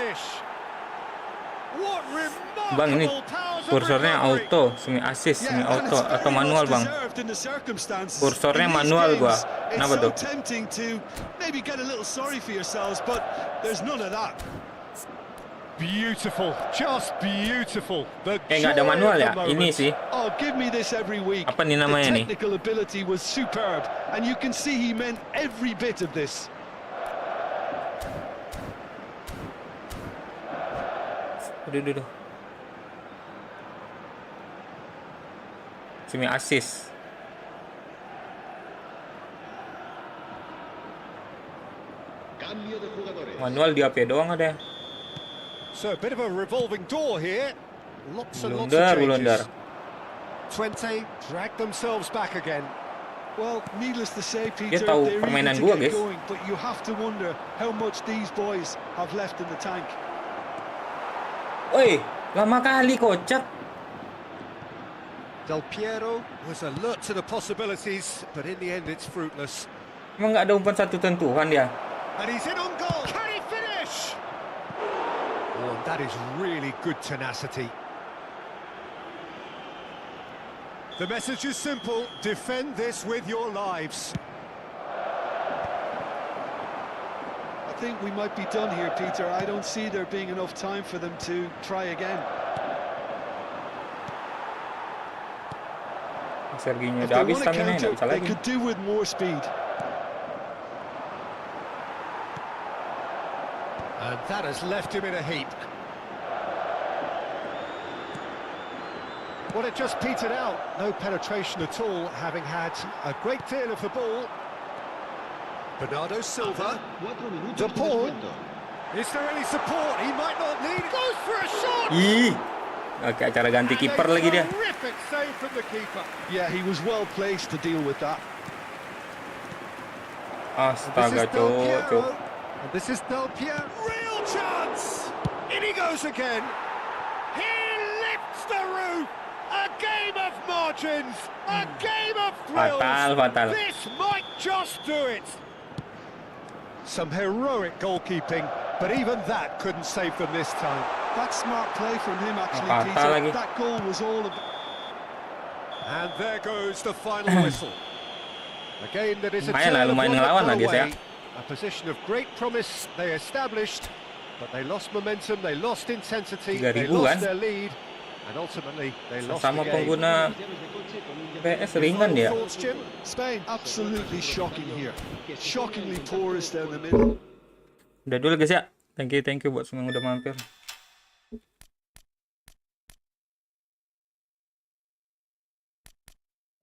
Bang, ini kursornya auto, semi assist, semi auto atau manual, Bang? Kursornya manual gua. Kenapa tuh? Beautiful, just beautiful. Nggak ada manual ya? Ini sih. Oh, give me this every week. Apa nih namanya nih? The technical ability was superb, and you can see he meant every bit of this. Aduh. Semi assist. Cambio de jugadores. Manual di AP doang ada. So a bit of a revolving door here. Lots and lots Blunder. of changes. 20 drag themselves back again. Well, needless to say, Dia Peter, tahu they're permainan eager gua, to get guys. going, but you have to wonder how much these boys have left in the tank. Woi, lama kali kocak. Del Piero was alert to the possibilities, but in the end it's fruitless. Emang nggak ada umpan satu tentuan dia? And he's in on goal. Can he finish? Oh, that is really good tenacity. The message is simple: defend this with your lives. I think we might be done here, Peter. I don't see there being enough time for them to try again. Serginya If udah they habis want to stamina, nggak counter, bisa they lagi. could do with more speed. And that has left him in a heap. Well, it just petered out. No penetration at all, having had a great deal of the ball. Bernardo Silva. 4 minutos De de Paul. descuento. Is there any support? He might not need it. Goes for a shot. Ih, oke, acara ganti And kiper a lagi dia. terrific save from the keeper. Yeah, he was well placed to deal with that. Astaga, cok. And this is Del Piero. Real chance. In he goes again. He lifts the roof. A game of margins. A game of thrills. Fatal. This might just do it. Some heroic goalkeeping, but even that couldn't save them this time. That's smart play from him, actually, Fatal Peter. lagi. That goal was all about... And there goes the final whistle. A game that is a Lumayan lah, tale of lumayan wonder ngelawan lah, put guys, ya. away. A position of great promise they established, but they lost momentum, they lost intensity, 3.000 they kan? lost their lead, and ultimately they lost Sama the game. pengguna PS ringan dia. Thoughts, Jim? Spain, absolutely shocking here. Shockingly porous down the middle. Udah dulu guys ya. Thank you buat semua yang udah mampir.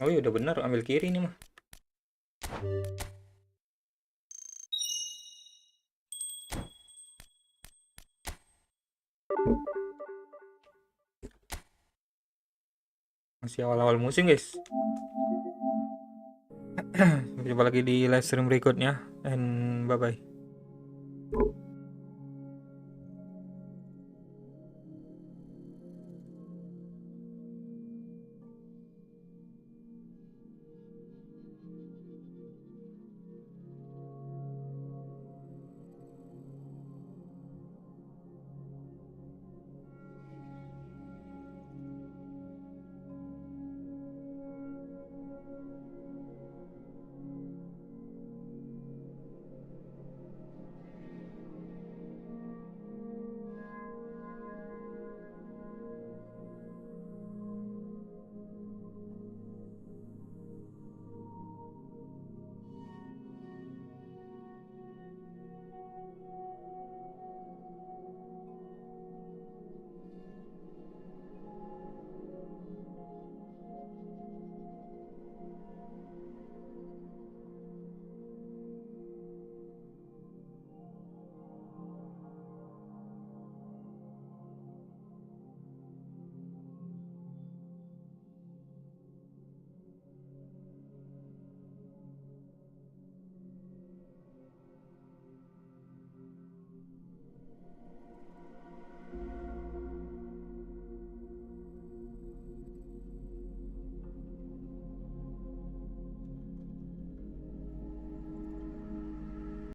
Oh iya udah benar, ambil kiri nih mah. Masih awal-awal musim guys. Sampai jumpa lagi di live stream berikutnya, and bye bye.